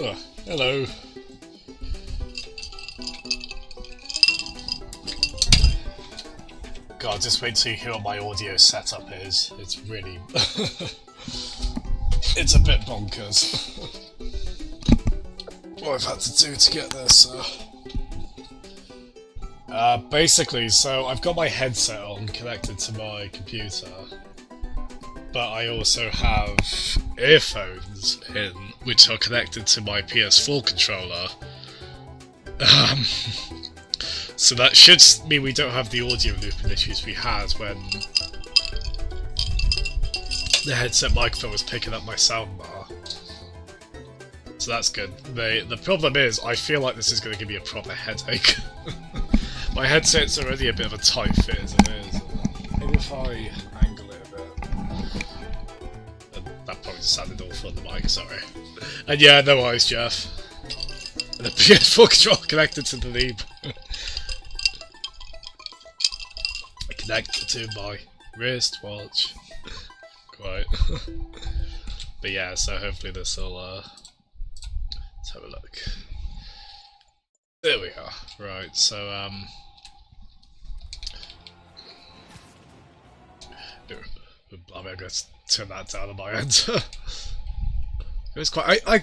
Oh, hello. God, just wait till you hear what my audio setup is. It's really... it's a bit bonkers. What I've had to do to get this. Basically, so I've got my headset on connected to my computer, but I also have earphones in, which are connected to my PS4 controller. So that should mean we don't have the audio looping issues we had when the headset microphone was picking up my soundbar. So that's good. The problem is, I feel like this is going to give me a proper headache. My headset's already a bit of a tight fit as it is. Maybe if I angle it a bit. That probably just sounded awful on the mic, sorry. And yeah, no worries, Jeff. And the PS4 controller connected to the lead. Connected to my wristwatch. Quite. But yeah, so hopefully this will, let's have a look. There we are. Right, so, I'm going to turn that down on my end. It was quite, I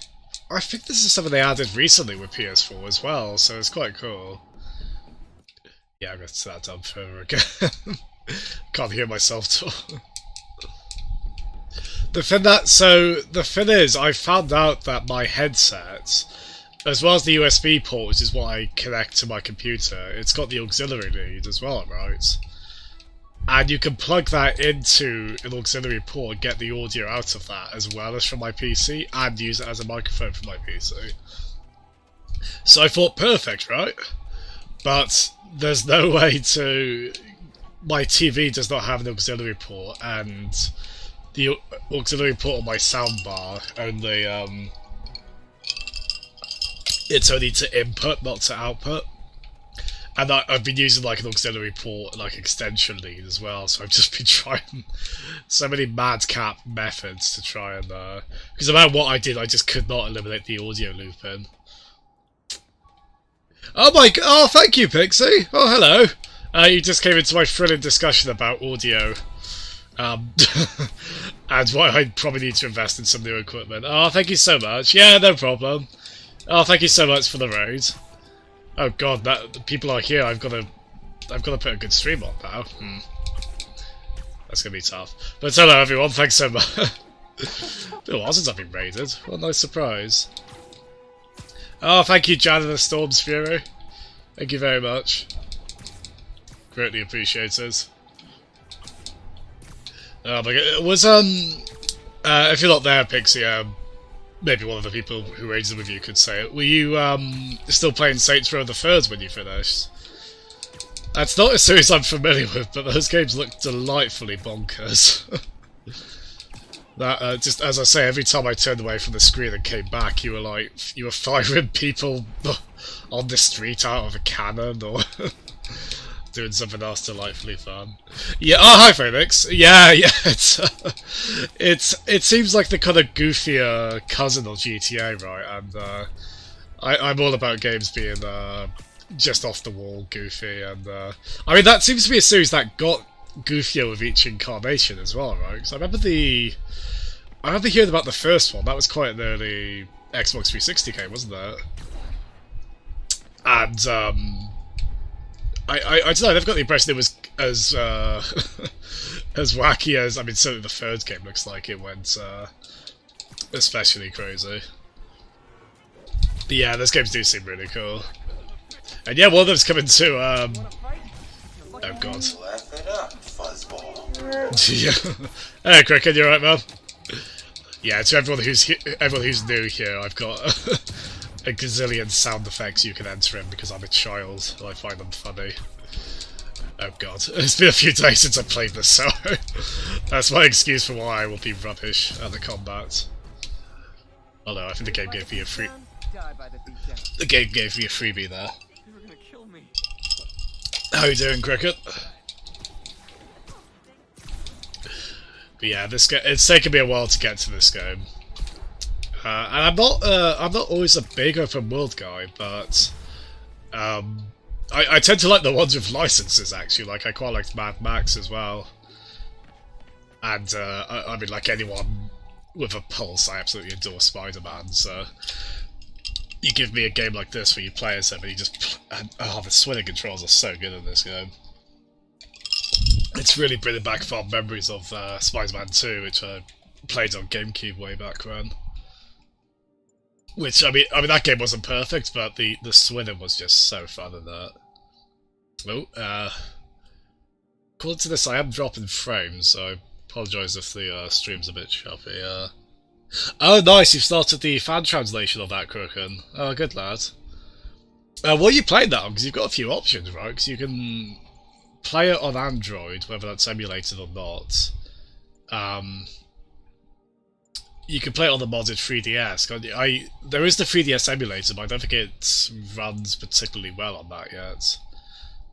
think this is something they added recently with PS4 as well, so it's quite cool. Yeah, I'm going to turn that down further again. Can't hear myself talk. The thing is, I found out that my headset, as well as the USB port, which is what I connect to my computer, it's got the auxiliary lead as well, right? And you can plug that into an auxiliary port and get the audio out of that, as well as from my PC, and use it as a microphone for my PC. So I thought, perfect, right? But there's no way to... My TV does not have an auxiliary port, and the auxiliary port on my soundbar only, it's only to input, not to output. And I've been using like an auxiliary port, like extension lead as well, so I've just been trying so many madcap methods to try and, because no matter what I did, I just could not eliminate the audio looping. Oh my god, oh thank you Pixie, oh hello. You just came into my thrilling discussion about audio. And why I probably need to invest in some new equipment. Oh, thank you so much. Yeah, no problem. Oh, thank you so much for the raid. Oh god, that people are here. I've got to put a good stream on now. That's gonna be tough. But hello everyone. Thanks so much. It's been a while since I've been raided. What a nice surprise. Oh, thank you, Jan of the Storm's Fury. Thank you very much. Greatly appreciated. Oh my god, it was, if you're not there, Pixie, maybe one of the people who raided with you could say it. Were you, still playing Saints Row the Third when you finished? That's not a series I'm familiar with, but those games look delightfully bonkers. That, just as I say, every time I turned away from the screen and came back, you were firing people on the street out of a cannon, or... doing something else delightfully fun. Yeah, oh hi Phoenix! Yeah, it seems like the kind of goofier cousin of GTA, right? And I'm all about games being just off the wall goofy, and I mean that seems to be a series that got goofier with each incarnation as well, right? Because I remember hearing about the first one. That was quite an early Xbox 360 game, wasn't it? And I don't know, I've got the impression it was as as wacky as, I mean, certainly the third game looks like it went especially crazy. But yeah, those games do seem really cool. And yeah, one of them's coming to, oh god. Laugh it up, fuzzball. Yeah. Hey, Cricket, you alright, man? Yeah, to everyone who's new here, I've got a gazillion sound effects you can enter in because I'm a child and I find them funny. Oh god, it's been a few days since I played this, so that's my excuse for why I will be rubbish at the combat. Although I think the game gave me a free... The game gave me a freebie there. How you doing, Cricket? But yeah, this game, it's taken me a while to get to this game. And I'm not always a big open world guy, but I tend to like the ones with licenses. Actually, like I quite liked Mad Max as well. And I mean, like anyone with a pulse, I absolutely adore Spider-Man. So you give me a game like this where you play as him and you just the swinging controls are so good in this game. It's really bringing back fond memories of Spider-Man 2, which I played on GameCube way back when. Which I mean that game wasn't perfect, but the swinging was just so fun in that. Oh, according to this, I am dropping frames, so I apologise if the stream's a bit choppy. Oh, nice! You've started the fan translation of that, Crooken. Oh, good lad. What are you playing that on? Because you've got a few options, right? Because you can play it on Android, whether that's emulated or not. You can play it on the modded 3DS. There is the 3DS emulator, but I don't think it runs particularly well on that yet,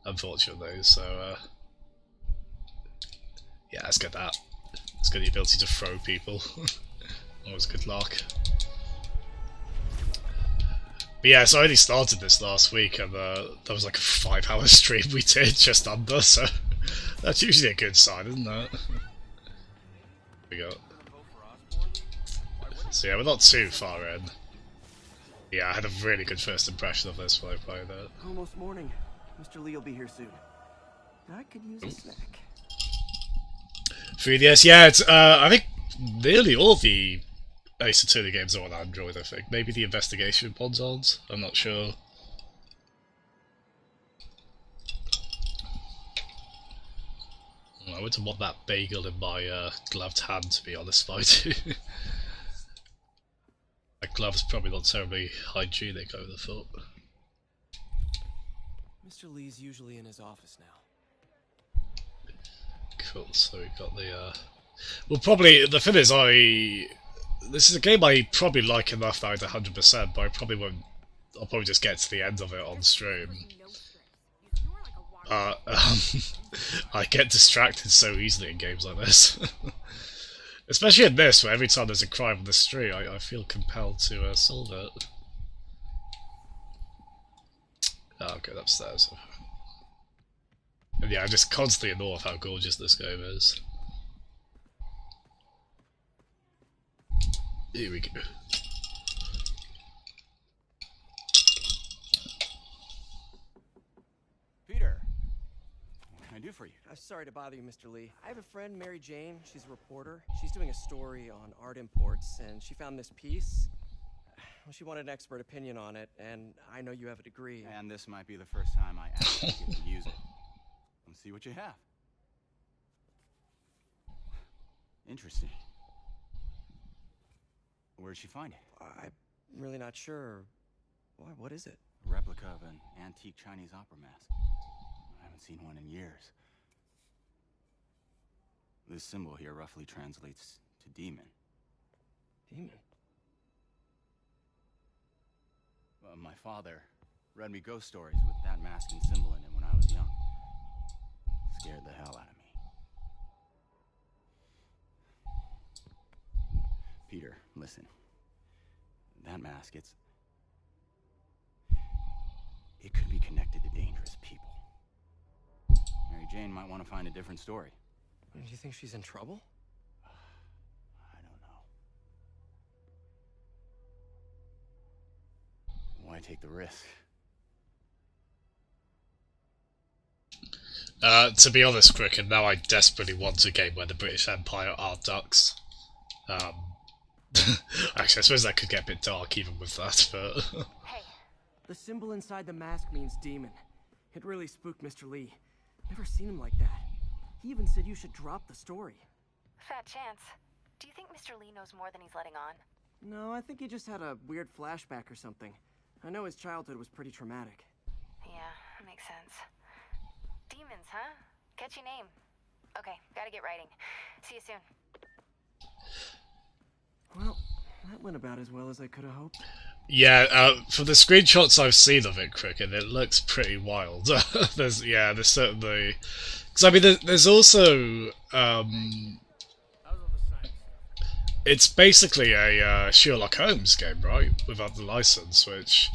unfortunately. So, yeah, let's get that. Let's get the ability to throw people. Always good luck. But yeah, so I only started this last week, and that was like a 5-hour stream we did, just under, so that's usually a good sign, isn't it? We got. So yeah, we're not too far in. Yeah, I had a really good first impression of this when I played it. Almost morning. Mr. Lee will be here soon. I could use a snack. 3DS, yeah, it's, I think nearly all the Ace Attorney games are on Android, I think. Maybe the investigation ones aren't, I'm not sure. I wouldn't want that bagel in my gloved hand, to be honest, Spidey. That glove's probably not terribly hygienic, I would have thought. Mr. Lee's usually in his office now. Cool, so we've got the, well, probably, the thing is, this is a game I probably like enough that I'd 100%, but I probably won't, I'll probably just get to the end of it on stream. I get distracted so easily in games like this. Especially in this, where every time there's a crime on the street, I feel compelled to solve it. Oh, good, upstairs. And yeah, I'm just constantly in awe of how gorgeous this game is. Here we go. Peter! What can I do for you? Sorry to bother you, Mr. Lee. I have a friend, Mary Jane. She's a reporter. She's doing a story on art imports, and she found this piece. Well, she wanted an expert opinion on it, and I know you have a degree. And this might be the first time I actually get to use it. Let's see what you have. Interesting. Where'd she find it? I'm really not sure. Why, what is it? A replica of an antique Chinese opera mask. I haven't seen one in years. This symbol here roughly translates to demon. Demon? My father read me ghost stories with that mask and symbol in it when I was young. Scared the hell out of me. Peter, listen. That mask, it could be connected to dangerous people. Mary Jane might want to find a different story. Do you think she's in trouble? I don't know. Why take the risk? To be honest, Cricket, now I desperately want a game where the British Empire are ducks. Actually, I suppose that could get a bit dark even with that, but... Hey. The symbol inside the mask means demon. It really spooked Mr. Lee. Never seen him like that. He even said you should drop the story. Fat chance. Do you think Mr. Lee knows more than he's letting on? No, I think he just had a weird flashback or something. I know his childhood was pretty traumatic. Yeah, that makes sense. Demons, huh? Catchy name. Okay, gotta get writing. See you soon. Well, that went about as well as I could have hoped. Yeah, from the screenshots I've seen of it, Cricket, it looks pretty wild. there's certainly... Because, I mean, there's also, it's basically a Sherlock Holmes game, right? Without the license, which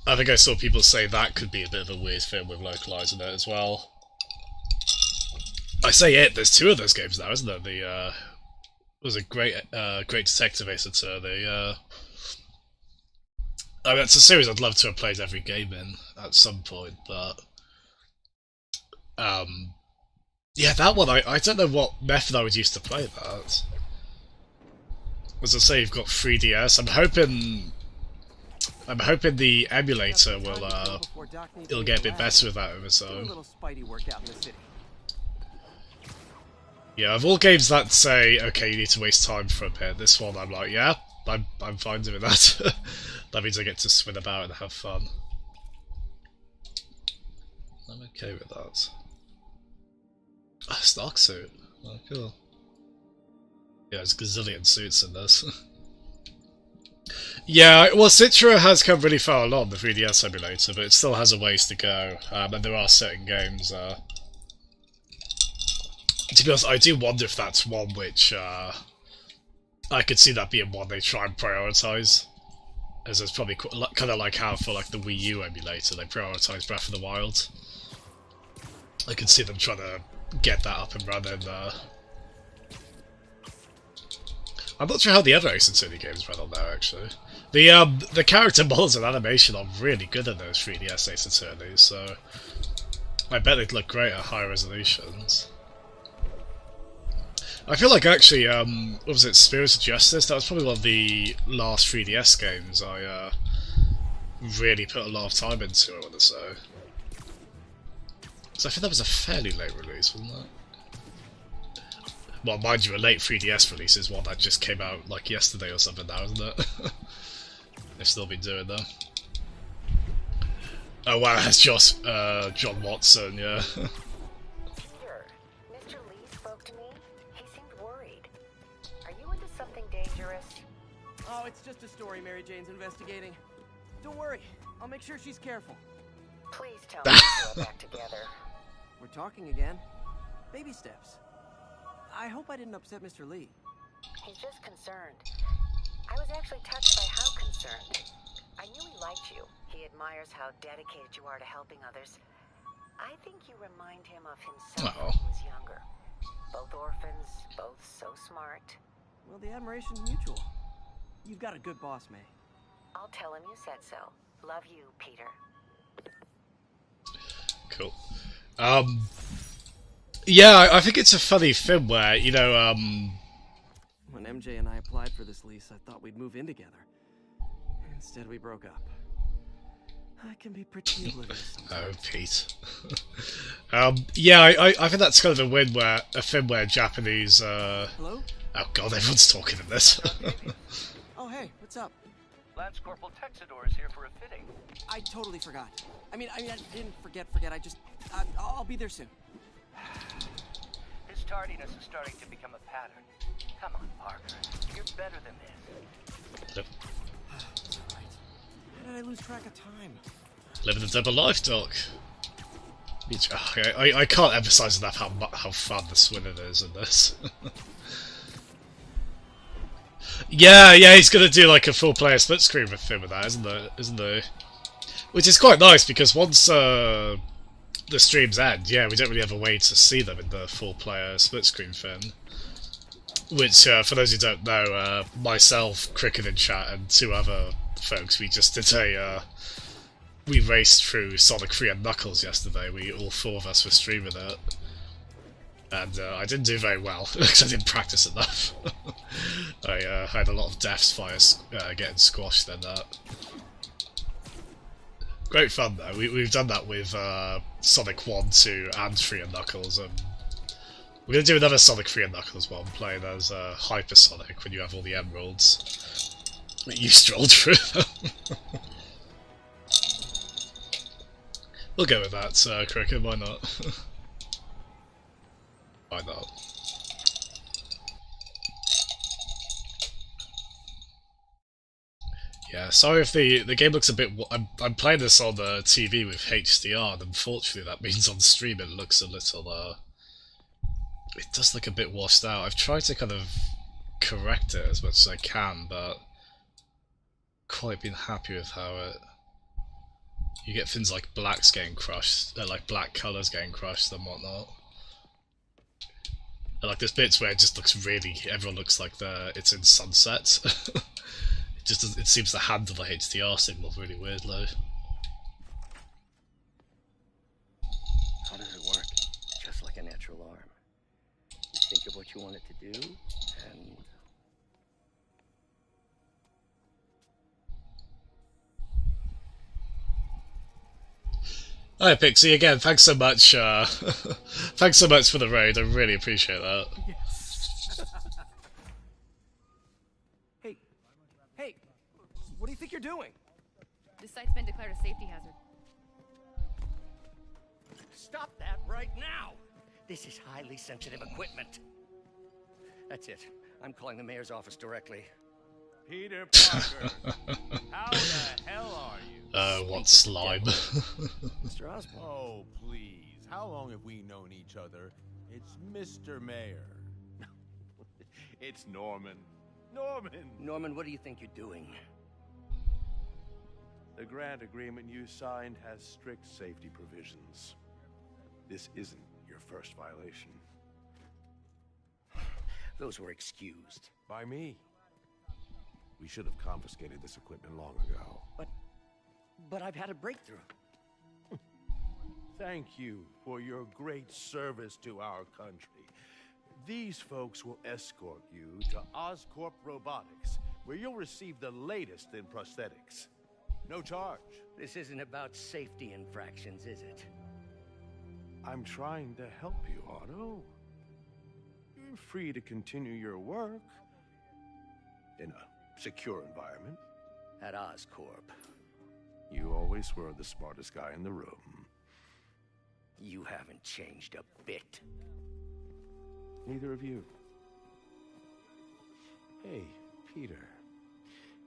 I think I saw people say that could be a bit of a weird thing with localizing it as well. I say it. There's 2 of those games now, isn't there? The was a great Detective Ace Attorney. I mean, it's a series I'd love to have played every game in at some point, but yeah, that one I don't know what method I would use to play that. As I say, you've got 3DS. I'm hoping the emulator will it'll get a bit better with that over time. Yeah, of all games that say, okay, you need to waste time for a bit, this one I'm like, yeah, I'm fine doing that. That means I get to swing about and have fun. I'm okay with that. Ah, Stark suit. Oh, cool. Yeah, there's a gazillion suits in this. Yeah, well, Citra has come really far along, the 3DS emulator, but it still has a ways to go, and there are certain games, to be honest, I do wonder if that's one which, I could see that being one they try and prioritise, as it's probably kind of like how for like the Wii U emulator they prioritise Breath of the Wild. I could see them trying to get that up and running. I'm not sure how the other Ace Attorney games run on there, actually. The character models and animation are really good in those 3DS Ace Attorneys, so I bet they'd look great at high resolutions. I feel like actually, what was it, Spirit of Justice? That was probably one of the last 3DS games I really put a lot of time into, I want to say. So I think that was a fairly late release, wasn't it? Well, mind you, a late 3DS release is one that just came out like yesterday or something now, isn't it? They've still been doing that. Oh wow, that's just John Watson, yeah. Peter, Mr. Lee spoke to me. He seemed worried. Are you into something dangerous? Oh, it's just a story Mary Jane's investigating. Don't worry, I'll make sure she's careful. Please tell me we're back together. We're talking again. Baby steps. I hope I didn't upset Mr. Lee. He's just concerned. I was actually touched by how concerned. I knew he liked you. He admires how dedicated you are to helping others. I think you remind him of himself when he was younger. Both orphans, both so smart. Well, the admiration's mutual. You've got a good boss, May. I'll tell him you said so. Love you, Peter. Cool. Yeah, I think it's a funny thing where, you know, When MJ and I applied for this lease, I thought we'd move in together. Instead, we broke up. I can be pretty oblivious sometimes. Oh, Pete. Yeah, I think that's kind of a thing where Japanese, Hello? Oh god, everyone's talking in this. Oh, hey, what's up? Lance Corporal Texador is here for a fitting. I totally forgot. I mean, I didn't forget. I just, I'll be there soon. His tardiness is starting to become a pattern. Come on, Parker. You're better than this. It's all right. How did I lose track of time? Living the double life, Doc. I can't emphasise enough how fun the swinging is in this. Yeah, he's gonna do like a full player split screen thing with that, isn't there? Which is quite nice because once the streams end, yeah, we don't really have a way to see them in the full player split screen thing. Which, for those who don't know, myself, Cricket in chat, and 2 other folks, we just did we raced through Sonic 3 and Knuckles yesterday. All 4 of us were streaming it. And I didn't do very well, because I didn't practice enough. I had a lot of deaths via getting squashed and that. Great fun though, we've done that with Sonic 1, 2 and 3 and Knuckles. We're going to do another Sonic 3 and Knuckles one, playing as Hyper Sonic when you have all the emeralds. You strolled through them. We'll go with that, Cricket, why not? Why not? Yeah, sorry if the game looks a bit... I'm playing this on the TV with HDR, and unfortunately that means on stream it looks a little... it does look a bit washed out. I've tried to kind of correct it as much as I can, but quite been happy with how it. You get things like blacks getting crushed, like black colours getting crushed and whatnot. And like there's bits where it just looks really, everyone looks like it's in sunset. It seems to handle the HDR signal really weirdly. How does it work? Just like a natural arm. You think of what you want it to do, and Hi Pixie, again, thanks so much, thanks so much for the raid, I really appreciate that. yes. Hey, what do you think you're doing? This site's been declared a safety hazard. Stop that right now! This is highly sensitive equipment. That's it. I'm calling the mayor's office directly. Peter Parker, how the hell are you? What slime? Mr. Osborn. Oh, please. How long have we known each other? It's Mr. Mayor. It's Norman. Norman, what do you think you're doing? The grant agreement you signed has strict safety provisions. This isn't your first violation. Those were excused. By me. We should have confiscated this equipment long ago. But I've had a breakthrough. Thank you for your great service to our country. These folks will escort you to Oscorp Robotics, where you'll receive the latest in prosthetics. No charge. This isn't about safety infractions, is it? I'm trying to help you, Otto. You're free to continue your work in a secure environment. At Oscorp. You always were the smartest guy in the room. You haven't changed a bit. Neither of you. Hey, Peter.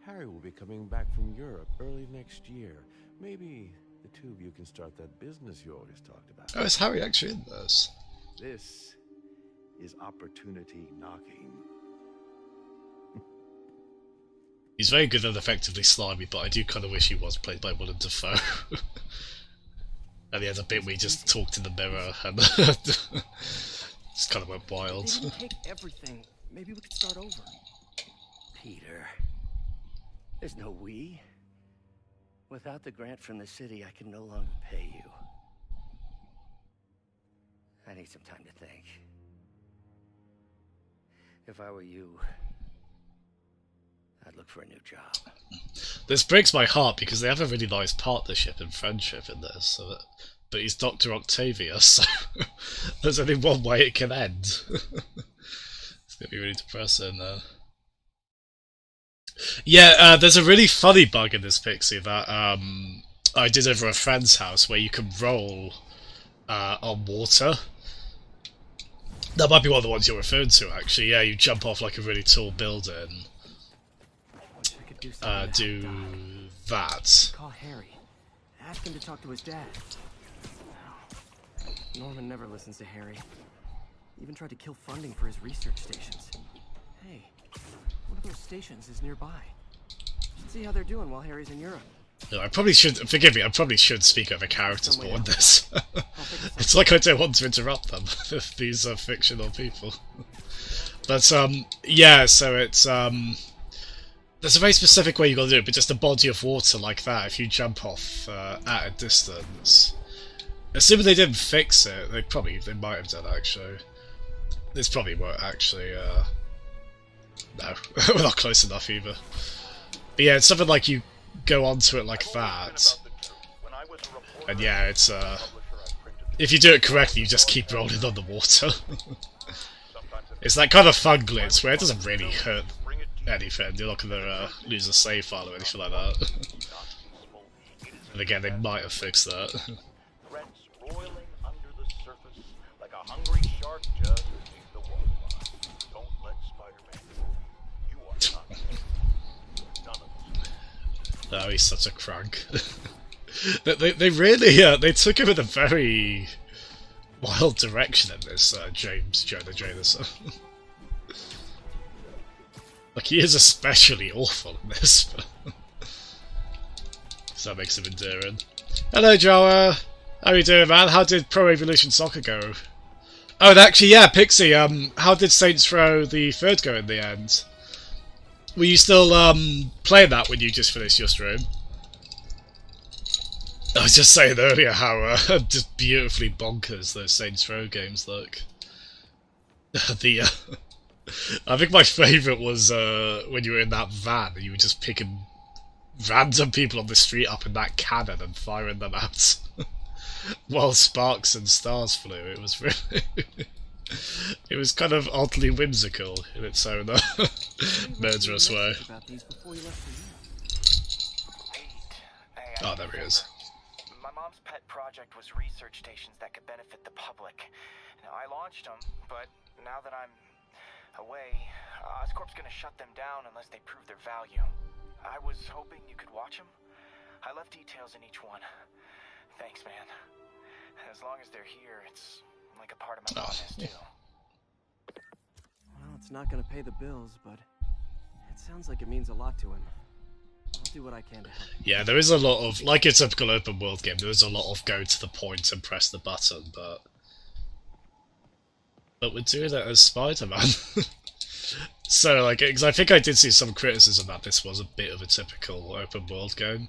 Harry will be coming back from Europe early next year. Maybe the two of you can start that business you always talked about. Oh, is Harry actually in this? This is opportunity knocking. He's very good and effectively slimy, but I do kind of wish he was played by Willem Dafoe. And he has a bit where he just talked in the mirror and just kind of went wild. They didn't take everything. Maybe we could start over. Peter, there's no we. Without the grant from the city, I can no longer pay you. I need some time to think. If I were you, I'd look for a new job. This breaks my heart because they have a really nice partnership and friendship in this, so that, but he's Dr. Octavius, so there's only one way it can end. It's gonna be really depressing. Yeah, there's a really funny bug in this Pixie that I did over a friend's house where you can roll on water. That might be one of the ones you're referring to, actually. Yeah, you jump off like a really tall building. Do that. Call Harry. Ask him to talk to his dad. Norman never listens to Harry. Even tried to kill funding for his research stations. Hey, one of those stations is nearby. Should see how they're doing while Harry's in Europe. No, I probably should, forgive me, I probably should speak over characters more in this. It's like I don't want to interrupt them, if these are fictional people. But, yeah, so it's, there's a very specific way you gotta do it, but just a body of water like that, if you jump off at a distance. Assuming they didn't fix it, they might have done actually. This probably won't actually, no, we're not close enough either. But yeah, it's something like you go onto it like that, and yeah, it's, if you do it correctly, you just keep rolling on the water. It's that kind of fun glitch where it doesn't really hurt anything, you're not gonna lose a save file or anything like that. And again, they might have fixed that. Threats roiling under the surface like a hungry shark just beneath the waterline. Don't let Spider-Man go. You are not. None of us. Oh, he's such a crank. they really, they took him in a very wild direction in this, James Jonah Jameson. Like, he is especially awful in this, but so that makes him endearing. Hello, Joa. How are you doing, man? How did Pro Evolution Soccer go? Oh, and actually, yeah, Pixie, how did Saints Row the third go in the end? Were you still, playing that when you just finished your stream? I was just saying earlier how, just beautifully bonkers those Saints Row games look. I think my favourite was, when you were in that van and you were just picking random people on the street up in that cannon and firing them out. While sparks and stars flew. It was really... it was kind of oddly whimsical in its own murderous way. Oh, there he is. My mom's pet project was research stations that could benefit the public. Now, I launched them, but now that I'm away, Oscorp's gonna shut them down unless they prove their value. I was hoping you could watch them. I left details in each one. Thanks, man. As long as they're here, it's like a part of my business, too. Well, it's not gonna pay the bills, but it sounds like it means a lot to him. I'll do what I can to help. Yeah, there is a lot of, like a typical open world game, there is a lot of go to the point and press the button, but we're doing it as Spider-Man. So, like, because I think I did see some criticism that this was a bit of a typical open world game.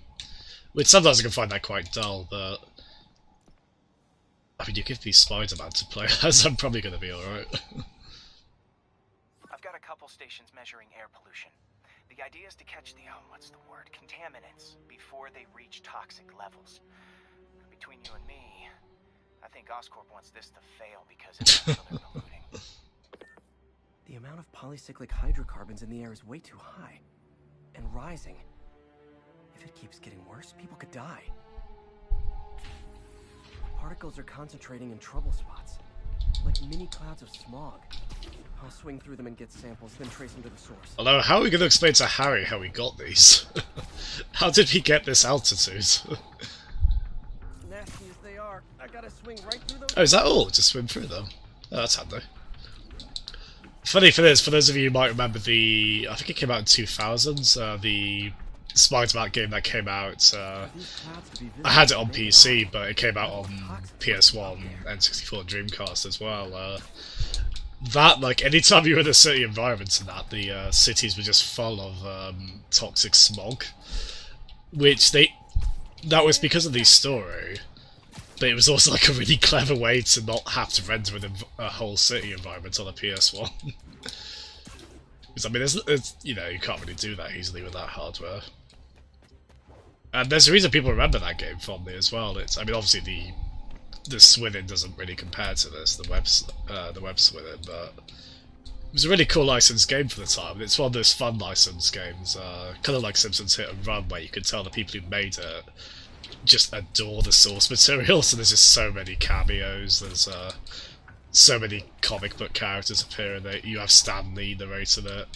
Which sometimes I can find that quite dull, but I mean, you give me Spider-Man to play as, I'm probably going to be alright. I've got a couple stations measuring air pollution. The idea is to catch the, what's the word, contaminants before they reach toxic levels. Between you and me, I think Oscorp wants this to fail because it's also they're polluting. The amount of polycyclic hydrocarbons in the air is way too high. And rising. If it keeps getting worse, people could die. Particles are concentrating in trouble spots, like mini clouds of smog. I'll swing through them and get samples, then trace them to the source. Although, how are we going to explain to Harry how he got these? How did he get this altitude? Nasty as they are, I gotta swing right through those. Oh, is that all? Just swim through them? Oh, that's handy. Funny for this, for those of you who might remember the, I think it came out in 2000s, the Spider-Man game that came out, I had it on PC, but it came out on PS1, N64, and Dreamcast as well. That, like, anytime you were in a city environment and that, the cities were just full of toxic smog, which that was because of the story, but it was also like a really clever way to not have to render a whole city environment on a PS1. Because, I mean, it's, you know, you can't really do that easily with that hardware. And there's a reason people remember that game fondly as well. It's, I mean, obviously the swimming doesn't really compare to this, the web swimming, but it was a really cool licensed game for the time. It's one of those fun licensed games, kind of like Simpsons Hit and Run, where you can tell the people who made it just adore the source material. So there's just so many cameos. There's so many comic book characters appear in it. You have Stan Lee narrating it.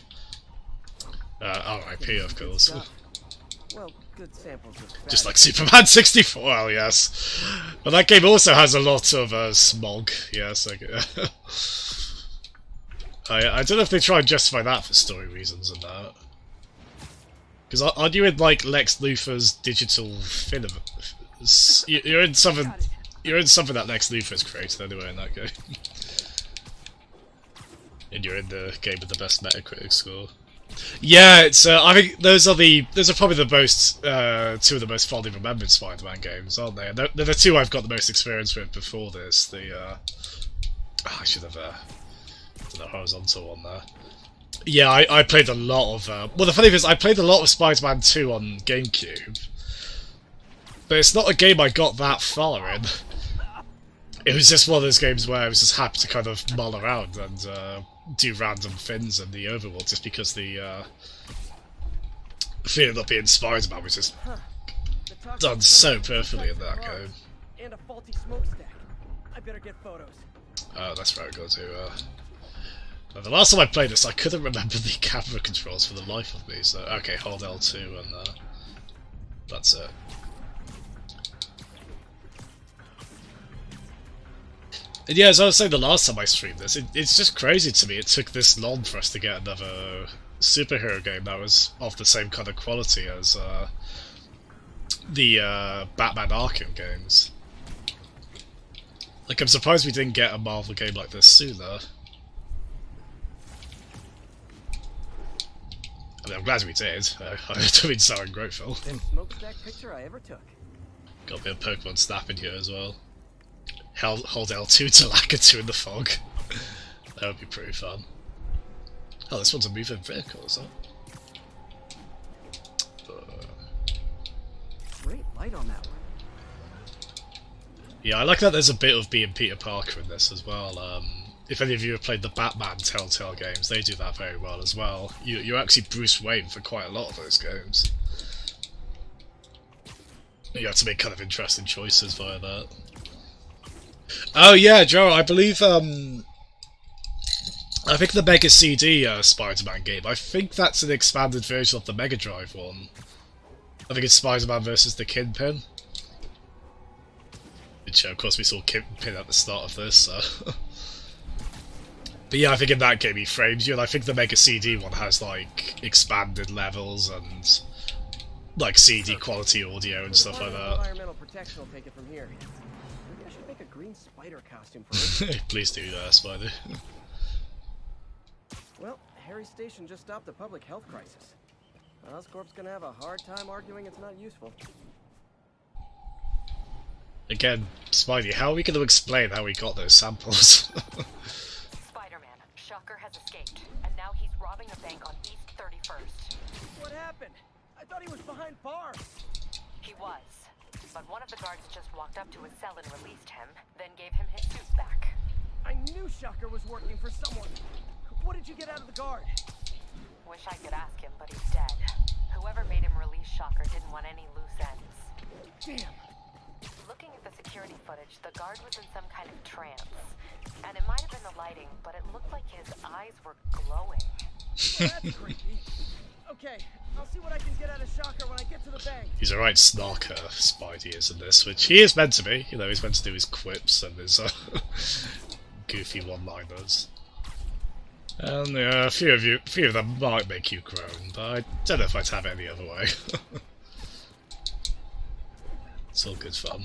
R.I.P. of course. Well, good samples of Just like Superman 64, well, yes. But that game also has a lot of smog, yes. I don't know if they try and justify that for story reasons and that. Because aren't you in, like, Lex Luthor's digital film? You're in something that Lex Luthor's created anyway in that game. And you're in the game with the best Metacritic score. Yeah, it's. I think those are probably the most two of the most fondly remembered Spider-Man games, aren't they? And they're the two I've got the most experience with before this. I should have done a horizontal one there. Yeah, I played a lot of. Well, the funny thing is, I played a lot of Spider-Man 2 on GameCube, but it's not a game I got that far in. It was just one of those games where I was just happy to kind of mull around and do random things in the overworld, just because the feeling of not being Spider-Man was just done so perfectly in that game. And a faulty smokestack. I better get photos. Oh, that's very good too. The last time I played this, I couldn't remember the camera controls for the life of me. So okay, hold L2 and that's it. And yeah, as I was saying the last time I streamed this, it's just crazy to me it took this long for us to get superhero game that was of the same kind of quality as the Batman Arkham games. Like, I'm surprised we didn't get a Marvel game like this sooner. I mean, I'm glad we did. I don't mean so ungrateful. Smokestack picture I ever took. Got a bit of Pokemon Snap in here as well. Hold L2 to Lakitu in the fog. That would be pretty fun. Oh, this one's a moving vehicle, is that? Great light on that one. Yeah, I like that there's a bit of being Peter Parker in this as well. If any of you have played the Batman Telltale games, they do that very well as well. You're actually Bruce Wayne for quite a lot of those games. You have to make kind of interesting choices via that. Oh yeah, Joe, I believe, I think the Mega CD Spider-Man game, I think that's an expanded version of the Mega Drive one. I think it's Spider-Man versus the Kingpin. Which, of course, we saw Kingpin at the start of this, so... But yeah, I think in that game he frames you, and I think the Mega CD one has, like, expanded levels and, like, CD quality audio and stuff like that. Environmental protection will take it from here. Maybe I should make a green spider costume for it. Please do, Spider. Well, Harry's station just stopped a public health crisis. Oscorp's gonna have a hard time arguing it's not useful. Again, Spidey, how are we going to explain how we got those samples? Spider-Man, Shocker has escaped, and now he's robbing a bank on East 31st. What happened? I thought he was behind bars. He was, but one of the guards just walked up to his cell and released him, then gave him his suit back. I knew Shocker was working for someone. What did you get out of the guard? Wish I could ask him, but he's dead. Whoever made him release Shocker didn't want any loose ends. Damn. Looking at the security footage, the guard was in some kind of trance. And it might have been the lighting, but it looked like his eyes were glowing. That's creepy. Okay, I'll see what I can get out of Shocker when I get to the bank. He's a right snarker, Spidey is in this, which he is meant to be. You know, he's meant to do his quips and his goofy one-liners. And a few of them might make you groan, but I don't know if I'd have it any other way. It's all good fun.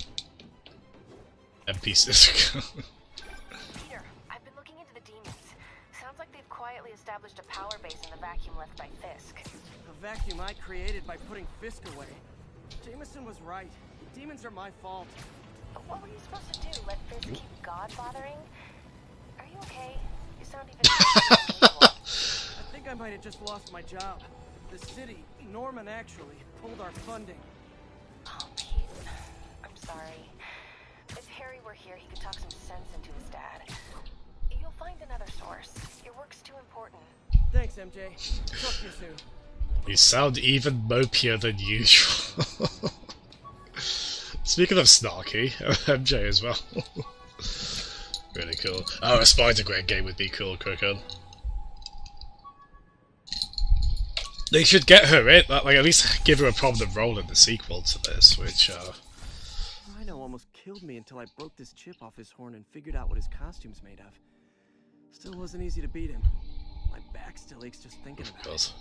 NPCs. Peter, I've been looking into the demons. Sounds like they've quietly established a power base in the vacuum left by Fisk. A vacuum I created by putting Fisk away. Jameson was right. Demons are my fault. But what were you supposed to do? Let Fisk keep God bothering? Are you okay? You sound even I think I might have just lost my job. The city, Norman actually, pulled our funding. Oh, Pete. I'm sorry. If Harry were here, he could talk some sense into his dad. You'll find another source. Your work's too important. Thanks, MJ. Talk to you soon. You sound even mopier than usual. Speaking of snarky, MJ as well. Really cool. Oh, a Spider-Gwen game would be cool, Crooked. They should get her in, like, at least give her a prominent role in the sequel to this, which, Rhino almost killed me until I broke this chip off his horn and figured out what his costume's made of. Still wasn't easy to beat him. My back still aches just thinking about it.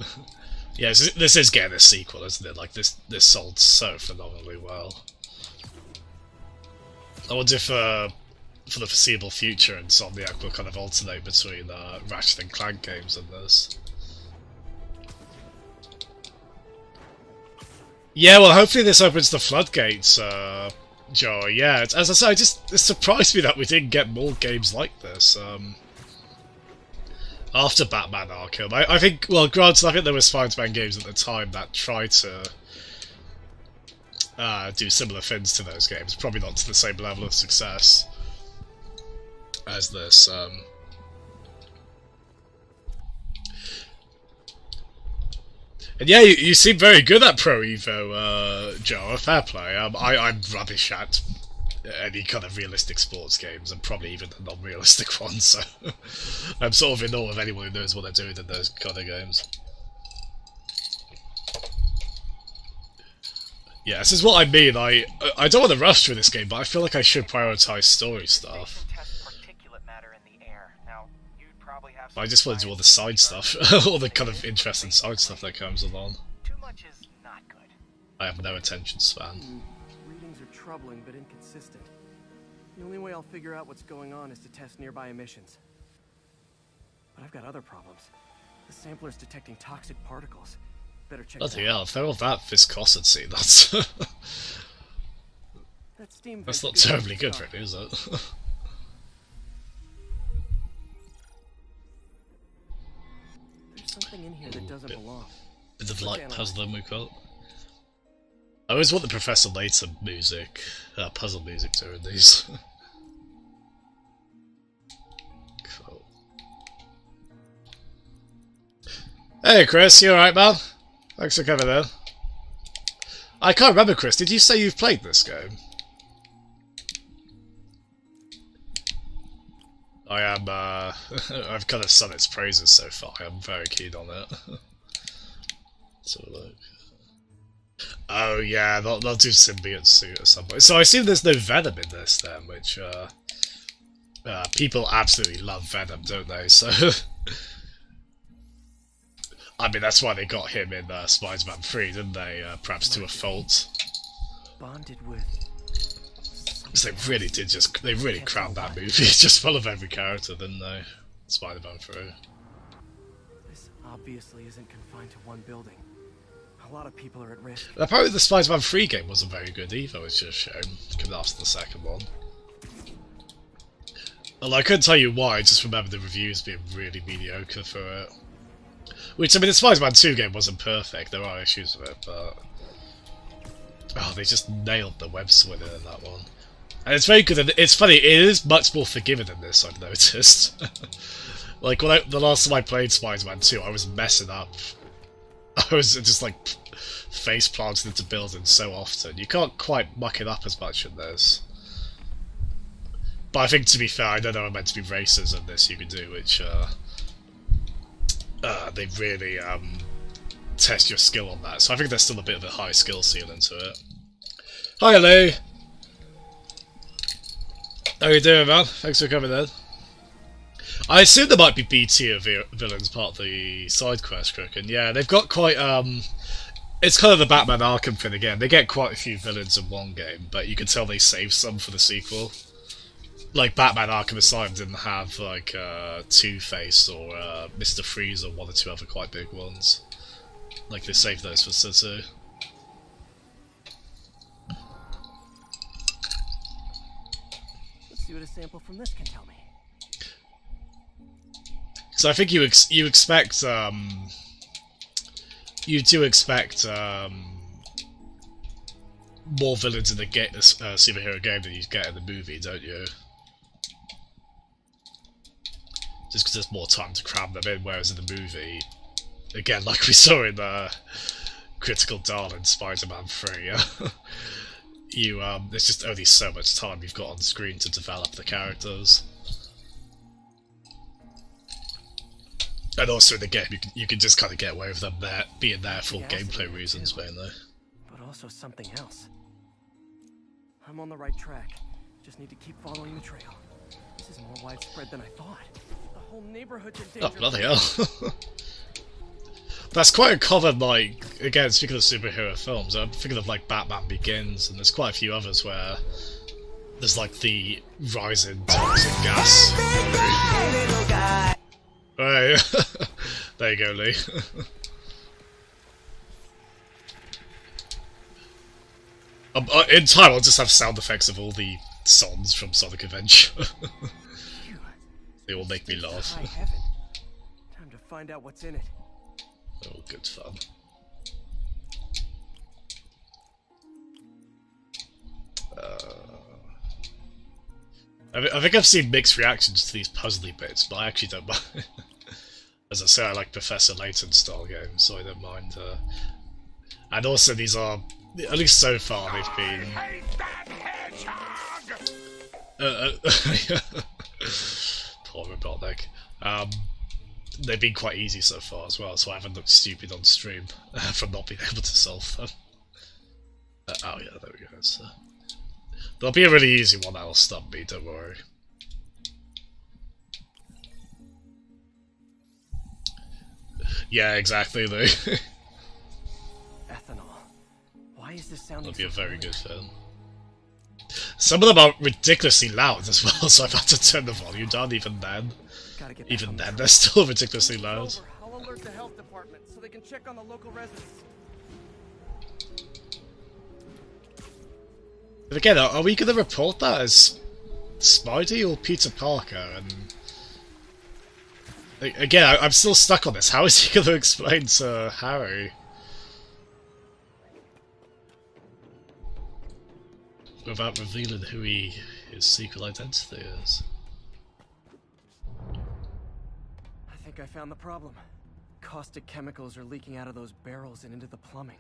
Yeah, this is getting a sequel, isn't it? Like, this sold so phenomenally well. I wonder if, for the foreseeable future, Insomniac will kind of alternate between Ratchet and Clank games and this. Yeah, well, hopefully this opens the floodgates, Joe. Yeah, as I say, it surprised me that we didn't get more games like this. After Batman Arkham, I think, well, granted, I think there was Spider-Man games at the time that tried to do similar things to those games. Probably not to the same level of success as this. And yeah, you seem very good at Pro Evo, Joe. Fair play. I'm rubbish at any kind of realistic sports games, and probably even the non-realistic ones, so I'm sort of in awe of anyone who knows what they're doing in those kind of games. Yeah, this is what I mean. I don't want to rush through this game, but I feel like I should prioritize story stuff. Test particulate matter in the air. Now, you'd probably have I some just want to do all the side stuff, all the kind of interesting side stuff that comes along. Too much is not good. I have no attention span. Readings are troubling but inconsistent. The only way I'll figure out what's going on is to test nearby emissions. But I've got other problems. The sampler's detecting toxic particles. Better check Bloody that hell, out. if they're all that viscosity, that's... That steam that's vent's not a good terribly good, start. really, is it? There's something in here that doesn't belong. Bit of Let's light analyze puzzle we got. I always want the Professor Layton music, puzzle music during these. Cool. Hey Chris, you alright man? Thanks for coming in. I can't remember Chris, did you say you've played this game? I am, I've kind of sung its praises so far, I'm very keen on it. Let's have a look. Oh yeah, they'll do symbiote suit at some point. So I assume there's no Venom in this then, which, people absolutely love Venom, don't they? So, I mean, that's why they got him in Spider-Man 3, didn't they? Perhaps to a fault. Bonded with... Because they really did they really crammed that movie just full of every character, didn't they? Spider-Man 3. This obviously isn't confined to one building. A lot of people are at risk. Apparently the Spider-Man 3 game wasn't very good either, which is a shame, coming after the second one. Well, I couldn't tell you why, I just remember the reviews being really mediocre for it. Which, I mean, the Spider-Man 2 game wasn't perfect, there are issues with it, but... Oh, they just nailed the web swinging in that one. And it's very good, and it's funny, it is much more forgiving than this, I've noticed. Like, the last time I played Spider-Man 2, I was messing up. I was just, like, face planted into buildings so often. You can't quite muck it up as much in this. But I think, to be fair, I know there are meant to be races in this you can do, which, they really, test your skill on that. So I think there's still a bit of a high skill ceiling to it. Hi, Lou! How you doing, man? Thanks for coming in. I assume there might be B-tier villains part of the side quest, Crook, yeah, they've got quite, it's kind of the Batman Arkham thing again. They get quite a few villains in one game, but you can tell they saved some for the sequel. Like, Batman Arkham Asylum didn't have, like, Two-Face or Mr. Freeze or one or two other quite big ones. Like, they saved those for City. Let's see what a sample from this can tell me. So I think you expect, you do expect, more villains in the superhero game than you get in the movie, don't you? Just because there's more time to cram them in, whereas in the movie, again, like we saw in Critical Darling Spider-Man 3, there's just only so much time you've got on screen to develop the characters. And also in the game, you can just kind of get away with them being there for gameplay reasons, mainly. But also something else. I'm on the right track. Just need to keep following the trail. This is more widespread than I thought. The whole neighborhood's in danger. Oh, bloody hell. That's quite a common, like, again, speaking of superhero films, I'm thinking of, like, Batman Begins, and there's quite a few others where there's, like, the rising toxic gas. Hey, there you go, Lee. In time, I'll just have sound effects of all the songs from Sonic Adventure. They all make me laugh. High heaven. Time to find out what's in it. Oh, good fun. I think I've seen mixed reactions to these puzzly bits, but I actually don't mind. As I say, I like Professor Layton style games, so I don't mind. And also, these are, at least so far, they've been. Poor Robotnik. They've been quite easy so far as well, so I haven't looked stupid on stream from not being able to solve them. Oh yeah, there we go. So, there'll be a really easy one that'll stop me, don't worry. Yeah, exactly, Lou. Ethanol. Why is this sounding That'd be a so very familiar? good film. Some of them are ridiculously loud as well, so I've had to turn the volume down even then. Gotta get back Even on the then, track. they're still ridiculously loud. Over. I'll alert the health department so they can check on the local residents. But again, are we going to report that as Spidey or Peter Parker? And again, I'm still stuck on this. How is he going to explain to Harry without revealing who his secret identity is? I think I found the problem. Caustic chemicals are leaking out of those barrels and into the plumbing.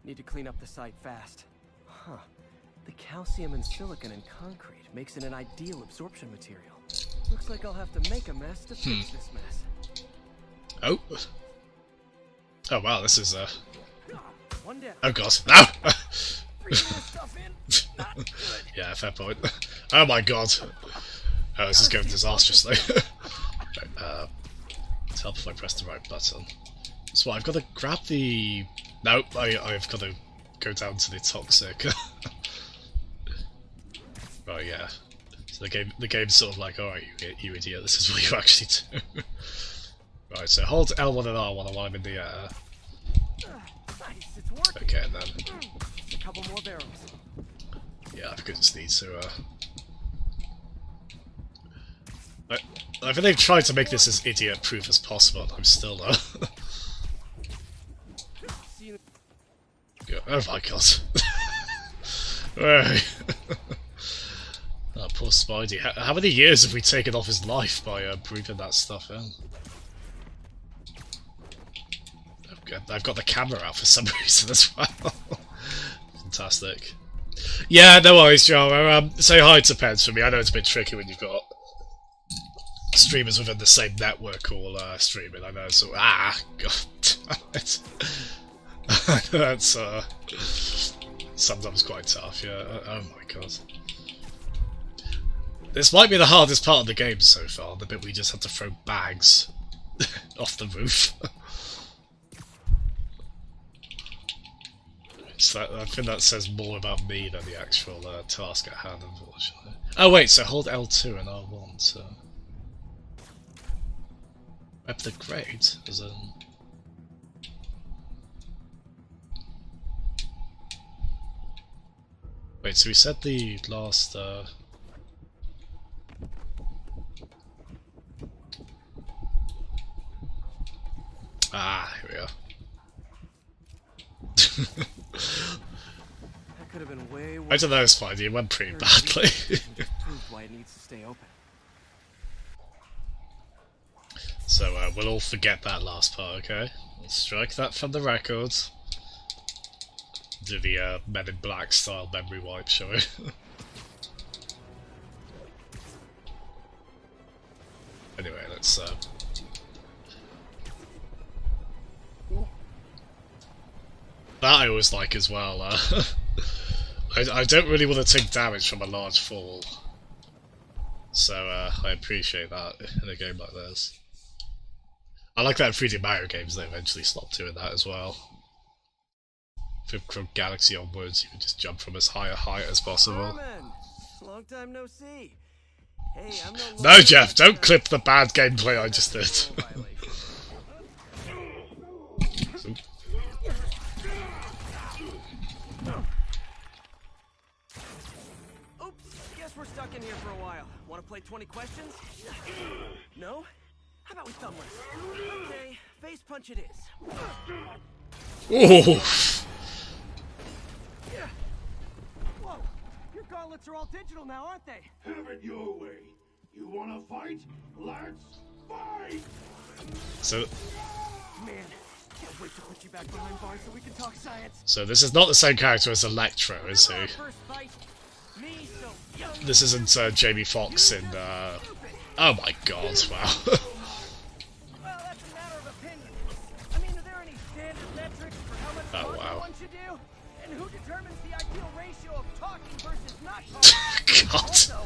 Need to clean up the site fast. Huh. The calcium and silicon in concrete makes it an ideal absorption material. Looks like I'll have to make a mess to fix this mess. Oh. Oh wow, this is One down. oh god. No! Breathing this stuff in. Not good. Yeah, fair point. Oh my god. Oh, this is going disastrously. It's help if I press the right button. So I've got to grab the... No, I've got to go down to the toxic. Right, yeah. So the game's sort of like, alright, you idiot, this is what you actually do. Right, so hold L1 and R1 while I'm in the air. Nice, it's working. Okay, and then... Just a couple more barrels. Yeah, I just need to, I think they've tried to make this as idiot-proof as possible, and I'm still, See you. Oh my god. Right. Oh, poor Spidey. How many years have we taken off his life by breathing that stuff in? I've got the camera out for some reason as well. Fantastic. Yeah, no worries, Joe. Say hi to Pence for me. I know it's a bit tricky when you've got streamers within the same network all streaming. I know, so god damn it. That's sometimes quite tough. Yeah. Oh my god. This might be the hardest part of the game so far. The bit we just had to throw bags off the roof. I think that says more about me than the actual task at hand, unfortunately. Oh wait, so hold L2 and R1 to... Up the grade, as in... Wait, so we said the last... here we are. That could have been way worse. I don't know, Spidey, it went pretty badly. Just proved why it needs to stay open. So we'll all forget that last part, okay? Let's strike that from the records. Do the Men in Black style memory wipe, shall we? Anyway, let's that I always like as well. I don't really want to take damage from a large fall, so I appreciate that in a game like this. I like that in 3D Mario games they eventually stopped doing that as well. From Galaxy onwards, you can just jump from as high a height as possible. Herman, long time no see. Hey, I'm No, Jeff, don't clip the bad gameplay I just did. Oops, guess we're stuck in here for a while. Want to play 20 questions? No? How about we thumb wrestle? Okay, face punch it is. Ooh. Whoa, your gauntlets are all digital now, aren't they? Have it your way. You wanna fight? Let's fight! So Man, can't wait to put you back behind bars so we can talk science. So this is not the same character as Electro, is he? First fight, me so young. This isn't Jamie Foxx in, Oh my god, wow. Well, that's a matter of opinion. I mean, are there any standard metrics for how much Oh, talking wow. one should do? And who determines the ideal ratio of talking versus not talking? God. Also,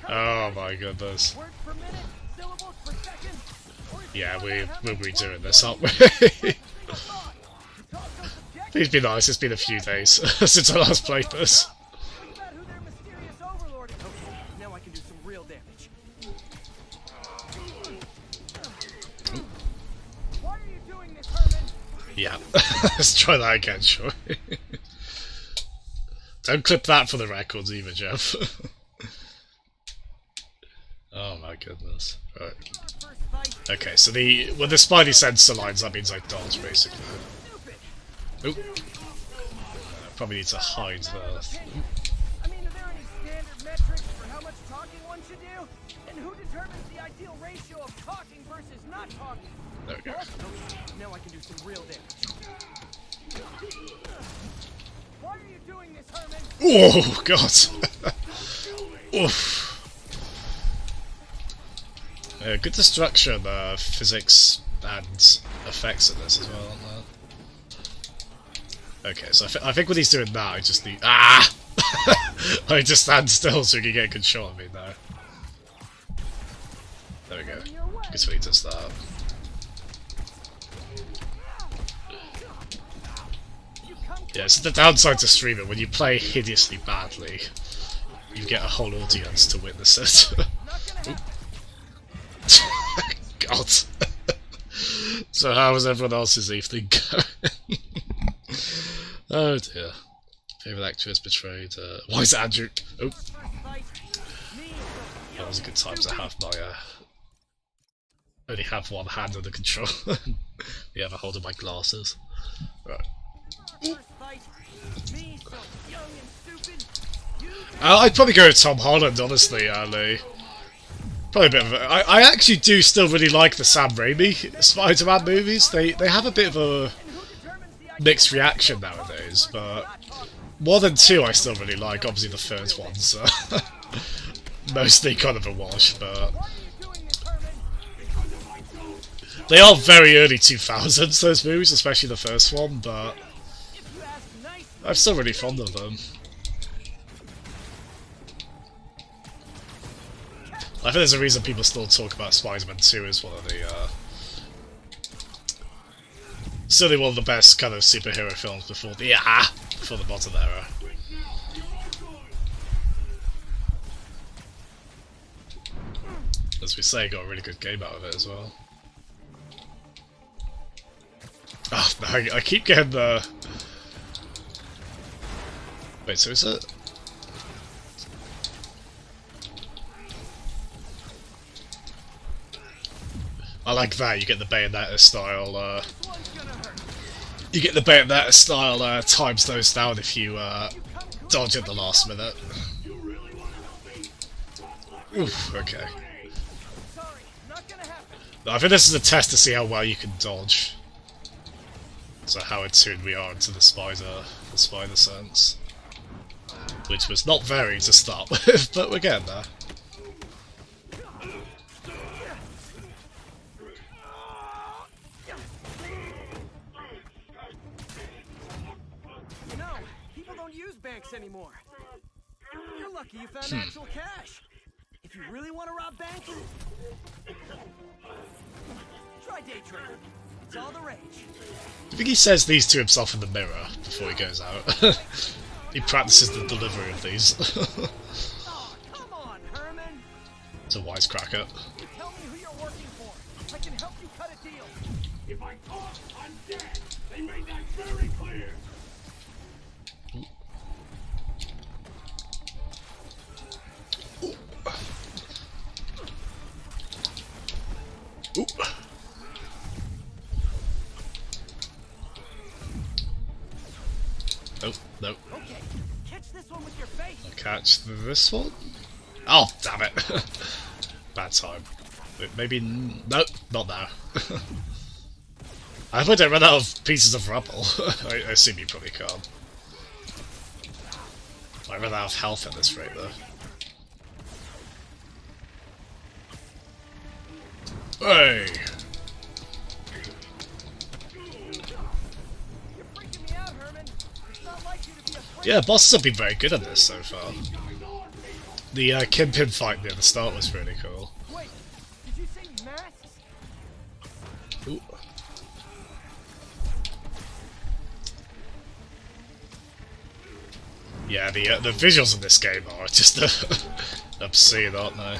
Oh my goodness. words per minute, syllables per second, or is Yeah, we're redoing this, aren't we? Please be nice, it's been a few days since I last played this. Now I can do some real damage. Why are you doing this, Herman? Yeah, let's try that again, shall we? Don't clip that for the records either, Jeff. Oh my goodness. Right. Okay, so when the Spidey sensor lines, that means I dodge, basically. Oop. Probably need to hide that. I mean, are there any standard metrics for how much talking one should do? And who determines the ideal ratio of talking versus not talking? There we go. Now I can do some real damage. Why are you doing this, Herman? Oh god. Oof. Good destruction, physics and effects in this as well, aren't there? Okay, so I think when he's doing that, I just need... Ah! I just stand still so he can get a good shot of me now. There we go. Good so he does that. Yeah, so the downside to streaming, when you play hideously badly, you get a whole audience to witness it. God. So how was everyone else's evening going? Oh dear. Favourite actress betrayed. Why is it Andrew? Oh. That was a good time to have my only have one hand on the control. The other holding my glasses. Right. I'd probably go with Tom Holland, honestly, Ali. Probably a bit of I actually do still really like the Sam Raimi Spider-Man movies. They have a bit of a mixed reaction nowadays, but more than two I still really like. Obviously the third one's mostly kind of a wash, but they are very early 2000s, those movies, especially the first one, but I'm still really fond of them. I think there's a reason people still talk about Spider-Man 2 as one of the, certainly one of the best kind of superhero films before the modern era. As we say, got a really good game out of it as well. Oh, no, I keep getting the... Wait, so is it... I like that, you get the Bayonetta style, you get the Bayonetta style times those down if you dodge at the last minute. Oof, okay. I think this is a test to see how well you can dodge. So how attuned we are into the spider sense. Which was not very to start with, but we're getting there. Banks anymore. You're lucky you found actual cash. If you really want to rob banks, try day trading. It's all the rage. I think he says these to himself in the mirror before he goes out. He practices the delivery of these. Oh, come on, Herman. It's a wisecracker. You tell me who you're working for. I can help you cut a deal. If I talk, I'm dead. They made that very clear. Ooh. Nope, nope. Okay, catch this one with your face. I'll catch this one? Oh, damn it. Bad time. Wait, maybe... Nope, not now. I hope I don't run out of pieces of rubble. I assume you probably can't. I run out of health at this rate, though. Hey! Yeah, bosses have been very good at this so far. The Kingpin fight near the start was really cool. Wait, did you say masks? Ooh. Yeah, the visuals in this game are just obscene, aren't they?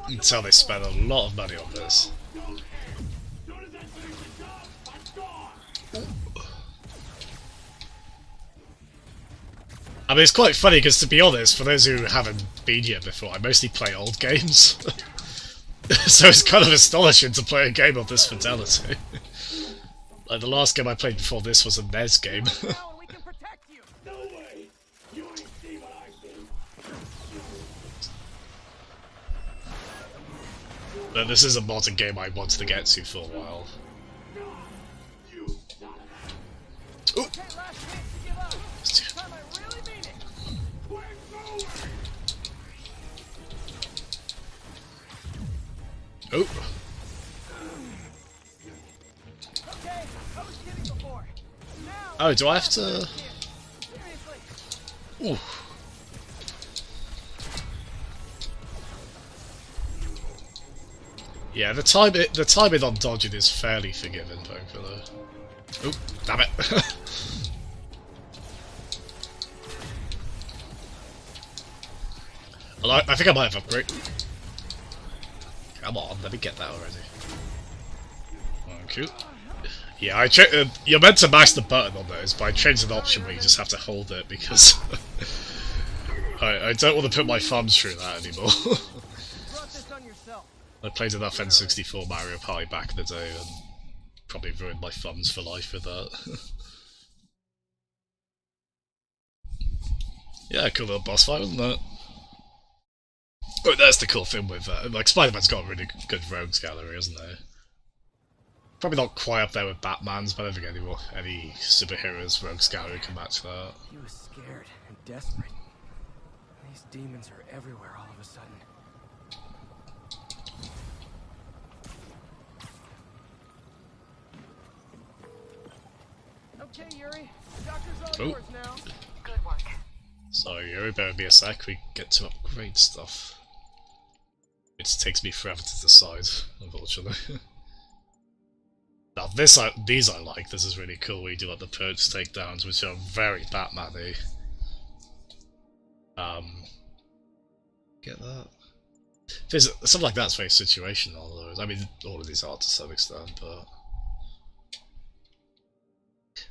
You can tell they spent a lot of money on this. I mean, it's quite funny because, to be honest, for those who haven't been here before, I mostly play old games. So it's kind of astonishing to play a game of this fidelity. Like, the last game I played before this was a NES game. But this is a modern game I wanted to get to for a while. Ooh. Oh. Oh, do I have to? Ooh. Yeah, the timing on dodging is fairly forgiven, thankfully. Oh, damn it! Well, I think I might have upgraded. Come on, let me get that already. Thank you. Yeah, you're meant to mash the button on those, but I changed an option where you just have to hold it because I don't want to put my thumbs through that anymore. I played enough N64 Mario Party back in the day and probably ruined my thumbs for life with that. Yeah, cool little boss fight, wasn't it? Oh, that's the cool thing with like, Spider-Man's got a really good rogues gallery, isn't there? Probably not quite up there with Batman's, but I don't think any superheroes rogues gallery can match that. He was scared and desperate. These demons are everywhere all of a sudden. Okay, Yuri. The doctor's all yours now. Good work. Sorry, Yuri, bear with me a sec. We get to upgrade stuff. It takes me forever to decide, unfortunately. Now these I like. This is really cool. We do like the perch takedowns, which are very Batman-y. Get that? Something like that's very situational, though. I mean, all of these are to some extent, but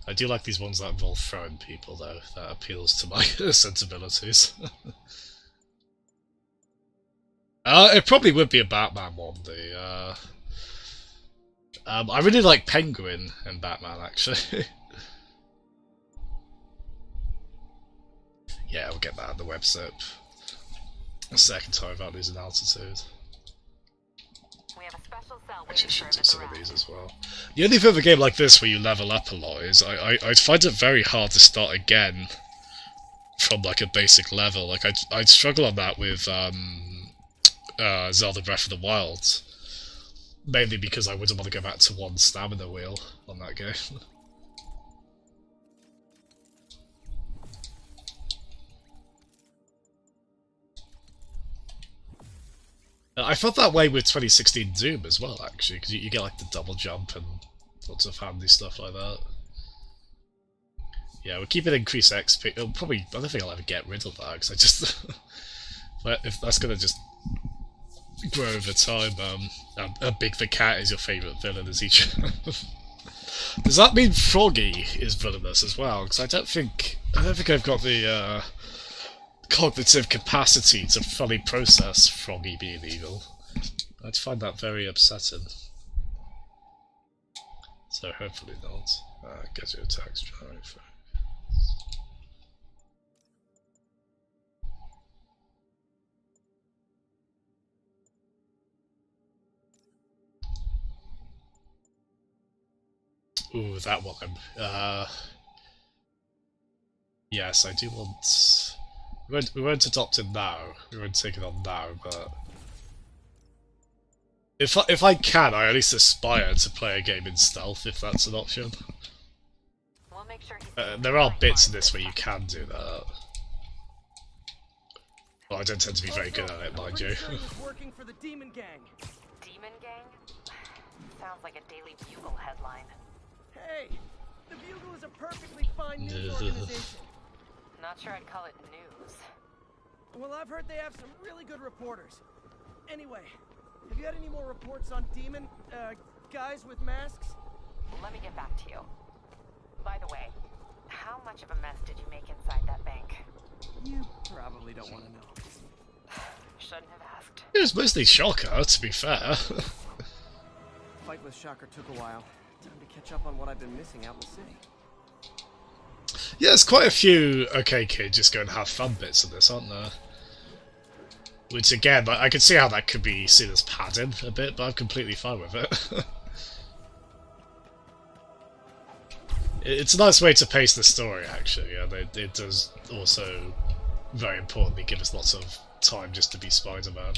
I do like these ones that involve throwing people, though. That appeals to my sensibilities. It probably would be a Batman one. I really like Penguin in Batman, actually. Yeah, we'll get that on the website. A second time without losing altitude. We have a special cell Actually, I should waiting do for some of Mr. these as well. The only thing with a game like this where you level up a lot is I'd find it very hard to start again from like a basic level. Like I'd struggle on that with Zelda Breath of the Wild. Mainly because I wouldn't want to go back to one stamina wheel on that game. I felt that way with 2016 Doom as well, actually, because you get like the double jump and lots of handy stuff like that. Yeah, we'll keep it increased XP. I don't think I'll ever get rid of that, because I just... But if that's going to just grow over time, how big the cat is your favourite villain as each. Does that mean Froggy is villainous as well? Because I don't think I've got the cognitive capacity to fully process Froggy being evil. I'd find that very upsetting. So hopefully not. Get your attacks drive. Ooh, that one. Yes, I do want... We won't adopt it now. We won't take it on now, but... If I can, I at least aspire to play a game in stealth, if that's an option. We'll make sure there are bits in this where you can do that. Well, I don't tend to be very good at it, mind you. Working for the Demon Gang. Demon Gang? sounds like a Daily Bugle headline. Hey, the Bugle is a perfectly fine news organization. Not sure I'd call it news. Well, I've heard they have some really good reporters. Anyway, have you had any more reports on demon, guys with masks? Let me get back to you. By the way, how much of a mess did you make inside that bank? You probably don't want to know. Shouldn't have asked. It was mostly Shocker, to be fair. Fight with Shocker took a while. Time to catch up on what I've been missing out in the city. Yeah, there's quite a few okay kid just go and have fun bits of this, aren't there? Which again, like, I can see how that could be seen as padding a bit, but I'm completely fine with it. It's a nice way to pace the story, actually, and it does also, very importantly, give us lots of time just to be Spider-Man.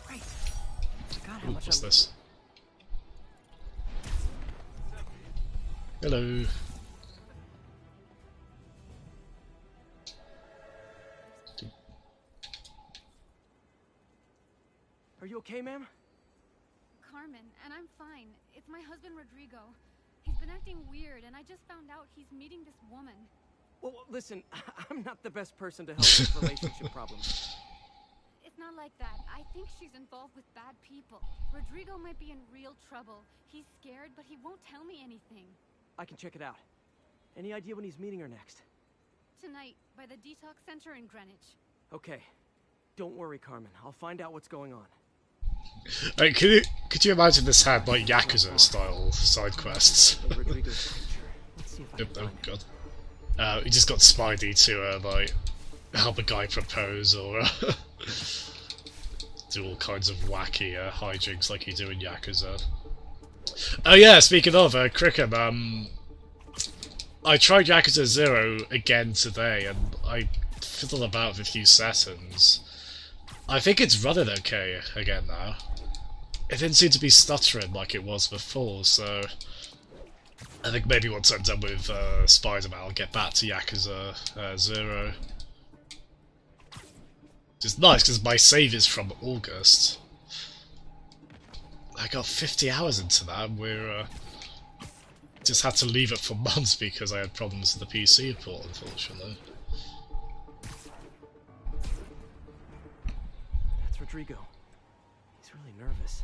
Great. Ooh, what's this? Hello. Are you okay, ma'am? Carmen, and I'm fine. It's my husband, Rodrigo. He's been acting weird, and I just found out he's meeting this woman. Well, listen, I'm not the best person to help with relationship problems. It's not like that. I think she's involved with bad people. Rodrigo might be in real trouble. He's scared, but he won't tell me anything. I can check it out. Any idea when he's meeting her next? Tonight, by the detox center in Greenwich. Okay. Don't worry, Carmen. I'll find out what's going on. Like, could you imagine this had like Yakuza style side quests? Oh god. We just got Spidey to like help a guy propose or do all kinds of wacky hijinks like you do in Yakuza. Oh yeah, speaking of Cricket, I tried Yakuza 0 again today and I fiddled about with a few settings. I think it's running okay again now. It didn't seem to be stuttering like it was before, so I think maybe once I'm done with Spider-Man I'll get back to Yakuza 0. Which is nice because my save is from August. I got 50 hours into that and we're just had to leave it for months because I had problems with the PC port, unfortunately. Rodrigo. He's really nervous.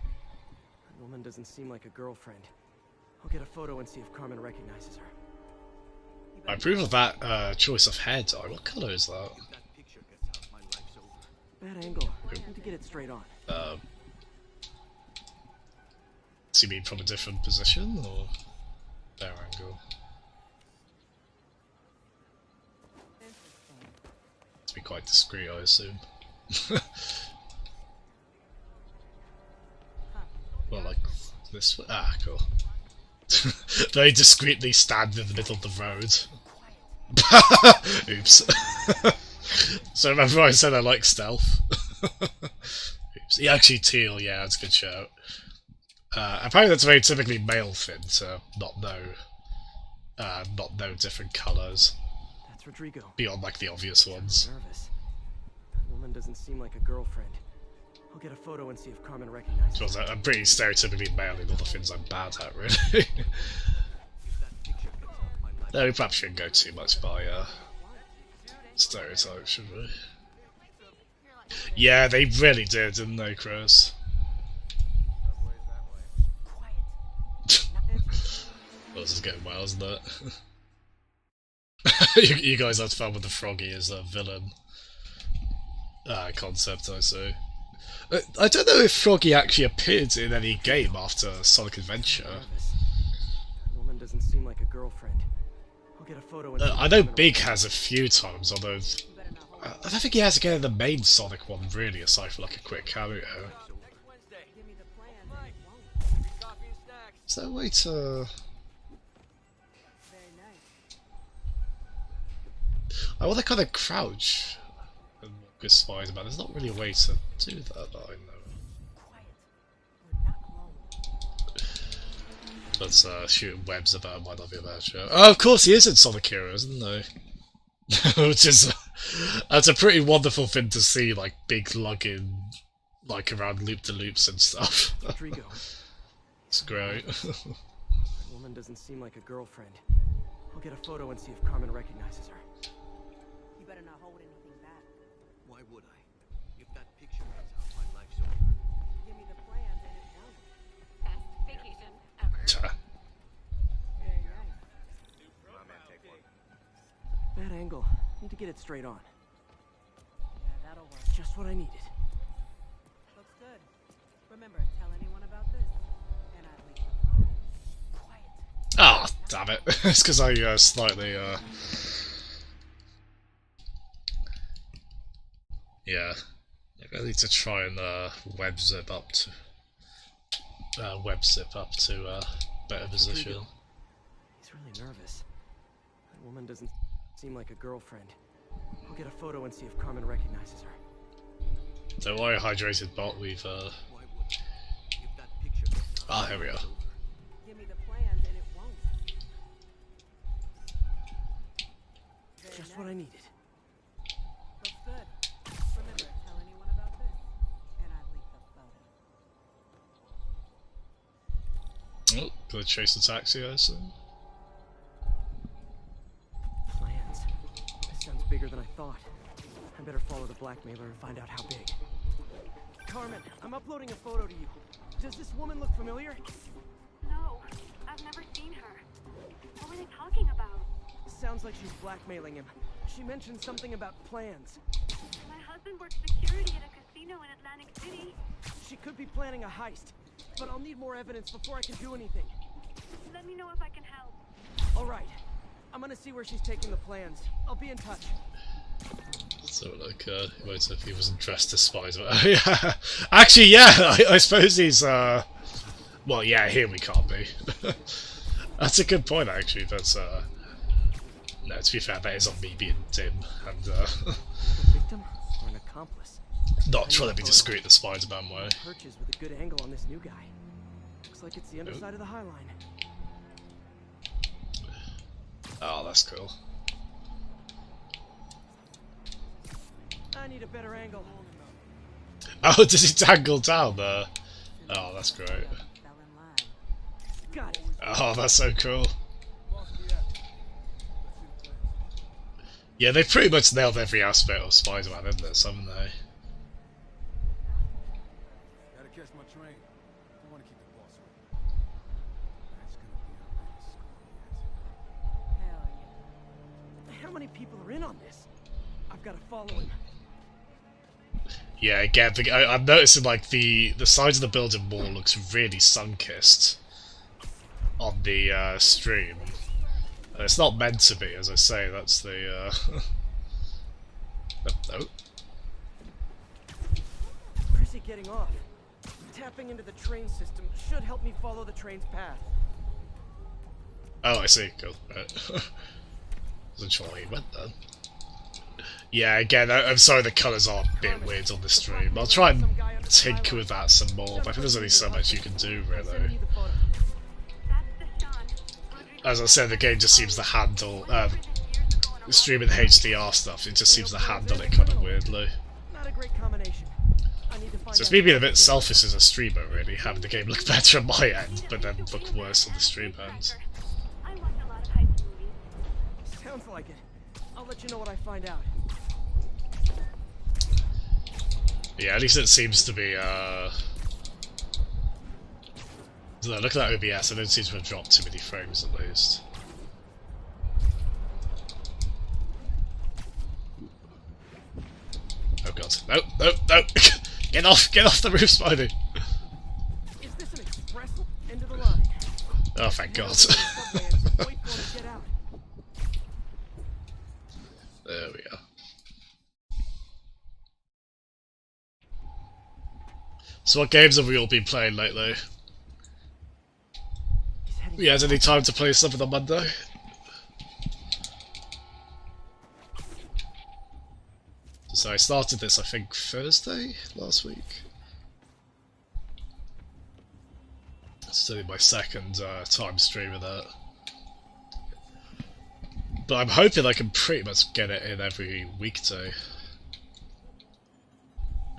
That woman doesn't seem like a girlfriend. I'll get a photo and see if Carmen recognizes her. I approve of that choice of hair dye. What colour is that? Bad angle. I need to get it straight on. Do you mean from a different position, or their angle? To be quite discreet, I assume. Well, like this. Ah, cool. Very discreetly stand in the middle of the road. Oops. So remember I said I like stealth? Oops. Yeah, actually teal, yeah, that's a good shout. Apparently that's a very typically male thing, so not know different colours. That's Rodrigo. Beyond like the obvious ones. Nervous. That woman doesn't seem like a girlfriend. I'll get a photo and see if Carmen recognizes her. I'm pretty stereotypically male in all the things I'm bad at, really. No, we perhaps shouldn't go too much by stereotypes, should we? Yeah, they really did, didn't they, Chris? This is getting well, isn't it? you guys had fun with the Froggy as a villain concept, I see. I don't know if Froggy actually appeared in any game after Sonic Adventure. That woman doesn't seem like a girlfriend. I'll get a photo and I know Big has a few times, although I don't think he has again in the main Sonic one, really, aside from like a quick cameo. Is there a way to... I want to kind of crouch and walk with Spider-Man. There's not really a way to do that I know. But shooting webs about might not be a bad show. Oh, of course he is in Sonic Heroes, isn't he? Which is that's a pretty wonderful thing to see, like big lugging, like around loop-de-loops and stuff. Rodrigo. It's great. That woman doesn't seem like a girlfriend. I'll get a photo and see if Carmen recognizes her. You better not hold anything back. Why would I? If that picture comes out, my life's over. Give me the plans and it won't. Best vacation ever. Very nice. Bad angle. Need to get it straight on. Yeah, that'll work. Just what I needed. Looks good. Remember, tell anyone about this, and I'd leave the quiet. Ah, damn it. It's because I slightly, yeah. I need to try and web zip up to better position. He's really nervous. That woman doesn't seem like a girlfriend. I'll get a photo and see if Carmen recognizes her. Don't worry, hydrated bot, we've Why would I? If that picture comes out, here we are. Give me the plans and it won't. Very Just nice. what I needed. Looks good. Remember, tell anyone about this, and I'd leave the photo. Oh, gonna chase the taxi, I assume. Plans. This sounds bigger than I thought. I better follow the blackmailer and find out how big. Carmen, I'm uploading a photo to you. Does this woman look familiar? No, I've never seen her. What were they talking about? Sounds like she's blackmailing him. She mentioned something about plans. My husband works security at a casino in Atlantic City. She could be planning a heist, but I'll need more evidence before I can do anything. Let me know if I can help. All right. I'm gonna see where she's taking the plans. I'll be in touch. So, like, wait, if he wasn't dressed as Spider-Man. Yeah. Actually, yeah, I suppose he's, well, yeah, here we can't be. That's a good point, actually, but, no, to be fair, that is on me being dim, and, A victim or an accomplice? not trying to be discreet the Spider-Man way. Perches with a good angle on this new guy. Looks like it's the underside of the High Line. Oh, that's cool. I need a better angle. Oh, does he tangle down there? Oh, that's great. Fell in line. Got it. Oh, that's so cool. Yeah, they've pretty much nailed every aspect of Spider-Man in this, haven't they? Gotta catch my train. I want to keep the boss with me. That's gonna be our biggest score, Hell yeah. How many people are in on this? I've got to follow him. Yeah, again, I'm noticing like the sides of the building wall looks really sun-kissed on the stream. And it's not meant to be, as I say. That's the oh. Where's he getting off? Tapping into the train system should help me follow the train's path. Oh, I see. Cool. Right. Wasn't sure where he went then. Yeah, again, I'm sorry the colours are a bit weird on the stream. I'll try and tinker with that some more, but I think there's only so much you can do, really. That's the Sean. As I said, the game just seems to handle streaming HDR stuff. It just seems to handle it kind of weirdly. Not a great combination. I need to find So it's out me being a how bit selfish as a streamer, really, having the game look better on my end, but then look worse on the stream end. I watch a lot of heist movies. Sounds like it. I'll let you know what I find out. Yeah, at least it seems to be, look at that OBS, I don't seem to have dropped too many frames at least. Oh god. No, no, no! Get off the roof, Spidey! Is this an express? End of the line. Oh, thank god. Wait for him to get out. There we are. So what games have we all been playing lately? You had any time to play something on Monday? So I started this, I think, Thursday last week. It's only my second time streaming that. But I'm hoping I can pretty much get it in every weekday.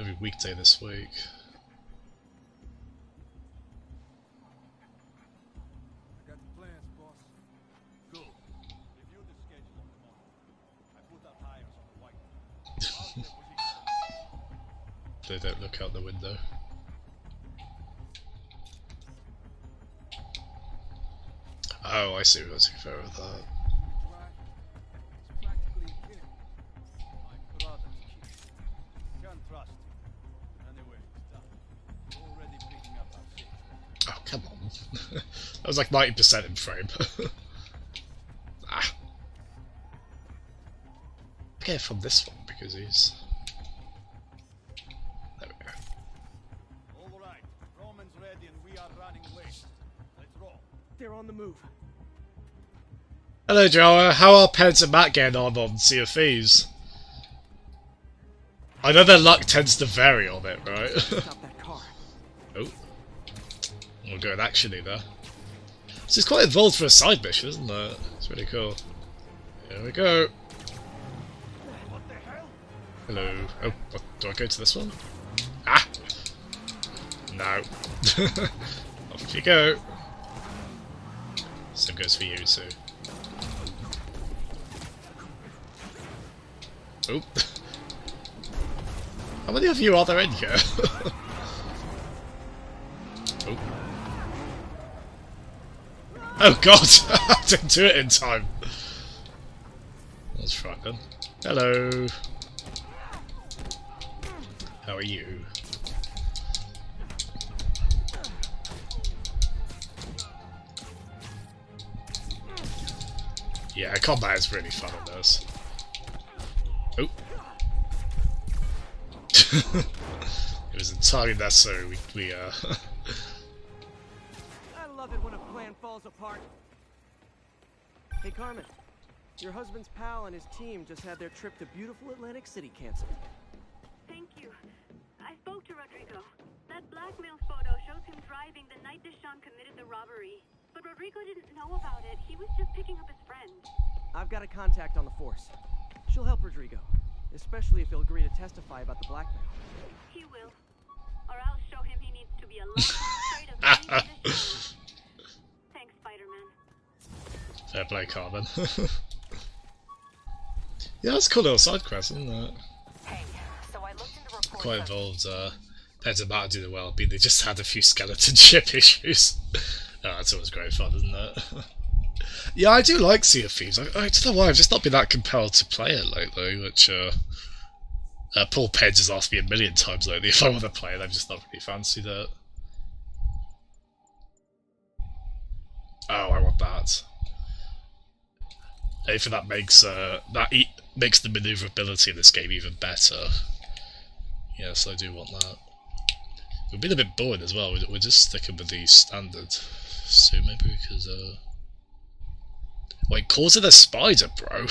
Every weekday this week. they don't look out the window. Oh, I see what's fair with that. Oh, come on. That was like 90% in frame. Ah. Okay, from this one, because he's... There we go. Alright, Roman's ready and we are running late. Let's roll. They're on the move. Hello, Joa. How are Peds and Matt getting on Sea of Thieves? I know their luck tends to vary on it, right? Stop that car. Oh. We'll go in action there. This is quite involved for a side mission, isn't it? It's really cool. Here we go. Hello. Oh, what, do I go to this one? Ah! No. Off you go. Same goes for you too. Oh. How many of you are there in here? Oh. Oh god! I didn't do it in time. That's right then. Hello. How are you? Yeah, combat is really fun on this. Oh. It was entirely necessary we I love it when a plan falls apart. Hey Carmen, your husband's pal and his team just had their trip to beautiful Atlantic City canceled. Thank you. I spoke to Rodrigo. That blackmail photo shows him driving the night Deshawn committed the robbery. But Rodrigo didn't know about it. He was just picking up his friend. I've got a contact on the force. She'll help Rodrigo, especially if he'll agree to testify about the blackmail. He will. Or I'll show him he needs to be a lot more afraid of me than Deshawn. Thanks, Spider-Man. Fair play, Carmen. Yeah, that's a cool little side quest, isn't it? Hey, so I looked into reports Quite of- involved. Peds and Matt doing well, but they just had a few skeleton ship issues. Oh, that's always great fun, isn't it? Yeah, I do like Sea of Thieves. I don't know why, I've just not been that compelled to play it lately, which Paul Peds has asked me a million times lately if I want to play it. I've just not really fancied it. Oh, I want that. I think that makes makes the maneuverability in this game even better. Yes, I do want that. We've been a bit bored as well. We're just sticking with the standard. So maybe we could wait, calls it a spider, bro.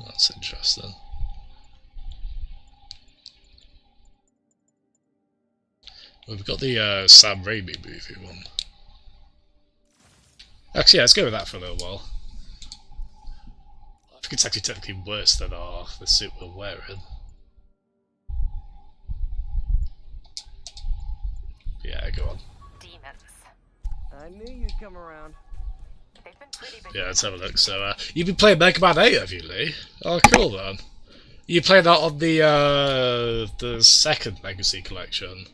That's interesting. Well, we've got the Sam Raimi movie one. Actually, yeah, let's go with that for a little while. I think it's actually technically worse than the suit we're wearing. Yeah, go on. Demons. I knew you'd come around. They've been pretty big. Yeah, let's have a look. So, you've been playing Mega Man 8, have you, Lee? Oh, cool, man. You played that on the second Legacy Collection.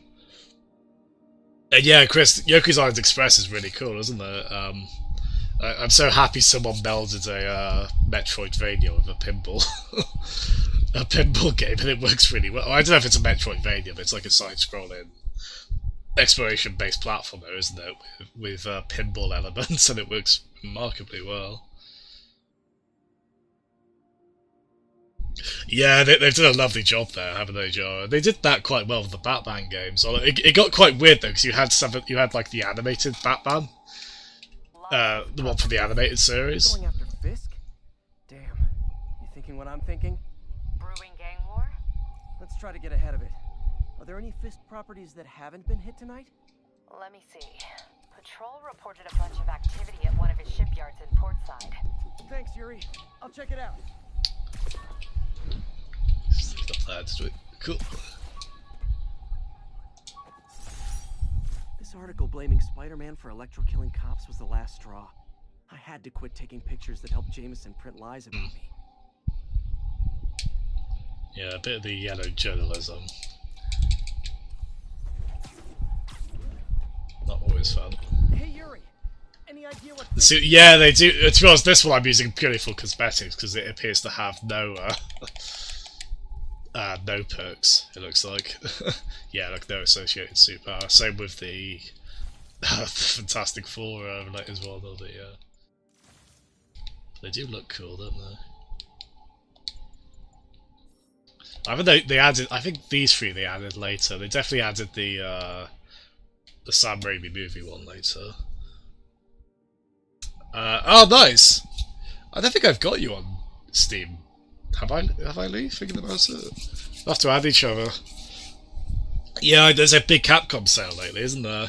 And yeah, Chris, Yoku's Island Express is really cool, isn't it? I'm so happy someone melded a Metroidvania with a pinball. A pinball game, and it works really well. I don't know if it's a Metroidvania, but it's like a side-scrolling exploration-based platformer, isn't it? With pinball elements, and it works remarkably well. Yeah, they've done a lovely job there, haven't they, Joe? They did that quite well with the Batman games. It got quite weird though, because you had like the animated Batman, the one from the animated series. Going after Fisk? Damn. You thinking what I'm thinking? Brewing gang war? Let's try to get ahead of it. Are there any Fisk properties that haven't been hit tonight? Let me see. Patrol reported a bunch of activity at one of his shipyards in Portside. Thanks, Yuri. I'll check it out. Not bad, is it? Cool. This article blaming Spider-Man for electro-killing cops was the last straw. I had to quit taking pictures that helped Jameson print lies about me. Yeah, a bit of the yellow journalism. Not always fun. Hey Yuri, any idea what? So, yeah, they do. To be honest, this one I'm using purely for cosmetics because it appears to have no no perks. It looks like, yeah, like no associated superpower. Same with the Fantastic Four related one. Or the they do look cool, don't they? I mean, they added. I think these three they added later. They definitely added the Sam Raimi movie one later. Oh, nice! I don't think I've got you on Steam. Have I, Lee? Thinking about it? We'll have to add each other. Yeah, there's a big Capcom sale lately, isn't there?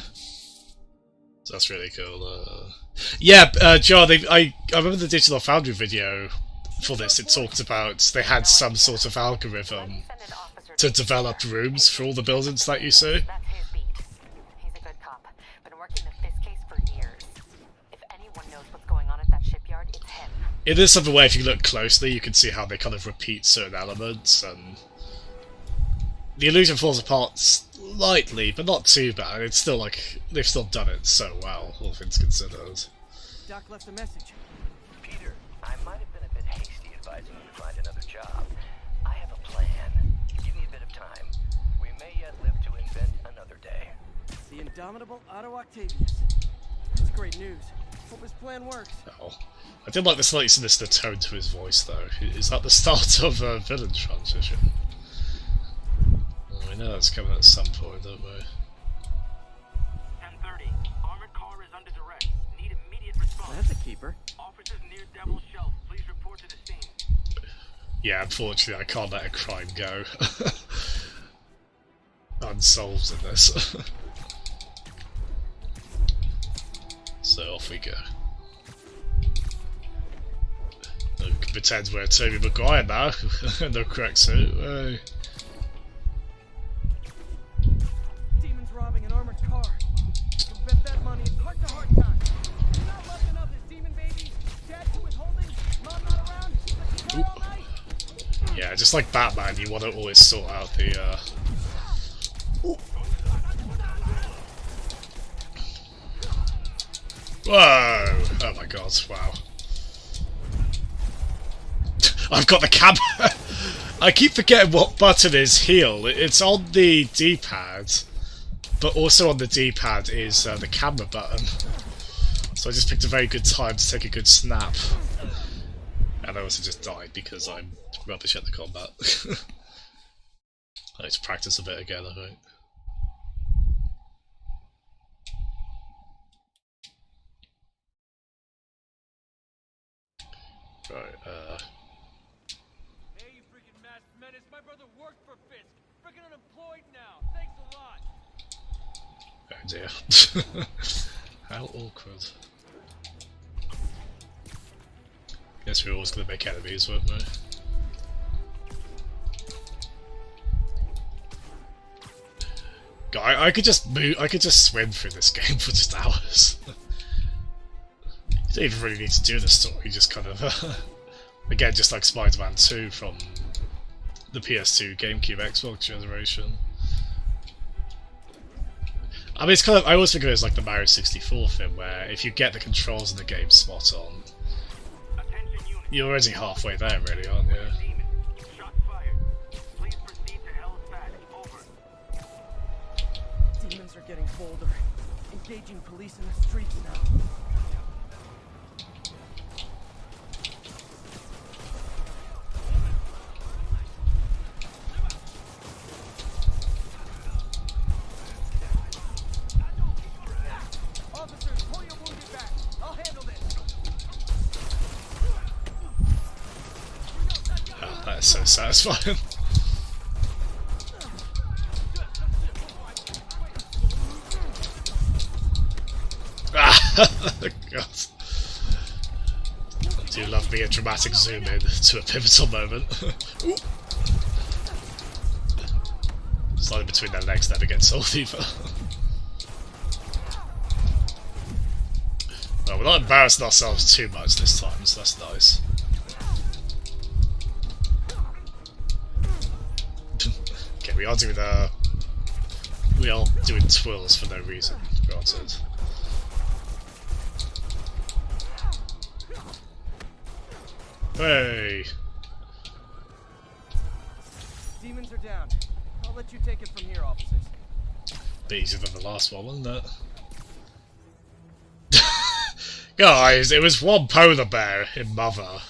So that's really cool. Yeah, John, I remember the Digital Foundry video for this. It talked about they had some sort of algorithm to develop rooms for all the buildings that you see. That's his beat. He's a good cop. Been working the Fisk case for years. If anyone knows what's going on at that shipyard, it's him. It is something where if you look closely, you can see how they kind of repeat certain elements, and the illusion falls apart slightly, but not too bad. It's still like they've still done it so well, all things considered. Doc left a message. Peter, I might have been a bit hasty advising you to find another job. I have a plan. Give me a bit of time. We may yet live to invent another day. The indomitable Otto Octavius. That's great news. Hope his plan works. Oh, I did like the slightly sinister tone to his voice, though. Is that the start of a villain transition? Well, we know that's coming at some point, don't we? 10:30. Armored car is under duress. Need immediate response. That's a keeper. Officers near Devil's Shelf. Please report to the scene. Yeah, unfortunately, I can't let a crime go unsolved in this. So off we go. We can pretend we're Tobey Maguire now. No correct suit. Hey. Demons robbing an armored car. You can bet that money is heart-to-heart time. You're not lucky enough, this demon baby. Dad to withholding. Mom not around. Let you cry all night. Yeah, just like Batman, you want to always sort out the Whoa! Oh my god, wow. I've got the camera! I keep forgetting what button is heal. It's on the D-pad, but also on the D-pad is the camera button. So I just picked a very good time to take a good snap. And I also just died because I'm rubbish at the combat. I need to practice a bit again, I think. Right, Hey, you freaking masked menace. My brother worked for Fisk. Freaking unemployed now. Thanks a lot. oh dear. How awkward. Guess we're always gonna make enemies, weren't we? God, I could just move, I could just swim through this game for just hours. You don't even really need to do the story, you just kind of again, just like Spider-Man 2 from the PS2, GameCube, Xbox generation. I mean, it's kind of, I always think of it as like the Mario 64 thing, where if you get the controls in the game spot on, you're already halfway there, really, aren't you? Demons are getting bolder. Engaging police in the streets now. Officers, pull your wounded back. I'll handle this. Oh, that is so satisfying. God. I do love me a dramatic zoom in to a pivotal moment. Sliding between their legs never gets old either. Well, we're not embarrassing ourselves too much this time, so that's nice. we are doing twirls for no reason, granted. Hey! Demons are down. I'll let you take it from here, officers. Bit easier than the last one, wasn't it? Guys, it was one polar bear in Mother.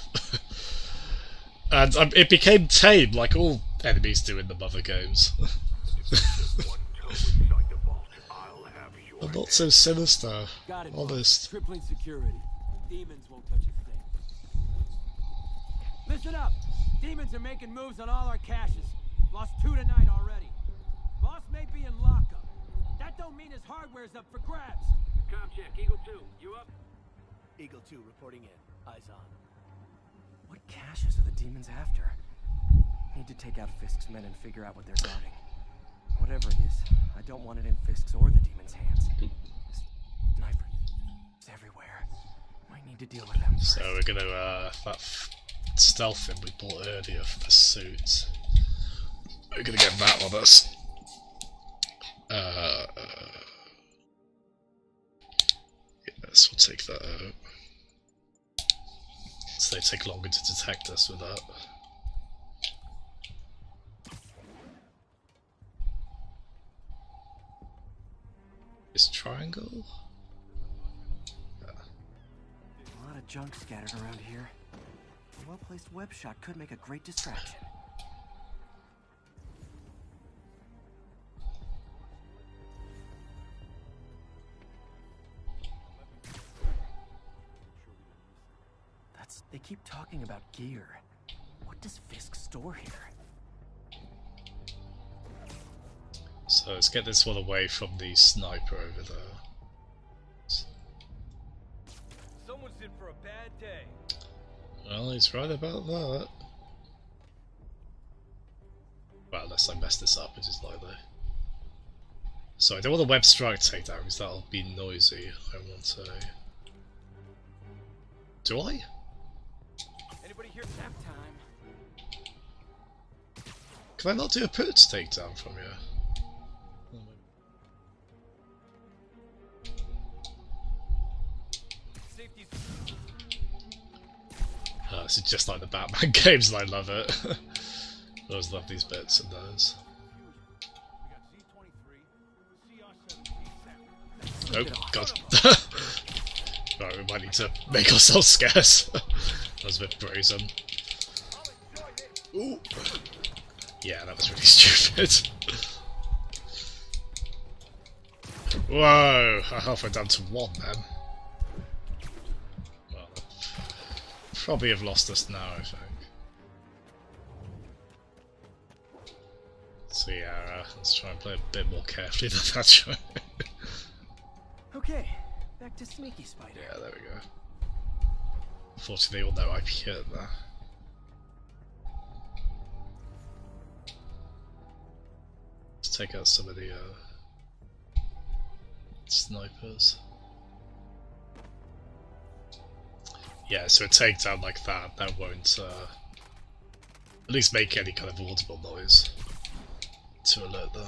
And it became tame, like all enemies do in the Mother games. But not so sinister, honest. Tripling security. Demons won't touch a thing. Listen up! Demons are making moves on all our caches. Lost 2 tonight already. Boss may be in lockup. That don't mean his hardware's up for grabs. Com check, Eagle 2, you up? Eagle 2 reporting in. Eyes on. What caches are the demons after? Need to take out Fisk's men and figure out what they're guarding. Whatever it is, I don't want it in Fisk's or the demons' hands. Snipers everywhere. Might need to deal with them first. So we're gonna, that stealth thing we bought earlier for the suit. We're gonna get that on us. Yes, we'll take that out. So they take longer to detect us with that. Is triangle? A lot of junk scattered around here. A well-placed web shot could make a great distraction. They keep talking about gear. What does Fisk store here? So let's get this one away from the sniper over there. Someone's in for a bad day. Well, he's right about that. Well, unless I mess this up, which is likely. So I don't want the web strike takedown because that'll be noisy. I want a... Do I? Anybody here? Nap time. Can I not do a put takedown from here? Oh, this is just like the Batman games and I love it. I always love these bits and those. Oh god. Right, we might need to make ourselves scarce. That was a bit brazen. Ooh. Yeah, that was really stupid. Whoa! I halfway down to 1 then. Well, probably have lost us now, I think. So yeah, let's try and play a bit more carefully than that show. Okay, back to sneaky spider. Yeah, there we go. Unfortunately, all know I'm here there. Let's take out some of the snipers. Yeah, so a takedown like that won't at least make any kind of audible noise to alert them.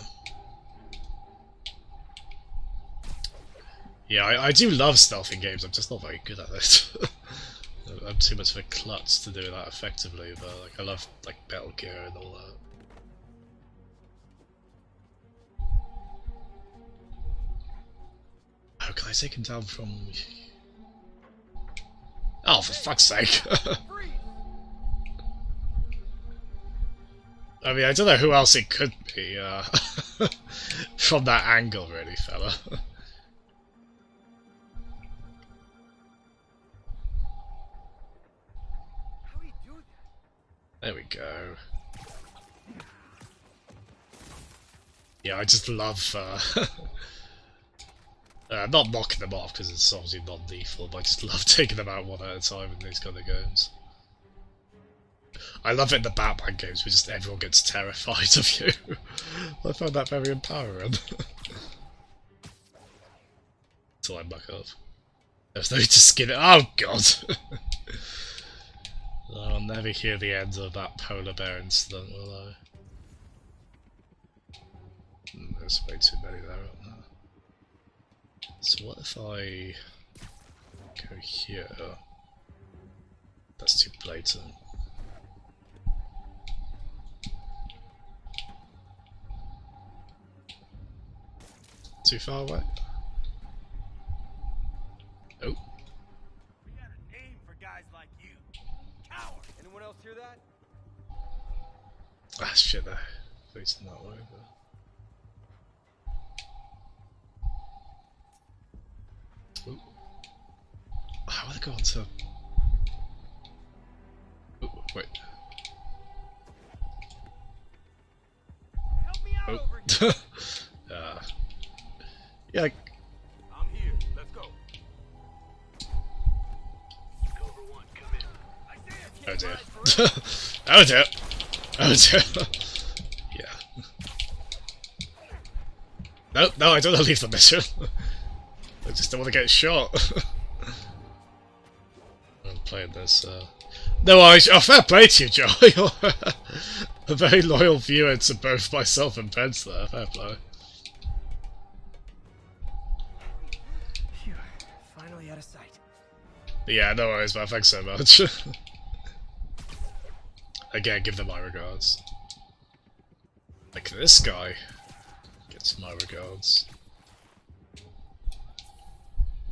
Yeah, I do love stealth in games, I'm just not very good at it. I'm too much of a klutz to do that effectively, but like I love like Metal Gear and all that. How can I take him down from... Oh, for fuck's sake! I mean, I don't know who else it could be, from that angle, really, fella. There we go. Yeah, I just love, not knocking them off, because it's obviously not lethal, but I just love taking them out one at a time in these kind of games. I love it in the Batman games, where just everyone gets terrified of you. I find that very empowering. Until I muck up. There's no need to skin it. Oh god! I'll never hear the end of that polar bear incident, will I? there's way too many there, aren't there? So what if I go here? That's too blatant. Too far away? Oh. We got a name for guys like you. Coward. Anyone else hear that? Ah, shit, they're facing that way, but... Ooh. How are they going to... Ooh, wait. Help me out over here. Yeah. I'm here. Let's go. Cover one, come in. I say I Oh can't dear. ride forever. Oh dear. Oh dear. Yeah. No, I don't want to leave the mission. I just don't want to get shot. I'm playing this, No, fair play to you, Joe. You're a very loyal viewer to both myself and Pence there. Fair play. Phew, finally out of sight. Yeah, no worries, man. Thanks so much. Again, give them my regards. Like this guy gets my regards.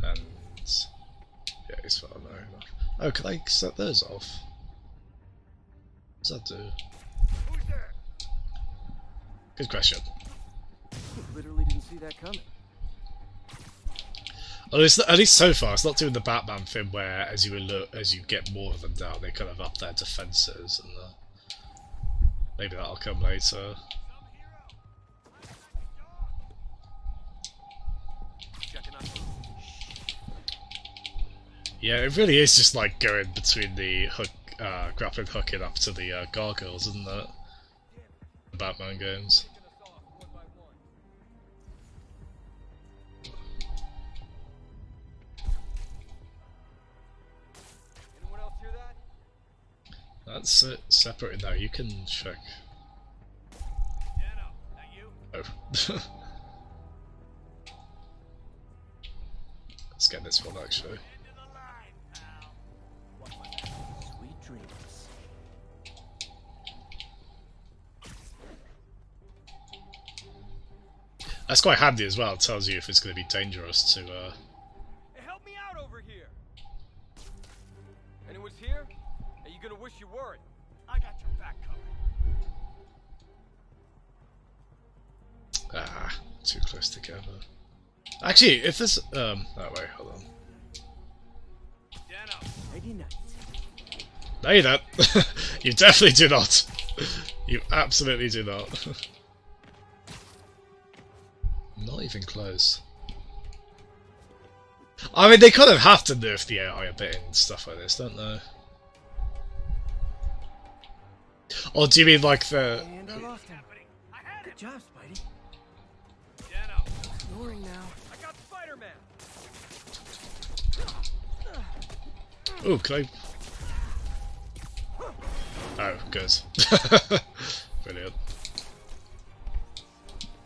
And yeah, he's far there. Oh, can I set those off? What does that do? Who's there? Good question. Literally didn't see that coming. Well, at least so far, it's not doing the Batman thing where as you get more of them down, they kind of up their defenses, and maybe that'll come later. Yeah, it really is just like going between the hook, grappling hook and up to the gargoyles, isn't it? The Batman games. Anyone else hear that? That's it. Separate now. You can check. Dano, that you? Oh. Let's get this one actually. Sweet dreams. That's quite handy as well. It tells you if it's going to be dangerous to. Hey, help me out over here. Anyone's here? Are you gonna wish you weren't? I got your back covered. Ah, too close together. Actually, if this oh wait, hold on. Dano. Ready night. No, you don't. You definitely do not. You absolutely do not. Not even close. I mean, they kind of have to nerf the AI a bit and stuff like this, don't they? Or do you mean like the... And I lost him. Good job, Spidey. Dano. Ignoring now. I got Spider-Man. Oh, can I... Oh, good. Brilliant.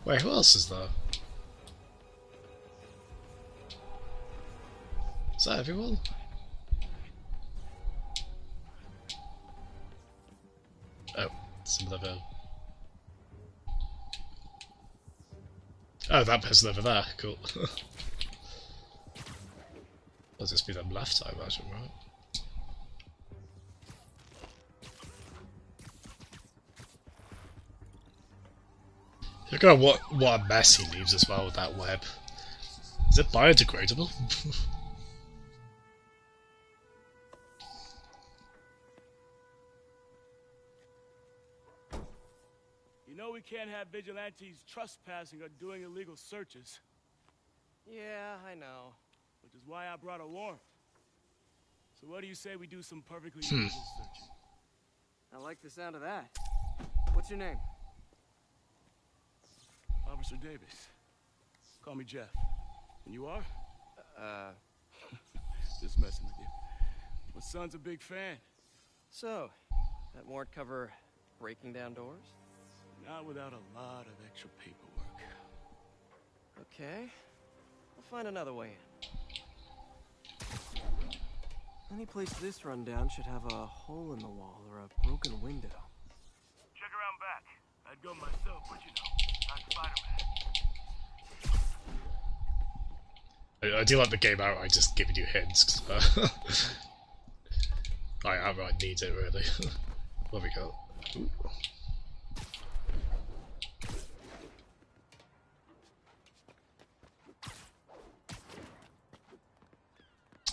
Wait, who else is there? Is that everyone? Oh, some other... Oh, that person over there. Cool. That'll just be them left, I imagine, right? Look at what a mess he leaves as well with that web. Is it biodegradable? You know we can't have vigilantes trespassing or doing illegal searches. Yeah, I know. Which is why I brought a warrant. So what do you say we do some perfectly legal searching? I like the sound of that. What's your name? Officer Davis. Call me Jeff. And you are? Just messing with you. My son's a big fan. So, that warrant cover breaking down doors? Not without a lot of extra paperwork. Okay, I'll find another way in. Any place this rundown should have a hole in the wall or a broken window. Check around back. I'd go myself, but you know, I'm Spider-Man. I do like the game outright just giving you hints, 'cause, I outright need it, really. What have we got? Ooh.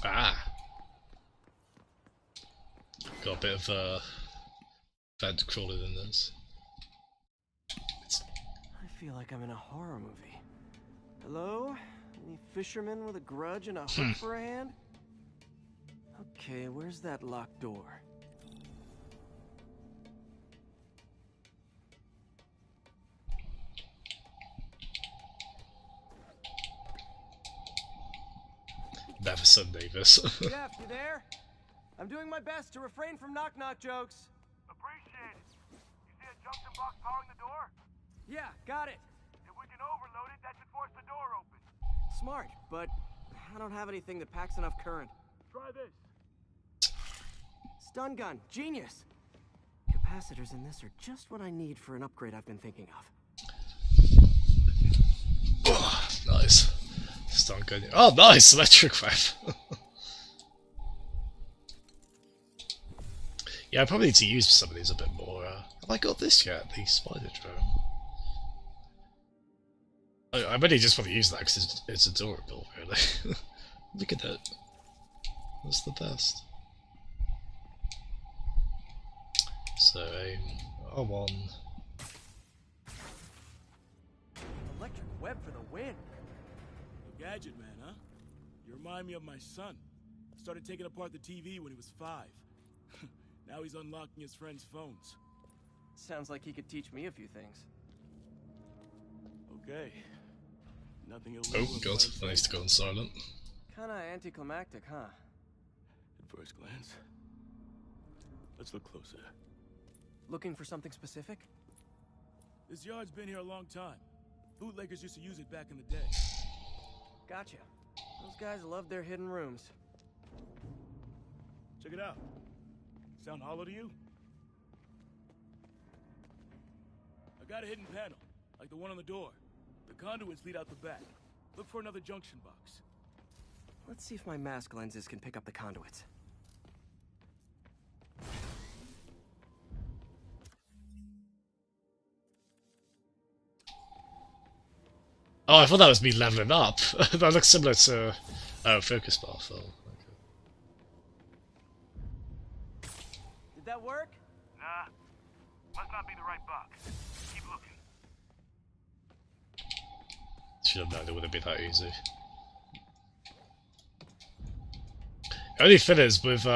Ah! Got a bit of vent crawling in this. I feel like I'm in a horror movie. Hello? Any fisherman with a grudge and a hook for a hand? Okay, where's that locked door? Neverson Davis. Jeff, you there? I'm doing my best to refrain from knock-knock jokes. Appreciate it. You see a junction box powering the door? Yeah, got it. If we can overload it, that should force the door open. Smart, but I don't have anything that packs enough current. Try this. Stun gun, genius! Capacitors in this are just what I need for an upgrade I've been thinking of. Oh, nice. Stun gun. Oh, nice! Electric wave. Yeah, I probably need to use some of these a bit more. Have I got this yet? The spider drone. I really just want to use that because it's adorable, really. Look at it. That's the best. So, R1. Electric web for the win. A gadget man, huh? You remind me of my son. Started taking apart the TV when he was 5. Now he's unlocking his friends' phones. Sounds like he could teach me a few things. Okay. Nothing illegal. Oh god, I need to go on silent. Kinda anticlimactic, huh? At first glance. Let's look closer. Looking for something specific? This yard's been here a long time. Bootleggers used to use it back in the day. Gotcha. Those guys love their hidden rooms. Check it out. Sound hollow to you? I got a hidden panel, like the one on the door. The conduits lead out the back. Look for another junction box. Let's see if my mask lenses can pick up the conduits. Oh, I thought that was me leveling up. That looks similar to focus bar. Oh, okay. Did that work? Nah. Must not be the right box. Keep looking. Should have known it wouldn't be that easy. The only thing is, with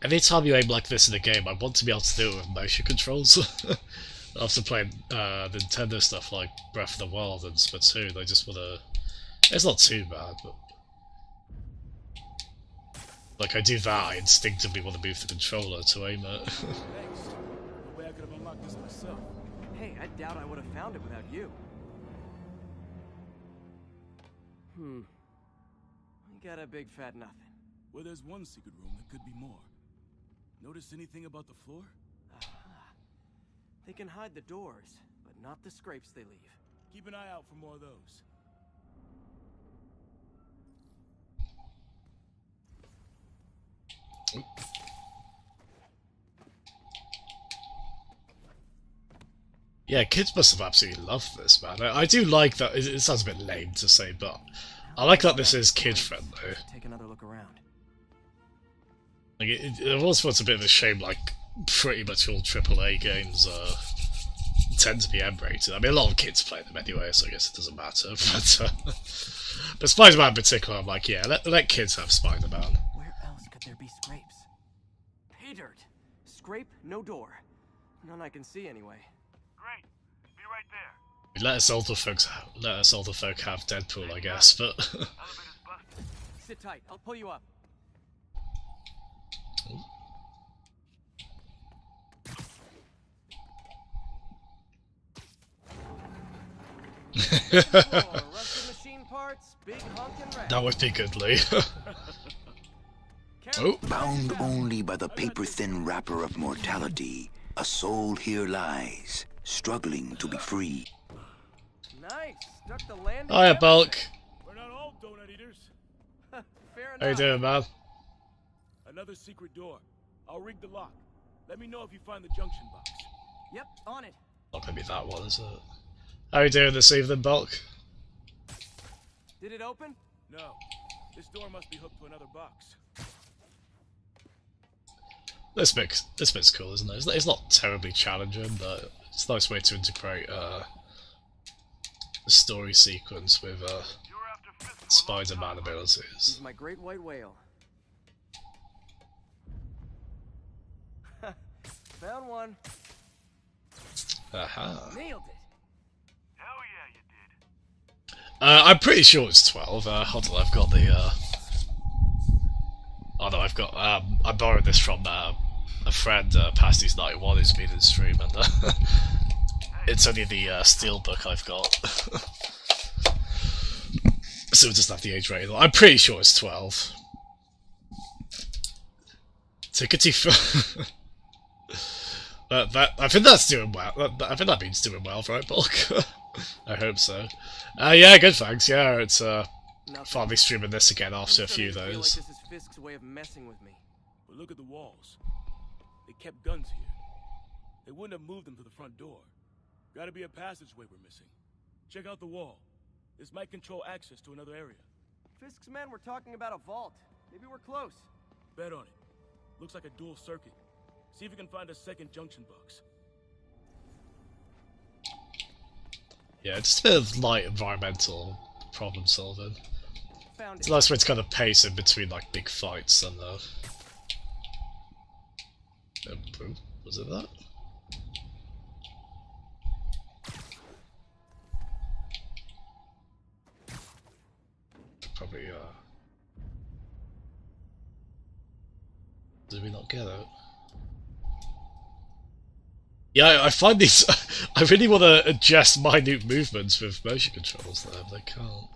anytime you aim like this in a game, I want to be able to do it with motion controls. After playing Nintendo stuff like Breath of the Wild and Splatoon, I just want to... It's not too bad, but... Like, I do that, I instinctively want to move the controller to aim it. Thanks. No way I could have unlocked this myself. Hey, I doubt I would have found it without you. We got a big fat nothing. Well, there's one secret room that could be more. Notice anything about the floor? They can hide the doors, but not the scrapes they leave. Keep an eye out for more of those. Yeah, kids must have absolutely loved this, man. I do like that. It sounds a bit lame to say, but I like that this is kid-friendly. Take another look around. Like, it also was a bit of a shame, like, pretty much all AAA games tend to be M-rated. I mean, a lot of kids play them anyway, so I guess it doesn't matter. But Spider-Man in particular, I'm like, yeah, let kids have Spider-Man. Where else could there be scrapes? Pay dirt. Scrape, no door. None I can see anyway. Great. Be right there. Let us older folk have Deadpool, I guess, but... Sit tight, I'll pull you up. Oh, rusted machine parts, big honkin' rat. That would be good, Lee. Oh. Bound only by the paper-thin wrapper of mortality, a soul here lies, struggling to be free. Nice. Stuck the landing. Hiya, Bulk. We're not all donut eaters. Fair enough. How you doing, man? Another secret door. I'll rig the lock. Let me know if you find the junction box. Yep, on it. Not gonna be that one, is it? How you doing this evening, Bulk? Did it open? No. This door must be hooked to another box. This bit's cool, isn't it? It's not terribly challenging, but it's a nice way to integrate a story sequence with Spider-Man abilities. This is my great white whale. Found one. Aha. Nailed it. Hell yeah, you did. I'm pretty sure it's 12. Hold on, I've got the. Oh no, I've got. I borrowed this from a friend, Pasty's 91, who's been in stream, and it's only the steelbook I've got. So it doesn't have the age rating. I'm pretty sure it's 12. Tickety for. I think that's doing well. I think that means doing well, right, Bulk? I hope so. Yeah, good, thanks. Yeah, it's finally streaming this again after a few of those. Like this is Fisk's way of messing with me. But look at the walls. They kept guns here. They wouldn't have moved them to the front door. Gotta be a passageway we're missing. Check out the wall. This might control access to another area. Fisk's men were talking about a vault. Maybe we're close. Bet on it. Looks like a dual circuit. See if you can find a second junction box. Yeah, it's a bit of light environmental problem solving. Found It's a nice way to kind of pace in between like big fights and was it that? Probably did we not get it? Yeah, I find these. I really want to adjust minute movements with motion controls there, but I can't.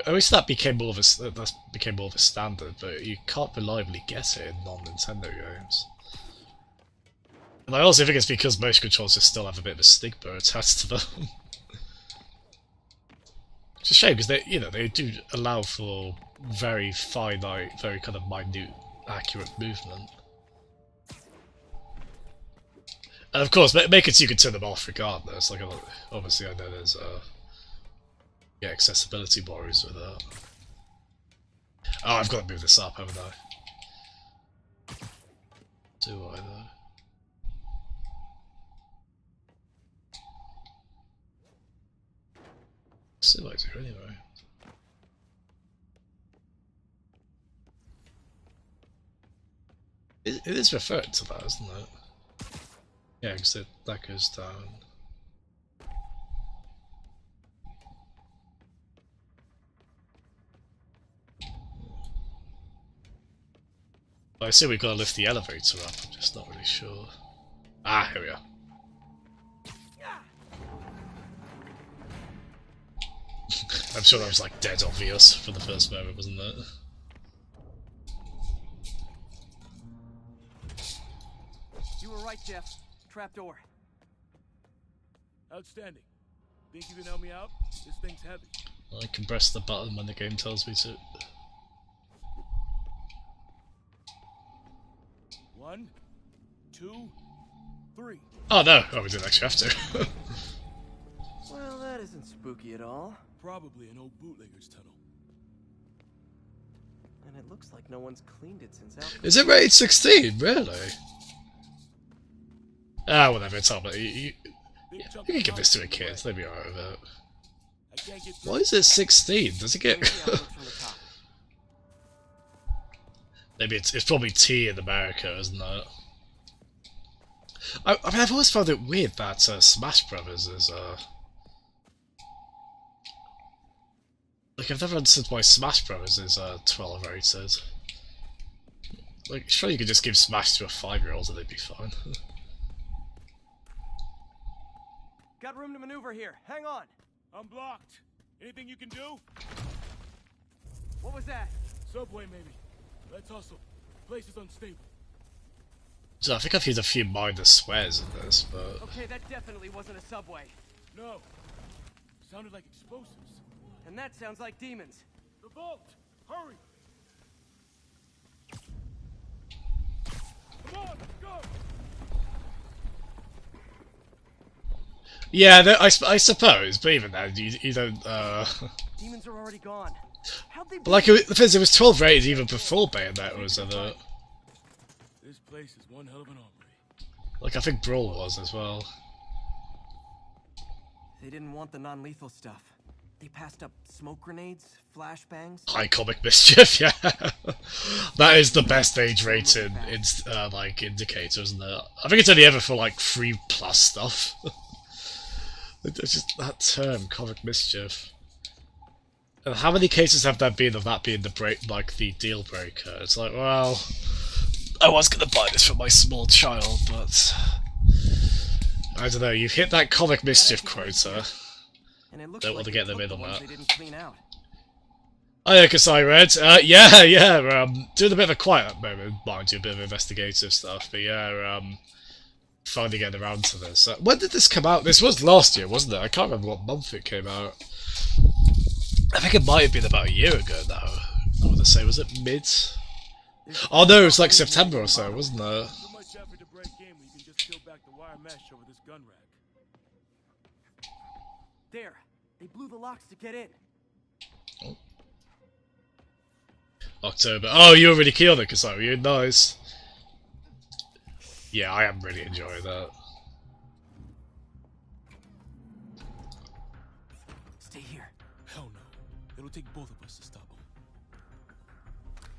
I wish that became more of a standard, but you can't reliably get it in non-Nintendo games. And I also think it's because motion controls just still have a bit of a stigma attached to them. It's a shame because they do allow for very finite, very kind of minute, accurate movement. And of course, make it so you can turn them off regardless. Like, obviously, I know there's yeah, accessibility worries with that. Oh, I've got to move this up, haven't I? Do I though? See what I do anyway. It is referring to that, isn't it? Yeah, because that goes down. I see we've got to lift the elevator up, I'm just not really sure. Ah, here we are. I'm sure that was like dead obvious for the first moment, wasn't it? You were right, Jeff. Trapdoor. Outstanding. Think you can help me out? This thing's heavy. I can press the button when the game tells me to. 1, 2, 3. Oh no! Oh, we didn't actually have to. Well, that isn't spooky at all. Probably an old bootlegger's tunnel. And it looks like no one's cleaned it since out. Is it rated 16? Really? Ah, whatever. It's all. You can give this to a kid. They'll be alright with it. Why is it 16? Does it get? Maybe it's probably T in America, isn't it? I mean, I've always found it weird that Smash Brothers is like, I've never understood why Smash Brothers is 12 rated. Like, sure, you could just give Smash to a 5-year-old and they'd be fine. Got room to to maneuver here. Hang on. I'm blocked. Anything you can do? What was that? Subway, maybe. Let's hustle. Place is unstable. So I think I've used a few minor swears in this, but... Okay, that definitely wasn't a subway. No. Sounded like explosives. And that sounds like demons. The vault! Hurry! Come on, go! Yeah, I suppose, but even then, you don't, Demons are already gone. How'd they... But like, the thing is, it was 12 rated even before Bayonetta was in it. This place is one hell of an armory. Like, I think Brawl was as well. They didn't want the non-lethal stuff. They passed up smoke grenades, flashbangs. High comic mischief, yeah. That is the best age rated, like, indicator, isn't it? I think it's only ever for, like, 3+ stuff. It's just that term, comic mischief. And how many cases have there been of that being the deal breaker? It's like, well, I was gonna buy this for my small child, but I don't know. You've hit that comic mischief quota. Don't want to get them in on that. Oh yeah, because I read. Yeah. Doing a bit of a quiet moment, mind you, a bit of investigative stuff. But yeah, finally getting around to this. When did this come out? This was last year, wasn't it? I can't remember what month it came out. I think it might have been about a year ago now. I want to say, was it mid? Oh no, it was like September or so, wasn't it? So much effort to break in when you can just peel back the wire mesh over this gun rack. There. They blew the locks to get in. Oh. October. Oh, you were really keen on it, Kasari. You're nice. Yeah, I am really enjoying that. Stay here. Hell no. It'll take both of us to stop them.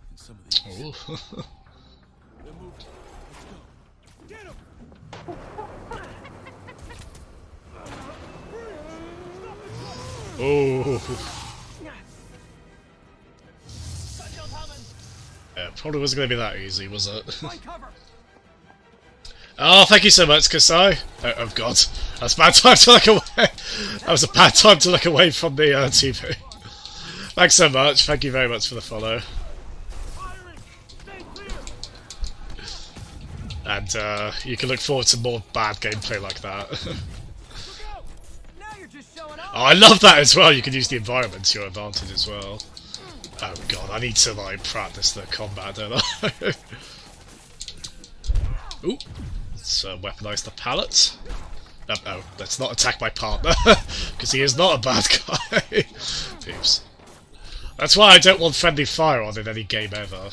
And some of these. Oh. They're moving. Let's go. Get him! Oh. Yeah, probably wasn't going to be that easy, was it? Oh, thank you so much, Kasai. Oh god, that's a bad time to look away. That was a bad time to look away from the TV. Thanks so much. Thank you very much for the follow. And you can look forward to more bad gameplay like that. Oh, I love that as well. You can use the environment to your advantage as well. Oh god, I need to like practice the combat, don't I? Ooh, let's weaponize the pallet. Oh, let's not attack my partner, because he is not a bad guy. Oops. That's why I don't want friendly fire on in any game ever.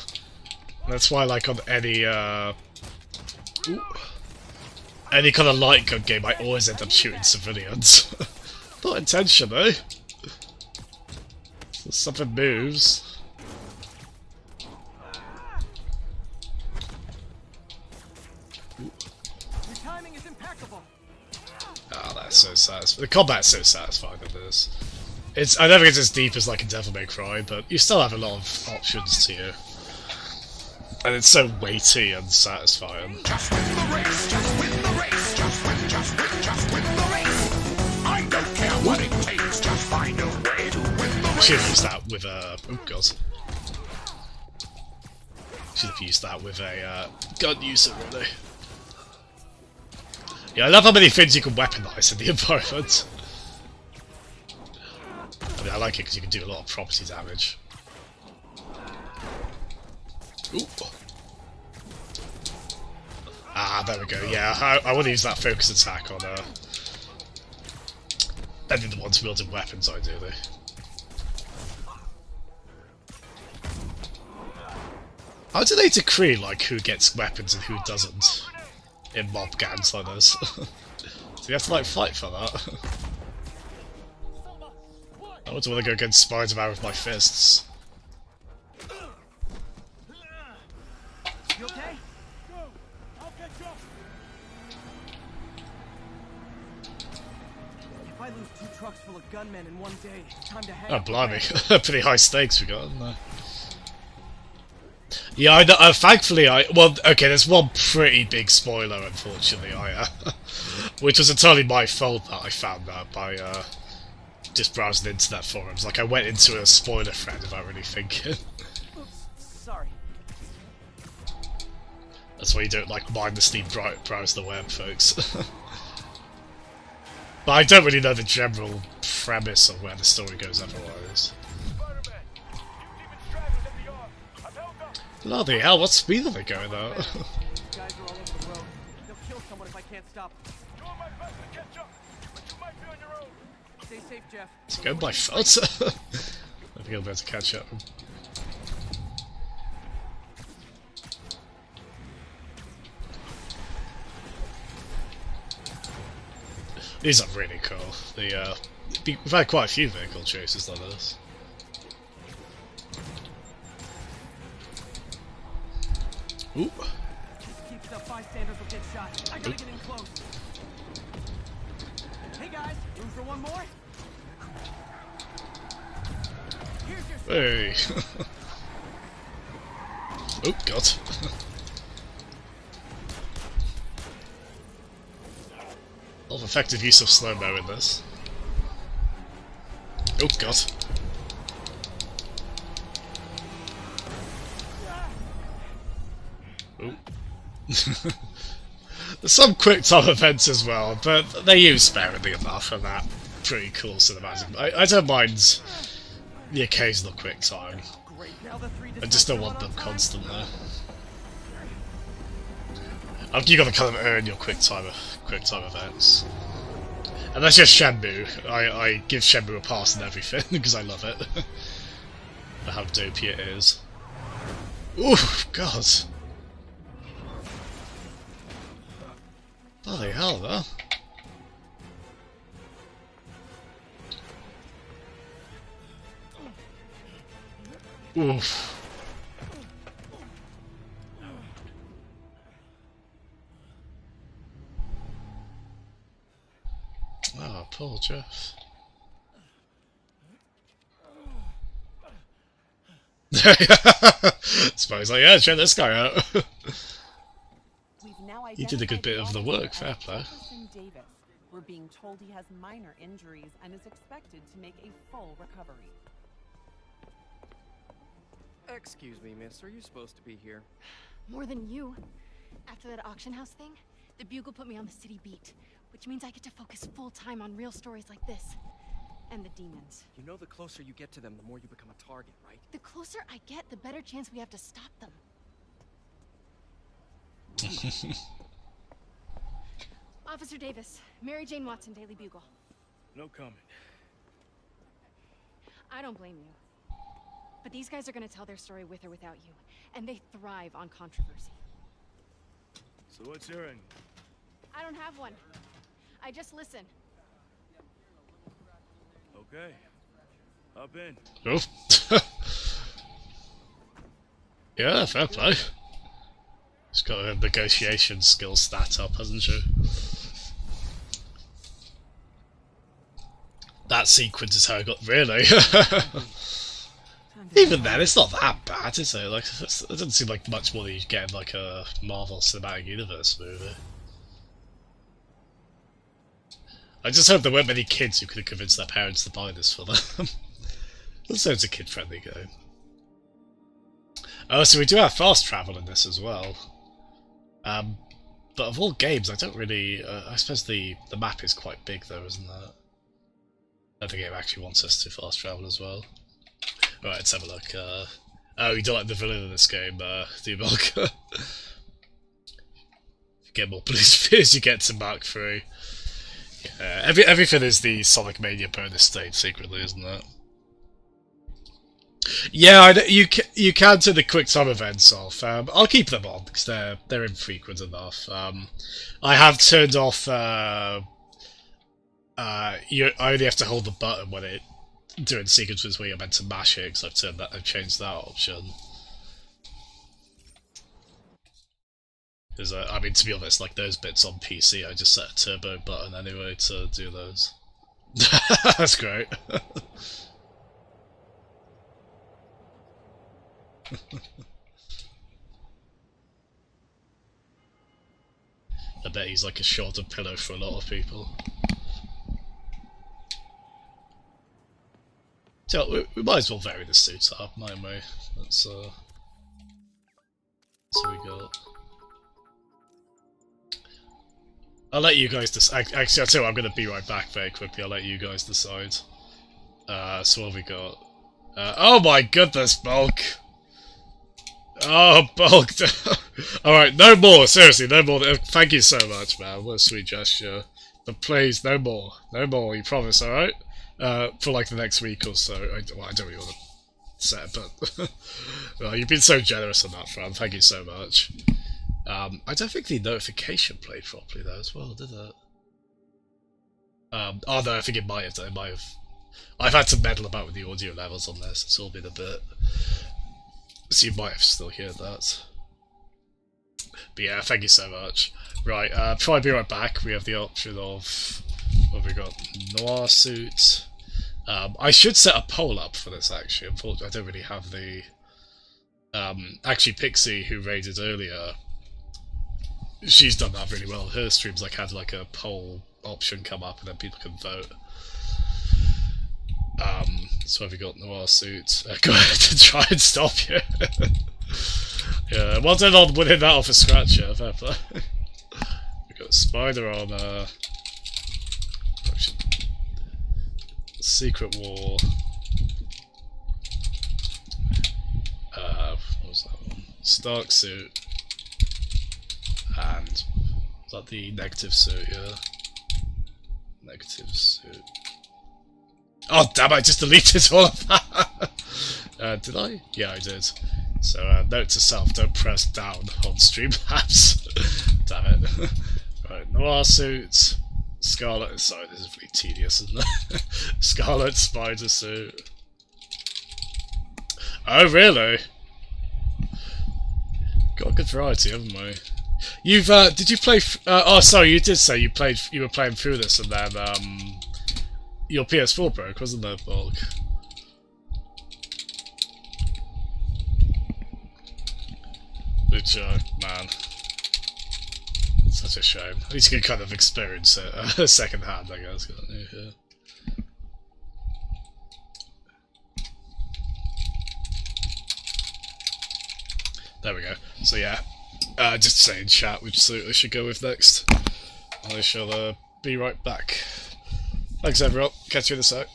That's why, like, on any kind of light gun game, I always end up shooting civilians. Not intentionally. Something moves. Your timing is impeccable. Oh, that's so satisfying. The combat's so satisfying in this. I don't think it's as deep as like in Devil May Cry, but you still have a lot of options to you. And it's so weighty and satisfying. Just win the race, just win the race, just win the race. I don't care what it takes, just find a way to win the race. Should have used that with a... oh god. Should have used that with a gun user, really. Yeah, I love how many things you can weaponize in the environment. I mean, I like it because you can do a lot of property damage. Ooh. Ah, there we go. Yeah, I want to use that focus attack on any of the ones wielding weapons, ideally. How do they decree, like, who gets weapons and who doesn't in mob gangs like this? Do you have to, like, fight for that? I want to go against Spider-Man with my fists. You okay? Go! I'll catch up! If I lose 2 trucks full of gunmen in one day, it's time to hang Oh, up the blimey. flag. Pretty high stakes we got, haven't they? Yeah, I know, thankfully well, okay, there's one pretty big spoiler, unfortunately. Which was entirely my fault that I found that by just browsing internet forums. Like, I went into a spoiler thread without really thinking. Oops, sorry. That's why you don't, like, mindlessly browse the web, folks. But I don't really know the general premise of where the story goes otherwise. Bloody hell, what speed are they going at? Guys are all over the road. They'll kill someone if I can't stop them. Doing my best to catch up, but you might be on your own. Stay safe, Jeff. It's going by foot. I think I'll be able to catch up. These are really cool. We've had quite a few vehicle chases like this. Ooh. Keep up, bystanders will get shot. I gotta get in close. Hey guys, room for one more? Here's your Hey. Oh god. A lot of effective use of slow-mo in this. Oh god. Oh. There's some quick time events as well, but they use sparingly enough and that pretty cool cinematic. I don't mind the occasional quick time. I just don't want them constantly. You gotta kind of earn your quick time events. And that's just Shenmue. I give Shenmue a pass and everything because I love it. For how dopey it is. Ooh, god. Bloody hell, though. Oof. Oh, poor Jeff. Suppose like, yeah, check this guy out. He did a good bit of the work, fair play. Davis. We're being told he has minor injuries and is expected to make a full recovery. Excuse me, miss. Are you supposed to be here? More than you. After that auction house thing, the Bugle put me on the city beat, which means I get to focus full time on real stories like this. And the demons. You know the closer you get to them, the more you become a target, right? The closer I get, the better chance we have to stop them. Officer Davis, Mary Jane Watson, Daily Bugle. No comment. I don't blame you. But these guys are gonna tell their story with or without you, and they thrive on controversy. So what's your end? I don't have one. I just listen. Okay. Hop in. Oh. Yeah, fair play. She's got her negotiation skills stat up, hasn't she? That sequence is how I got really. Even then, it's not that bad, is it? Like, it doesn't seem like much more than you get in like a Marvel Cinematic Universe movie. I just hope there weren't many kids who could have convinced their parents to buy this for them. Also, it's a kid-friendly game. Oh, so we do have fast travel in this as well. But of all games, I don't really... I suppose the map is quite big though, isn't it? I don't think it actually wants us to fast travel as well. Alright, let's have a look. Oh, you don't like the villain in this game, do you, Mark? If you get more police fears, you get to Mark 3. Yeah, everything is the Sonic Mania bonus stage secretly, isn't it? Yeah, you can turn the quick time events off. I'll keep them on because they're infrequent enough. I have turned off. I only have to hold the button when it doing sequences where you're meant to mash it. Because I've changed that option. Because I mean, to be honest, like those bits on PC, I just set a turbo button anyway to do those. That's great. bet he's like a shoulder pillow for a lot of people. So we might as well vary the suits up, mightn't we? That's what we got. I'll let you guys decide. Actually, I'll tell you what, I'm going to be right back very quickly. I'll let you guys decide. So what have we got? Oh my goodness, Bulk! Oh, Bulk! Alright, no more, seriously, no more. Thank you so much, man. What a sweet gesture. But please, no more. No more, you promise, alright? For like the next week or so. I don't really want to say it, but... well, you've been so generous on that front. Thank you so much. I don't think the notification played properly though as well, did it? Oh no, I think it might have done. It might have. I've had to meddle about with the audio levels on this. It's all been a bit. So you might have still heard that. But yeah, thank you so much. Right, before I be right back, we have the option of what have we got? Noir suit. I should set a poll up for this actually. Unfortunately, I don't really have the. Actually, Pixie, who raided earlier, she's done that really well. Her streams like had like a poll option come up, and then people can vote. So have we got Noir suit? Go ahead and try and stop you. Yeah, well done on winning that off a scratcher. Fair play. We got spider armor. Secret War. What was that one? Stark suit. And is that the negative suit? Yeah. Negative suit. Oh damn! I just deleted all of that. Did I? Yeah, I did. So note to self: don't press down on Streamlabs. Damn it! Right, Noir suit. Scarlet. Sorry, this is really tedious, isn't it? Scarlet spider suit. Oh really? Got a good variety, haven't we? You've did you play? Oh, sorry, you did say you played. You were playing through this, and then your PS4 broke, wasn't there, Bulk? Which, man, such a shame. At least you can kind of experience it second hand, I guess. Yeah. There we go. So yeah, just saying chat which suit I should go with next. I shall be right back. Thanks everyone, catch you in a sec.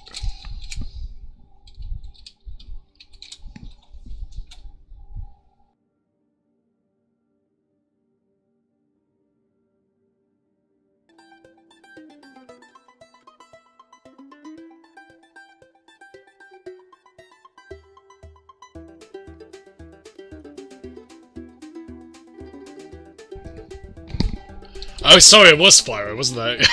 Oh sorry, it was Spyro, wasn't it?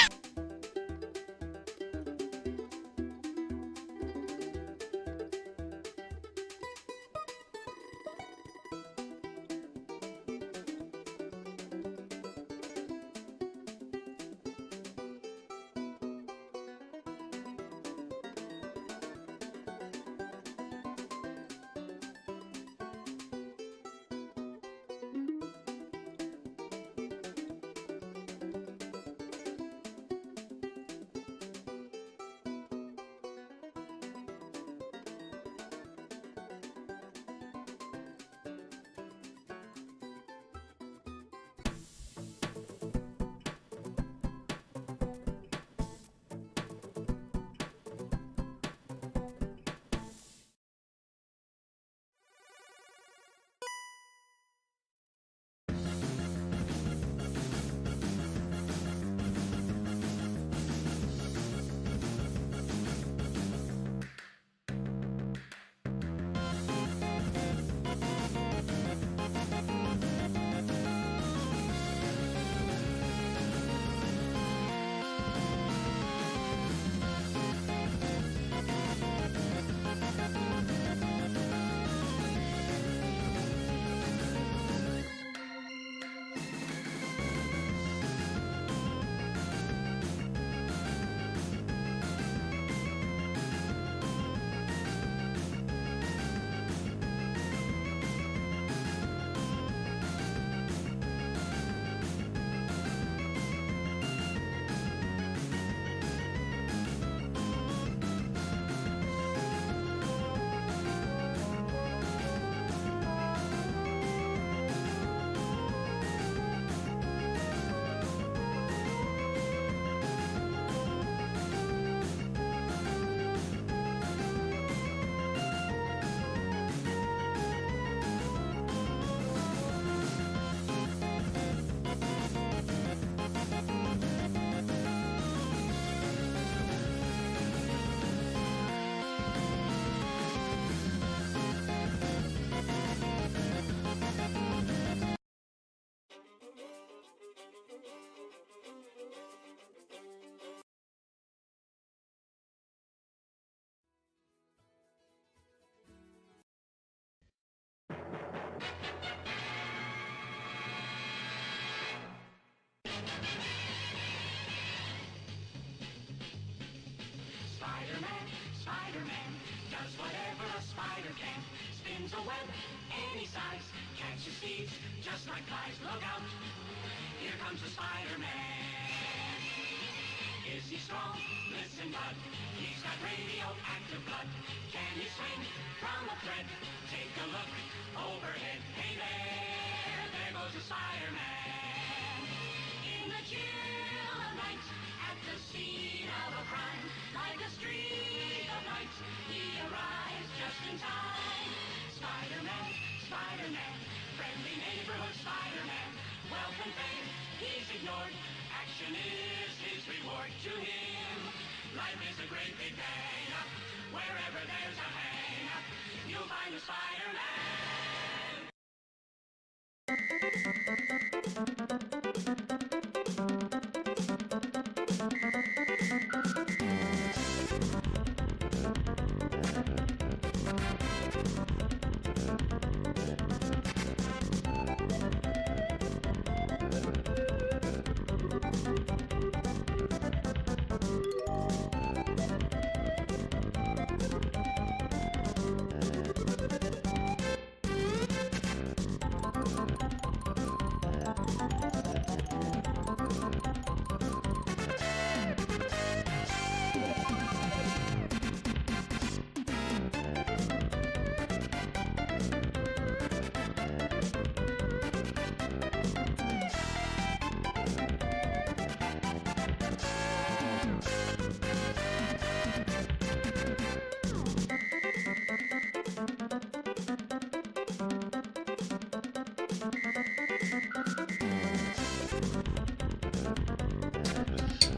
spider can. Spins a web any size, catches thieves just like flies. Look out, here comes the Spider-Man. Is he strong? Listen, bud, he's got radioactive blood. Can he swing from a thread? Take a look overhead. Hey there goes the Spider-Man. In the chill of night, at the scene of a crime, like a streak of light, he arrives just in time. Spider-Man, Spider-Man, friendly neighborhood Spider-Man. Wealth and fame, he's ignored. Action is his reward to him. Life is a great big bang up. Wherever there's a hang up, you'll find a Spider-Man.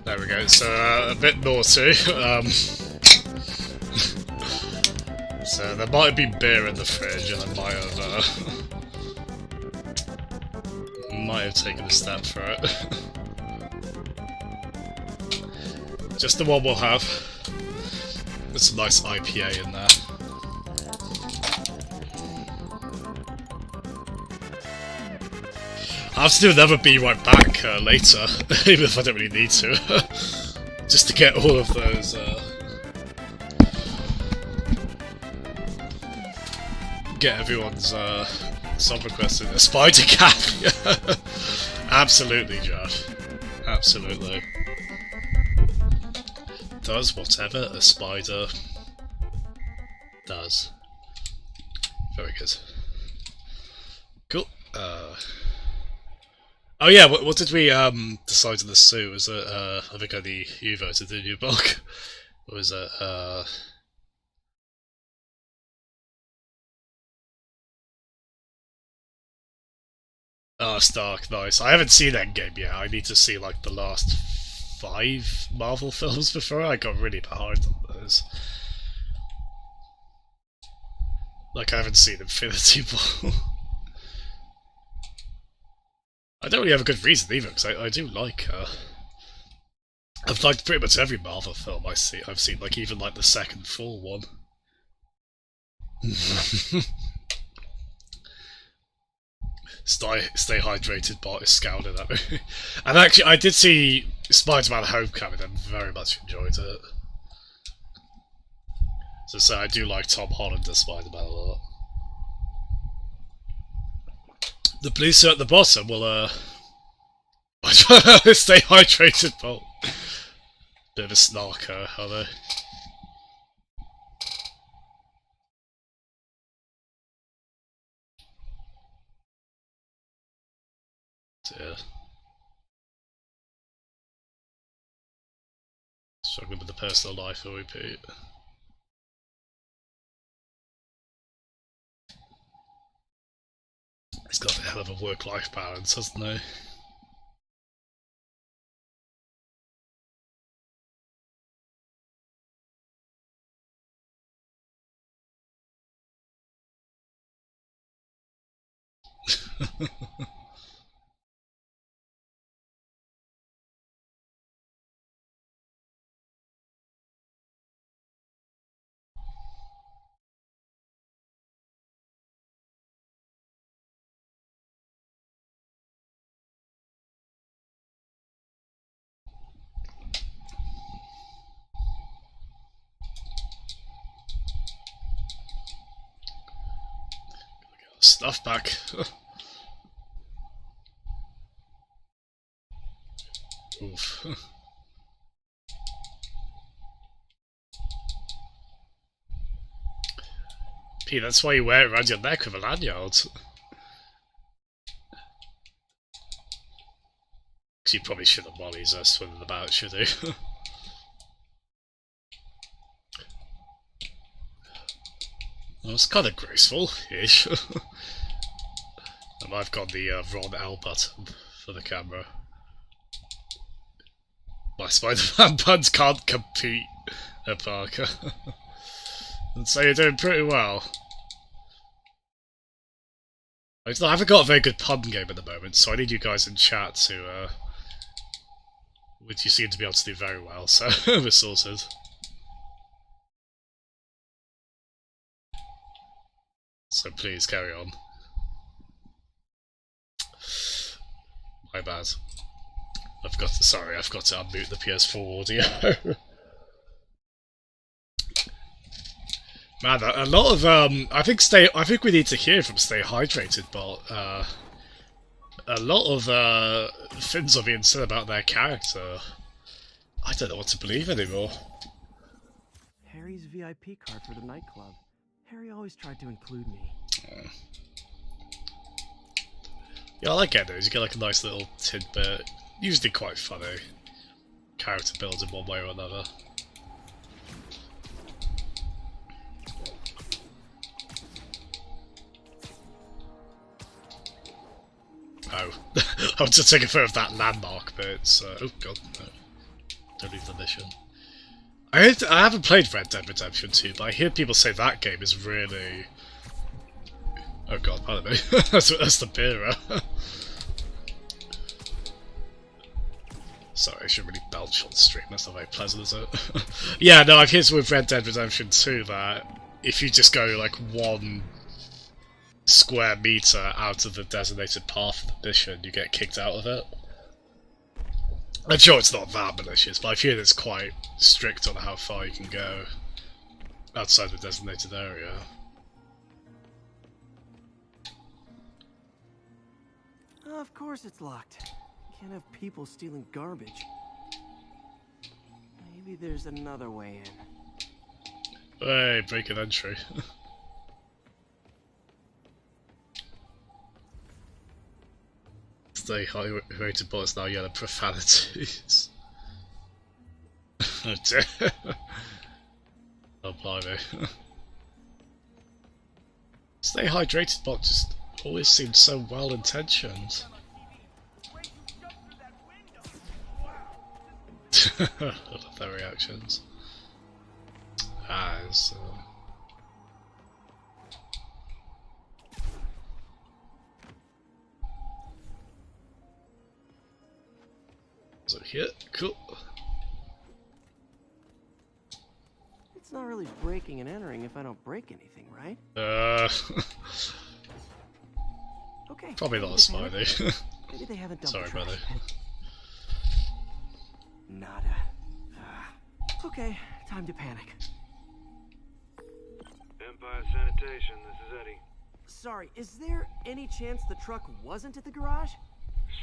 There we go, so a bit naughty. So there might have been beer in the fridge and I might have taken a step for it. Just the one we'll have. There's some nice IPA in there. I'll have to do another Be Right Back later, even if I don't really need to. Just to get all of those, get everyone's song requested. A spider cap! Absolutely, Jeff. Absolutely. Does whatever a spider does. Very good. Cool. Oh yeah, what did we decide in the Sue? Was it I think only you voted, didn't you, Bulk? Or was it oh, Stark, nice. I haven't seen Endgame yet. I need to see like the last 5 Marvel films before I got really behind on those. Like I haven't seen Infinity War. I don't really have a good reason either, because I do like I've liked pretty much every Marvel film I've seen, like even like the second full one. Stay hydrated, Bart is scowling at me. And actually, I did see Spider-Man Homecoming and very much enjoyed it. So I do like Tom Holland as Spider-Man a lot. The blue suit at the bottom will, stay hydrated, Bolt. Bit of a snarker, are they? Yeah. Struggling with the personal life, will repeat. He's got a hell of a work-life balance, hasn't he? stuff back. Oof. P, that's why you wear it around your neck with a lanyard. You probably shouldn't while he's swimming about, should he? Well, it's kind of graceful-ish. And I've got the Ron L button for the camera. My Spider-Man puns can't compete at Parker. And so you're doing pretty well. I haven't got a very good pun game at the moment, so I need you guys in chat to, which you seem to be able to do very well, so we're sorted. So please carry on. My bad. I've got to unmute the PS4 audio. Man, a lot of I think we need to hear from Stay Hydrated, but a lot of things are being said about their character. I don't know what to believe anymore. Harry's VIP card for the nightclub. Harry always tried to include me. Yeah, I like getting those. You get like a nice little tidbit. Usually quite funny. Character builds in one way or another. Oh, I was just taking a photo of that landmark, but it's oh god, no. Don't leave the mission. I haven't played Red Dead Redemption 2, but I hear people say that game is really... Oh god, pardon me. that's the beer. Sorry, I should really belch on the stream, that's not very pleasant, is it? Yeah, no, I've heard with Red Dead Redemption 2 that if you just go like 1 square meter out of the designated path of the mission, you get kicked out of it. I'm sure it's not that malicious, but I feel it's quite strict on how far you can go outside the designated area. Of course it's locked. Can't have people stealing garbage. Maybe there's another way in. Hey, break an entry. Stay high rated bullets now yelling profanities. Oh dear. Oh blimey. Stay hydrated bot just always seems so well intentioned. I love their reactions. As so here, cool. It's not really breaking and entering if I don't break anything, right? Okay. Probably not a Spidey. Maybe they haven't done. Sorry, brother. Nada. Okay, time to panic. Empire Sanitation, this is Eddie. Sorry, is there any chance the truck wasn't at the garage?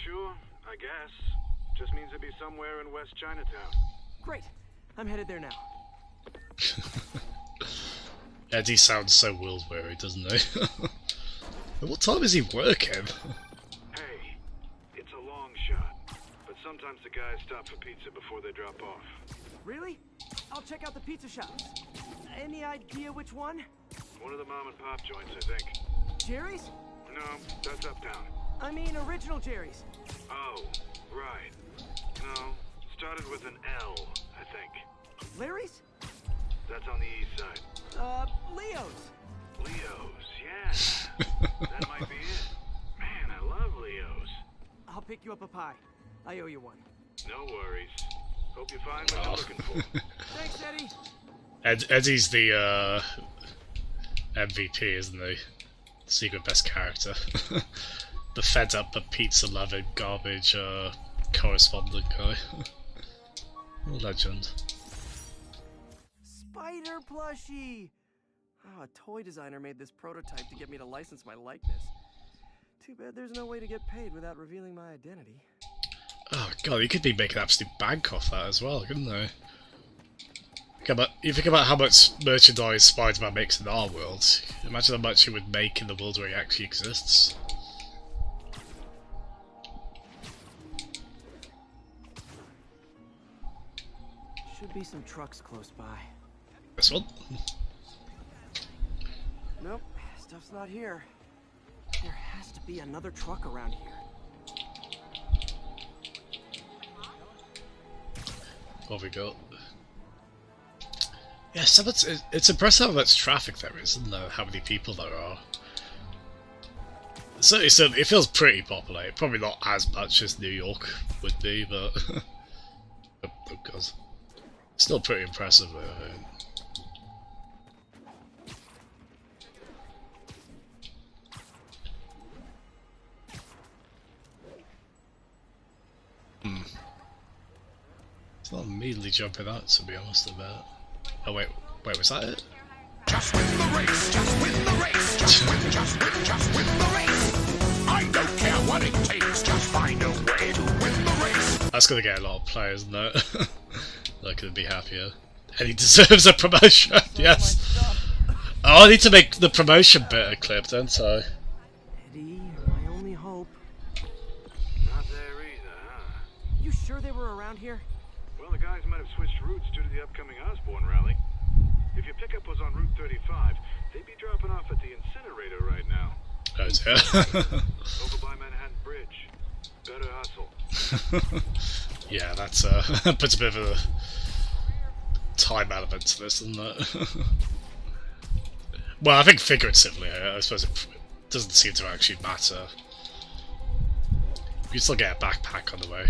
Sure, I guess. Just means it'd be somewhere in West Chinatown. Great. I'm headed there now. Eddie sounds so world-weary, doesn't he? What time is he working? Hey, it's a long shot, but sometimes the guys stop for pizza before they drop off. Really? I'll check out the pizza shops. Any idea which one? One of the mom and pop joints, I think. Jerry's? No, that's uptown. I mean original Jerry's. Oh, right. No, started with an L, I think. Larry's? That's on the east side. Leo's. Leo's, yeah. That might be it. Man, I love Leo's. I'll pick you up a pie. I owe you one. No worries. Hope you find what you're looking for. Thanks, Eddie. Eddie's the MVP, isn't he? Secret best character. The fed up but pizza loving garbage correspondent guy. Legend. Spider plushie. Oh, a toy designer made this prototype to get me to license my likeness. Too bad there's no way to get paid without revealing my identity. Oh god, you could be making absolute bank off that as well, couldn't they? You think about how much merchandise Spider-Man makes in our world. Imagine how much he would make in the world where he actually exists. Should be some trucks close by. This one? Nope, stuff's not here. There has to be another truck around here. What have we got? Yeah, so it's impressive how much traffic there is, isn't there? How many people there are. Certainly, it feels pretty populated. Probably not as much as New York would be, but oh god, still pretty impressive. I think. It's not immediately jumping out, to be honest about. Oh wait, was that it? Just win the race, just win the race, just win the race. I don't care what it takes, just find a way to win the race. That's gonna get a lot of players, isn't it? I couldn't be happier. And he deserves a promotion, yes. Oh, I need to make the promotion bit a clip, don't I? Eddie, my only hope. Not there either, huh? You sure they were around here? Well, the guys might have switched routes due to the upcoming Osborn rally. If your pickup was on Route 35, they'd be dropping off at the incinerator right now. Oh dear. Over by Manhattan Bridge. Better hustle. Yeah, that's puts a bit of a time element to this, doesn't it? Well, I think figuratively, I suppose it doesn't seem to actually matter. You can still get a backpack on the way.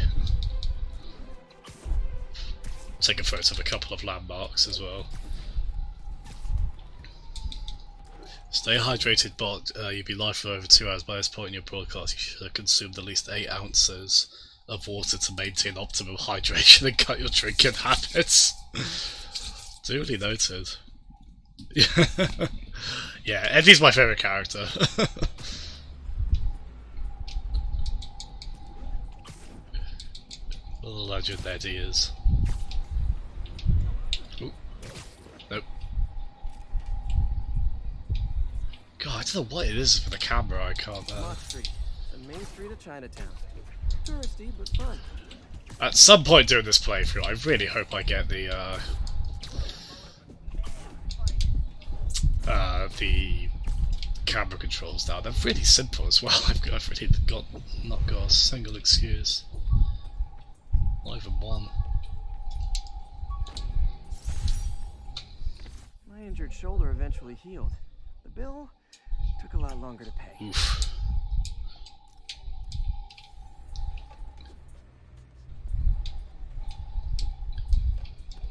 Take a photo of a couple of landmarks as well. Stay hydrated, but you'll be live for over 2 hours. By this point in your broadcast, you should have consumed at least 8 ounces of water to maintain optimum hydration and cut your drinking habits. Duly noted. Yeah, Eddie's my favourite character. What a legend Eddie is. Ooh. Nope. God, I don't know what it is for the camera, I can't... Mott Street, the main street of Chinatown. Touristy, but fun. At some point during this playthrough, I really hope I get the camera controls down. They're really simple as well. I've really not got a single excuse. Not even one. My injured shoulder eventually healed. The bill took a lot longer to pay. Oof.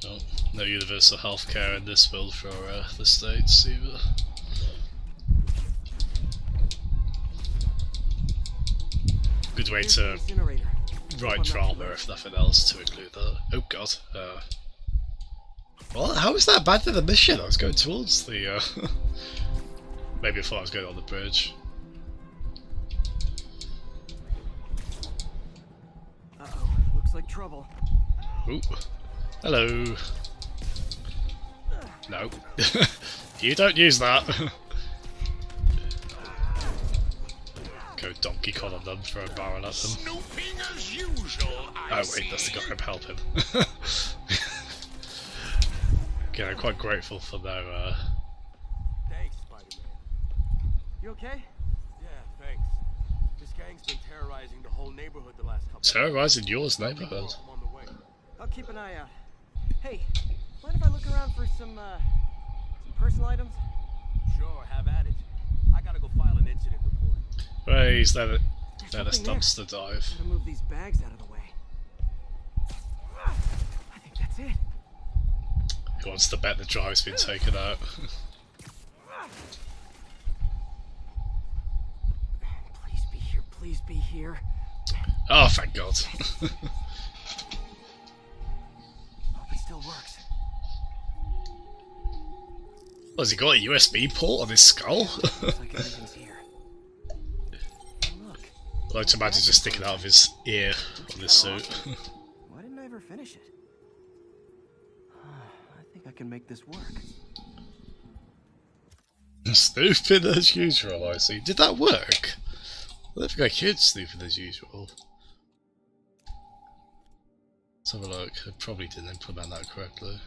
Oh, no universal healthcare in this build for the States either. Good way to write drama, if nothing else, to include that. Oh god. Well, how is that bad for the mission? I was going towards the... Maybe I thought I was going on the bridge. Uh-oh, looks like trouble. Ooh. Hello. No. You don't use that. Go Donkey Kong on them, throw a barrel at them. Snooping as usual, Oh wait, that's the guy I'm helping. Okay, I'm quite grateful for their Thanks, Spider-Man. You okay? Yeah, thanks. This gang's been terrorizing the whole neighborhood the last couple terrorizing yours neighborhood. I'm on the way. I'll keep an eye out. Hey, mind if I look around for some personal items? Sure, have at it. I gotta go file an incident report. Please let us dumpster dive. Gotta move these bags out of the way. I think that's it. Who wants to bet the drive's been taken out? Please be here, please be here. Oh, thank God. Hope it still works. Oh, has he got a USB port on his skull? Looks like everything's here. Look. I like to imagine just sticking out of his ear on this suit. Why didn't I ever finish it? I think I can make this work. Snooping as usual, I see. Did that work? I don't think I could snooping as usual. Let's have a look. I probably didn't implement that correctly.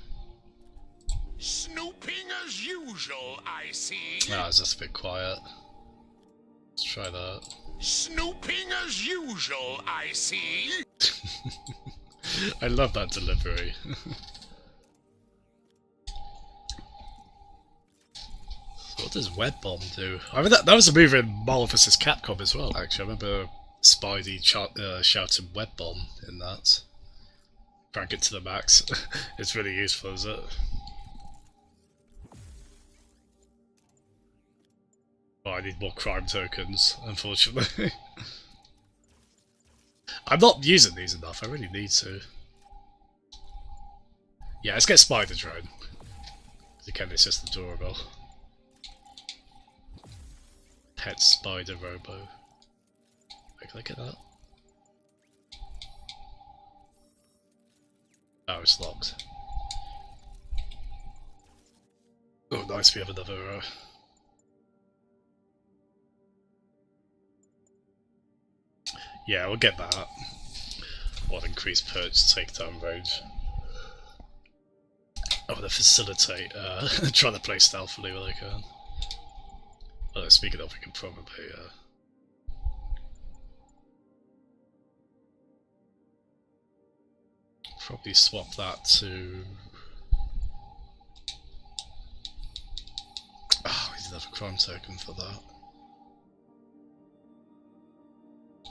Snooping as usual, I see. Ah, it's just a bit quiet. Let's try that. Snooping as usual, I see. I love that delivery. So what does Web Bomb do? I mean, that was a movie in Marvel vs. Capcom as well, actually. I remember Spidey shouting Web Bomb in that. Crank it to the max. It's really useful, is it? Oh, I need more crime tokens, unfortunately. I'm not using these enough, I really need to. Yeah, let's get Spider Drone. Again, it's just adorable. Pet Spider Robo. Wait, can I get that? Oh, it's locked. Oh, nice, we have another... Yeah, we'll get that. What increased perch takedown range. I want to facilitate trying to play stealthily when I can. Although speaking of, we can probably swap that to... Oh, we did have a crime token for that.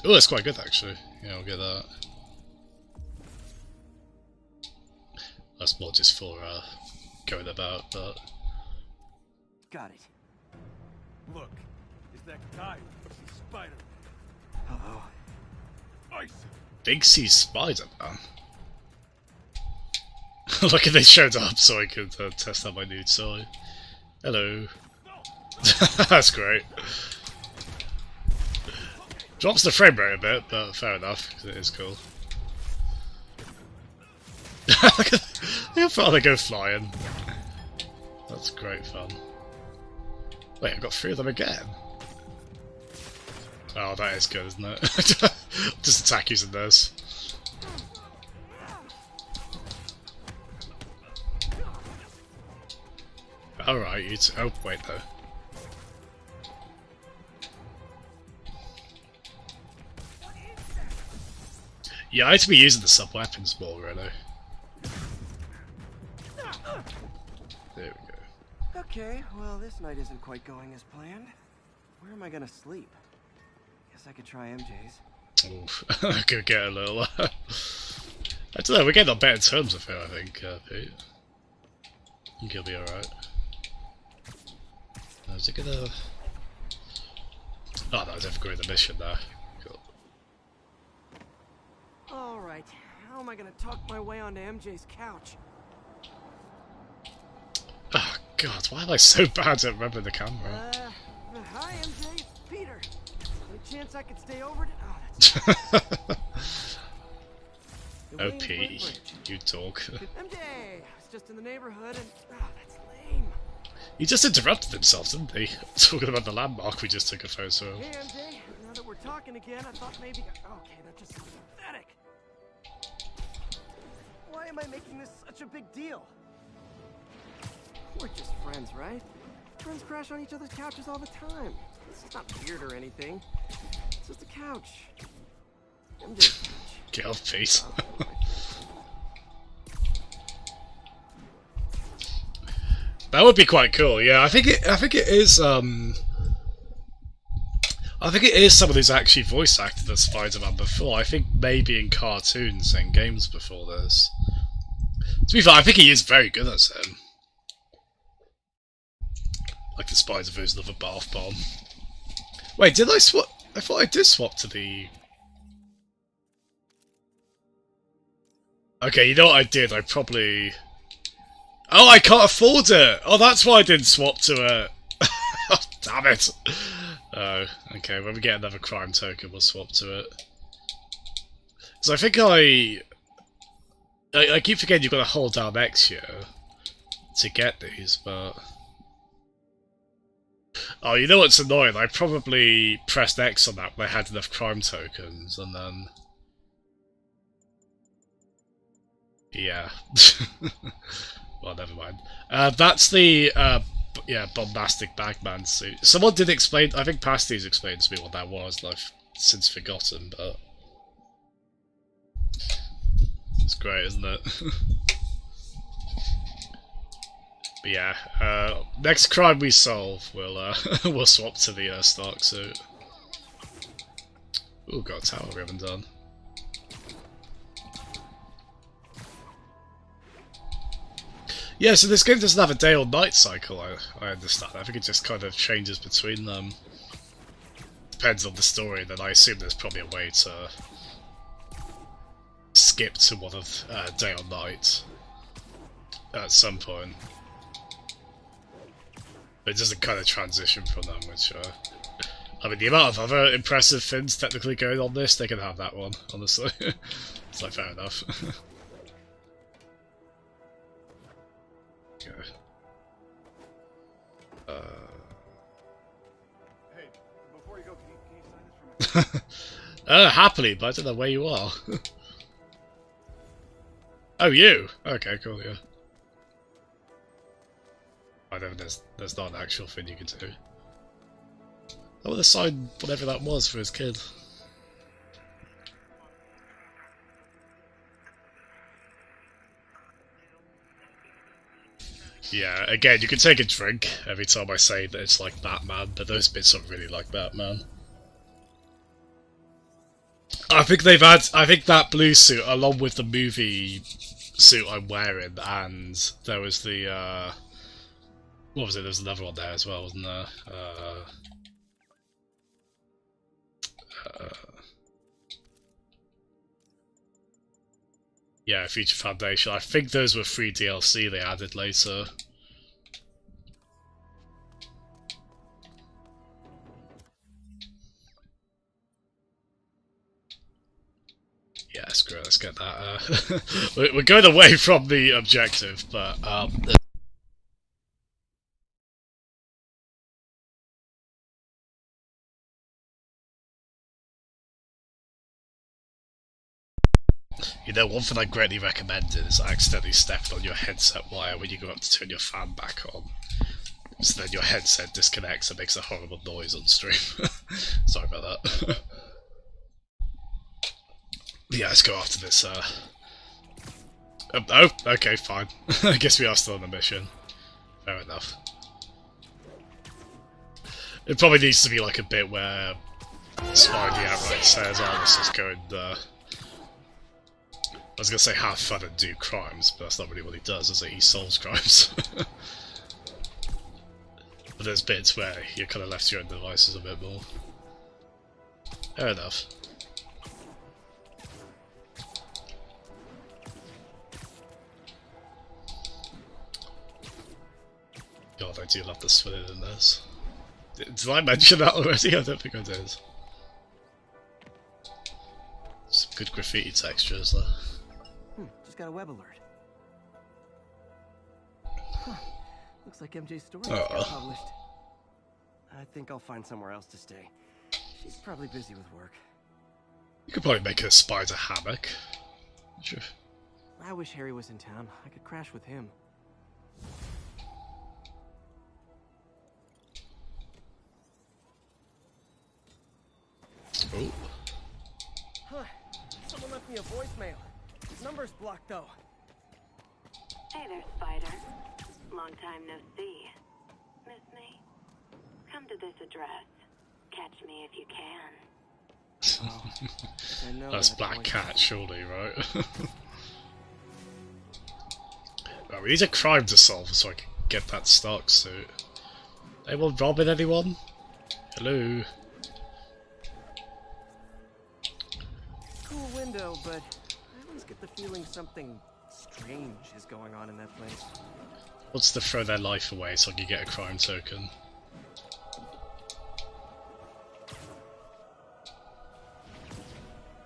Oh, that's quite good actually. Yeah, I'll get that. That's more just for going about, but... Got it. Look, is that guy Spider? Uh-oh. Icy. Big C Spider-Man? Look, they showed up so I could test out my new toy. Hello. That's great. Drops the frame rate a bit, but fair enough, because it is cool. Look at how far they go flying. That's great fun. Wait, I've got 3 of them again? Oh, that is good, isn't it? Just attack using this. Alright, it's... Oh, wait though. Yeah, I need to be using the sub-weapons more, really. There we go. Okay, well this night isn't quite going as planned. Where am I gonna sleep? Guess I could try MJ's. Oof, I could get a little... I don't know, we're getting on better terms with him, I think, Pete. I think he'll be alright. Is it gonna... Oh no, it's never going to the mission there. Cool. Alright, how am I gonna talk my way onto MJ's couch? Oh god, why am I so bad at remembering the camera? Hi MJ, it's Peter. Any chance I could stay over? Oh, that's... Oh Pete, you talk. MJ, I was just in the neighborhood and... Oh, that's lame. He just interrupted himself, didn't he? Talking about the landmark we just took a photo of. Hey MJ, now that we're talking again, I thought maybe... Okay, that just sounds pathetic. Why am I making this such a big deal? We're just friends, right? Friends crash on each other's couches all the time. This is not weird or anything. It's just a couch. MJ's couch. Get off, Pete. That would be quite cool. Yeah, I think it is. I think it is someone who's actually voice acted as Spider-Man before. I think maybe in cartoons and games before this. To be fair, I think he is very good at him. Like the Spider version of a bath bomb. Wait, did I swap? I thought I did swap to the... Okay, you know what I did? I Oh, I can't afford it! Oh, that's why I didn't swap to it. Oh, damn it. Oh, okay, when we get another crime token, we'll swap to it. Because I think I keep forgetting you've got to hold down X here to get these, but... Oh, you know what's annoying? I probably pressed X on that when I had enough crime tokens, and then... Yeah. Well, never mind. That's the, yeah, bombastic bagman suit. Someone did explain, I think Pasty's explained to me what that was, and I've since forgotten, but... It's great, isn't it? But yeah, next crime we solve, we'll we'll swap to the Stark suit. Ooh, got a tower we haven't done. Yeah, so this game doesn't have a day or night cycle, I understand. I think it just kind of changes between them. Depends on the story, then I assume there's probably a way to skip to one of day or night at some point. But it doesn't kind of transition from them, which, I mean, the amount of other impressive things technically going on this, they can have that one, honestly. It's like, fair enough. Okay. Hey, before you go, can you sign this for me? Happily, but I don't know where you are. Oh, you? Okay, cool, yeah. I know there's not an actual thing you can do. I want to sign whatever that was for his kid. Yeah, again, you can take a drink every time I say that it's like Batman, but those bits aren't really like Batman. I think that blue suit, along with the movie suit I'm wearing, and there was the, what was it? There was another one there as well, wasn't there? Yeah, Future Foundation. I think those were free DLC they added later. Yeah, screw it, let's get that. We're going away from the objective, but you know, one thing I greatly recommend is accidentally stepping on your headset wire when you go up to turn your fan back on. So then your headset disconnects and makes a horrible noise on stream. Sorry about that. Yeah, let's go after this, oh, okay, fine. I guess we are still on the mission. Fair enough. It probably needs to be like a bit where Spidey outright says, oh, let's just go and, I was going to say have fun and do crimes, but that's not really what he does, is it? He solves crimes. But there's bits where you're kind of left to your own devices a bit more. Fair enough. God, I do love the spinning in this. Did I mention that already? I don't think I did. Some good graffiti textures there. Just got a web alert. Huh. Looks like MJ's story got published. I think I'll find somewhere else to stay. She's probably busy with work. You could probably make a spider hammock. Sure. I wish Harry was in town. I could crash with him. Oh. Huh. Someone left me a voicemail. His number's blocked though. Hey there, Spider. Long time no see. Miss me? Come to this address. Catch me if you can. That's Black Cat, surely, right? Well, we need a crime to solve so I can get that Stark suit. Anyone robbing anyone? Hello? Cool window, but I always get the feeling something strange is going on in that place. wants to throw their life away so I can get a crime token.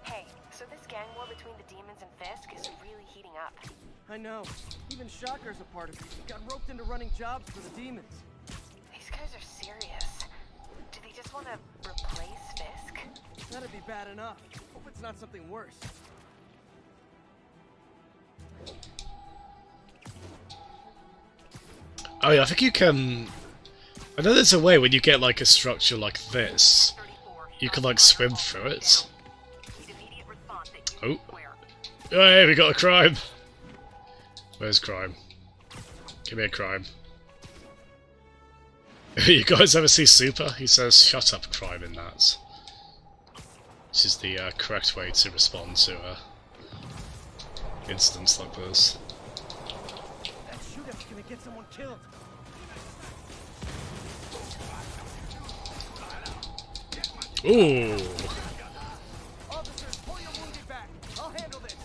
Hey, so this gang war between the demons and Fisk is really heating up. I know. Even Shocker's a part of it. He got roped into running jobs for the demons. These guys are serious. Do they just want to replace Fisk? That'd be bad enough. Hope it's not something worse. Oh yeah, I think you can... I know there's a way when you get like a structure like this, you can like swim through it. Oh. Hey, we got a crime! Where's crime? Give me a crime. You guys ever see Super? He says, "Shut up, crime," in that. This is the correct way to respond to incidents like this. That shoot-up's gonna get someone killed. Ooh! Officers, pull your wounded back. I'll handle this.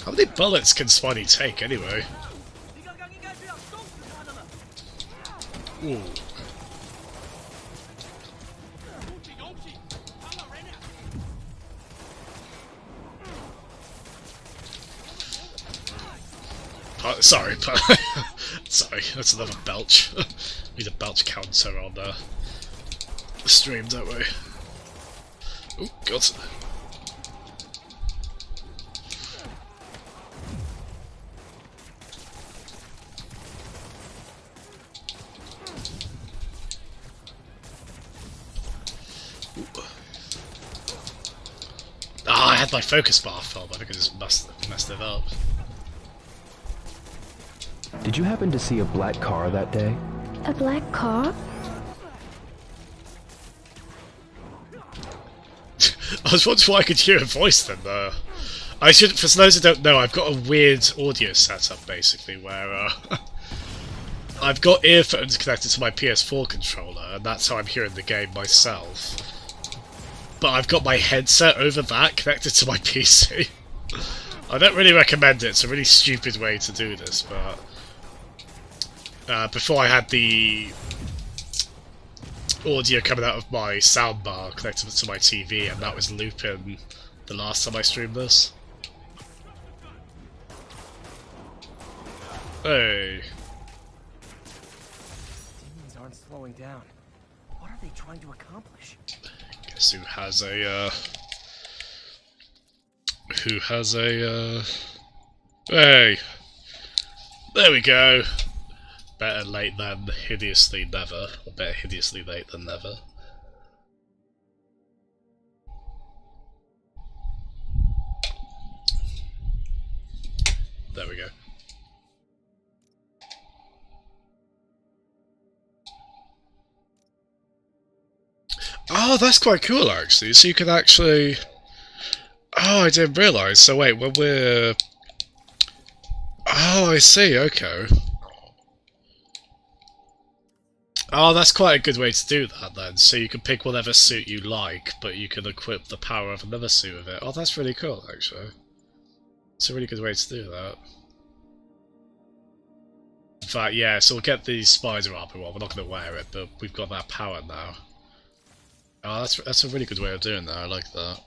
How many bullets can Spidey take anyway? Ooh. Sorry, sorry, that's another belch. We need a belch counter on the stream, don't we? Oh, God. Ah, I had my focus bar full, but I think I just messed it up. Did you happen to see a black car that day? A black car? I was wondering why I could hear a voice then, though. I should, for those who don't know, I've got a weird audio setup, basically, where I've got earphones connected to my PS4 controller, and that's how I'm hearing the game myself. But I've got my headset over that connected to my PC. I don't really recommend it, it's a really stupid way to do this, but... before I had the audio coming out of my soundbar connected to my TV, and that was looping the last time I streamed this. Hey. Demons aren't slowing down. What are they trying to accomplish? Guess who has a, Hey! There we go! Better late than hideously never. Or better hideously late than never. There we go. Oh, that's quite cool actually. So you can actually... Oh, I didn't realise. So wait, when we're... Oh, I see, okay. Oh, that's quite a good way to do that then. So you can pick whatever suit you like, but you can equip the power of another suit with it. Oh, that's really cool actually. It's a really good way to do that. In fact, yeah, so we'll get the spider armor one. We're not going to wear it, but we've got that power now. Oh, that's a really good way of doing that. I like that.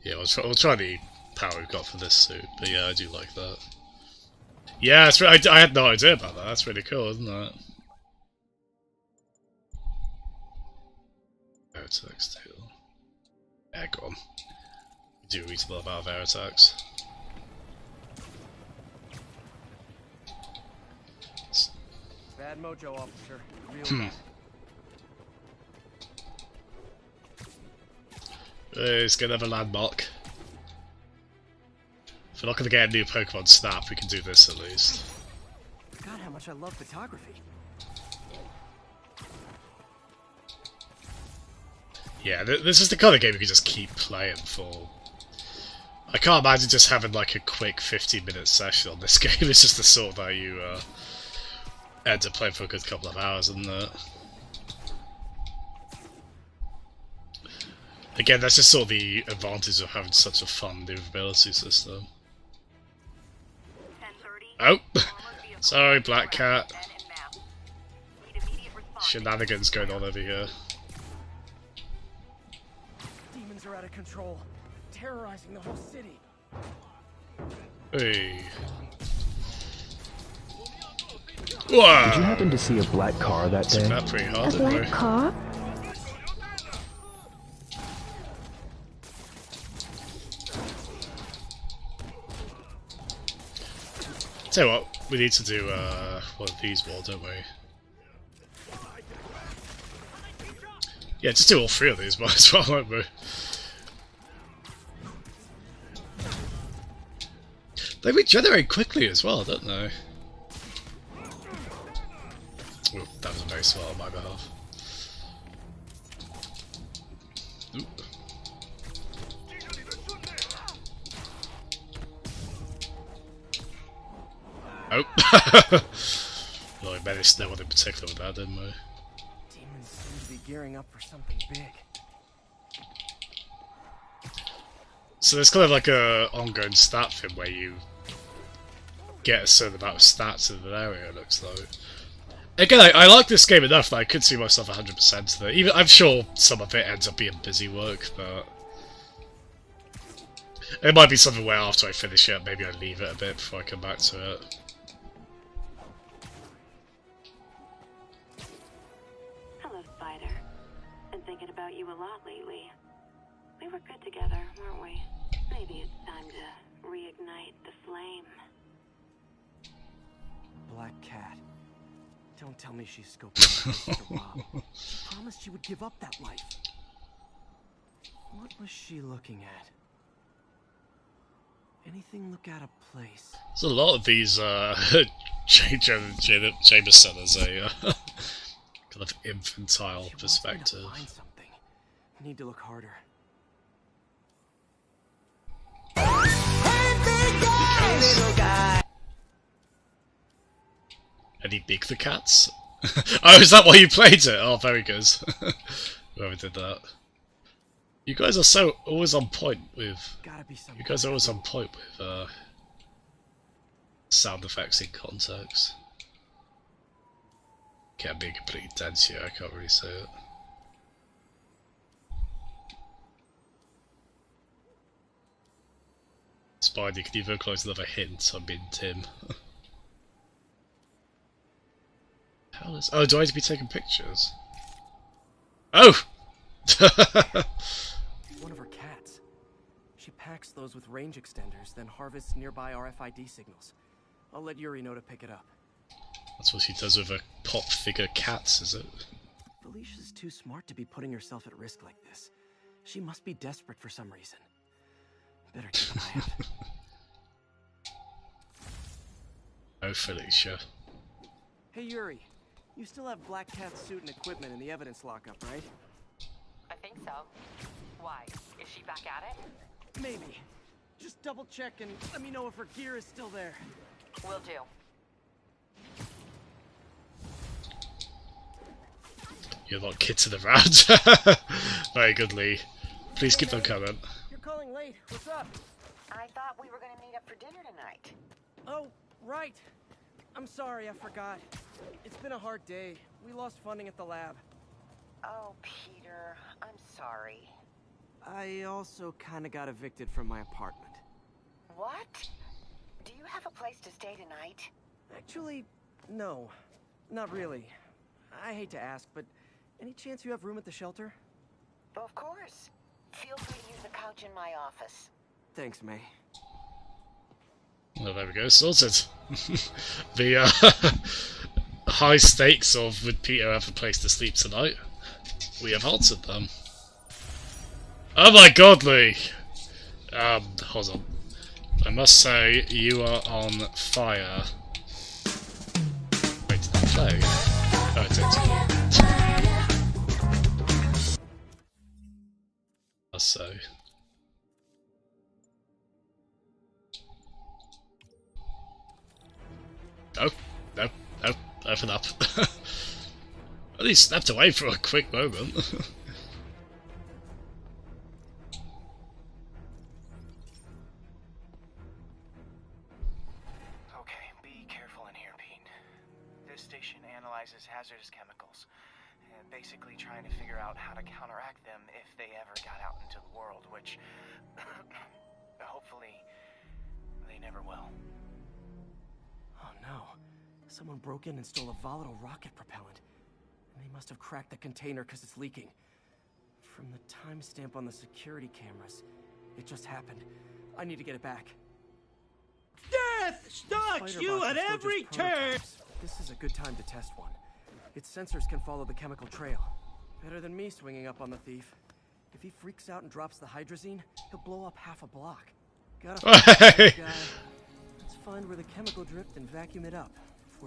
Yeah, we'll try the power we've got for this suit, but yeah, I do like that. Yeah, I had no idea about that. That's really cool, isn't it? Air attacks too. Yeah, go on. Do a reasonable amount of air attacks. Bad mojo, officer. Real bad. Let's get another landmark. If we're not going to get a new Pokemon Snap, we can do this at least. God, how much I love photography. Yeah, this is the kind of game you can just keep playing for I can't imagine just having like a quick 15-minute session on this game. It's just the sort that you end up playing for a good couple of hours, isn't it? Again, that's just sort of the advantage of having such a fun movability system. Oh! Sorry, Black Cat. Shenanigans going on over here. Demons are out of control, terrorizing the whole city. Hey. Did you happen to see a black car that day? That pretty hard, A black car? Tell you what, we need to do one of these more, don't we? Yeah, just do all three of these as well, won't we? They regenerate quickly as well, don't they? Ooh, that was very smart on my behalf. Ooh. Oh! Well, we managed no one in particular with that, didn't we? Demons seem to be gearing up for something big. So there's kind of like a ongoing stat thing where you get a certain amount of stats in an area, it looks like. Again, I like this game enough that I could see myself 100% of it. Even I'm sure some of it ends up being busy work, but it might be something where after I finish it, maybe I leave it a bit before I come back to it. Hello, Spider. Been thinking about you a lot lately. We were good together, weren't we? Maybe it's time to reignite the flame. Black Cat. Don't tell me she's scoping out Mr. Rob. She promised she would give up that life. What was she looking at? Anything look out of place? There's a lot of these Jameson as a kind of infantile perspective. Find something. I need to look harder. Any Big the Cats? Oh, is that why you played it? Oh, very good. Whoever did that. You guys are so always on point with. You guys are always on point with sound effects in context. Can't be completely dense here. I can't really say it. Spidey, can you vocalise another hint? I'm being Tim. How is? Oh, do I have to be taking pictures? Oh! One of her cats. She packs those with range extenders, then harvests nearby RFID signals. I'll let Yuri know to pick it up. That's what she does with her pop figure cats, is it? Felicia's too smart to be putting herself at risk like this. She must be desperate for some reason. Better keep an eye out. Oh, Felicia. Hey, Yuri. You still have Black Cat's suit and equipment in the evidence lockup, right? I think so. Why? Is she back at it? Maybe. Just double check and let me know if her gear is still there. Will do. You're not kids around. Very good, Lee. Please keep them coming. You're calling late. What's up? I thought we were going to meet up for dinner tonight. Oh, right. I'm sorry, I forgot. It's been a hard day. We lost funding at the lab. Oh, Peter, I'm sorry. I also kinda got evicted from my apartment. What? Do you have a place to stay tonight? Actually, no. Not really. I hate to ask, but any chance you have room at the shelter? Of course. Feel free to use the couch in my office. Thanks, May. Well, there we go, sorted. The high stakes of would Peter have a place to sleep tonight? We have answered them. Oh my god, Lee! Hold on. I must say, you are on fire. Wait, did that play? Oh, it did. So. No, no, no, open up. At least stepped away for a quick moment. Okay, be careful in here, Pete. This station analyzes hazardous chemicals, and basically trying to figure out how to counteract them if they ever got out into the world, which hopefully they never will. Oh no. Someone broke in and stole a volatile rocket propellant. And they must have cracked the container because it's leaking. From the timestamp on the security cameras, it just happened. I need to get it back. Death stalks you at every turn! This is a good time to test one. Its sensors can follow the chemical trail. Better than me swinging up on the thief. If he freaks out and drops the hydrazine, he'll blow up half a block. Gotta find the guy. Let's find where the chemical dripped and vacuum it up.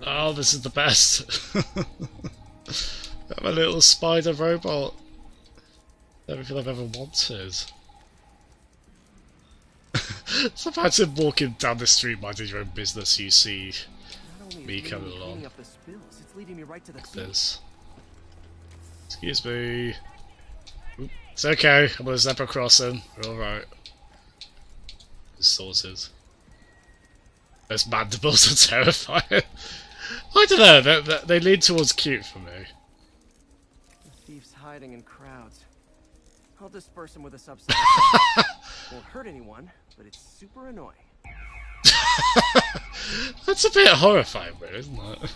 Oh, this is the best. I'm a little spider robot. Everything I've ever wanted. So imagine walking down the street minding your own business, you see me coming along. Like this. Excuse me. Oop, it's okay, I'm on a zebra crossing. We're alright. It's sorted. Those mandibles are terrifying. I don't know, they lean towards cute for me. The thief's hiding in crowds. I'll disperse him with a subset. Won't hurt anyone, but it's super annoying. That's a bit horrifying, really, isn't it?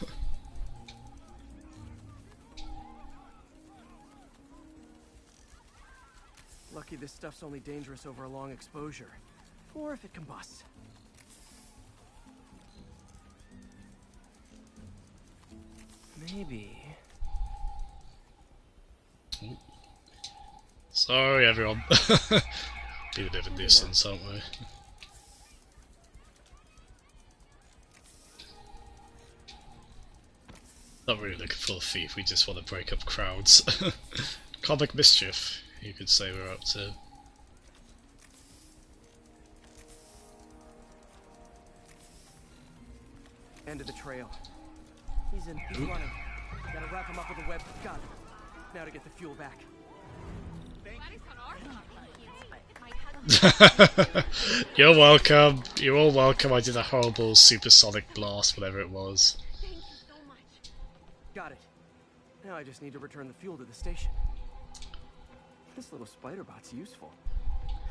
Lucky this stuff's only dangerous over a long exposure. Or if it combusts. Maybe. Sorry, everyone. Be a bit of a nuisance, aren't we? Not really looking for a thief, we just want to break up crowds. Comic mischief, you could say we're up to. End of the trail. He's running. Gotta wrap him up with a web. Got it. Now to get the fuel back. You're welcome. You're all welcome. I did a horrible supersonic blast, whatever it was. Got it. Now I just need to return the fuel to the station. This little spider bot's useful.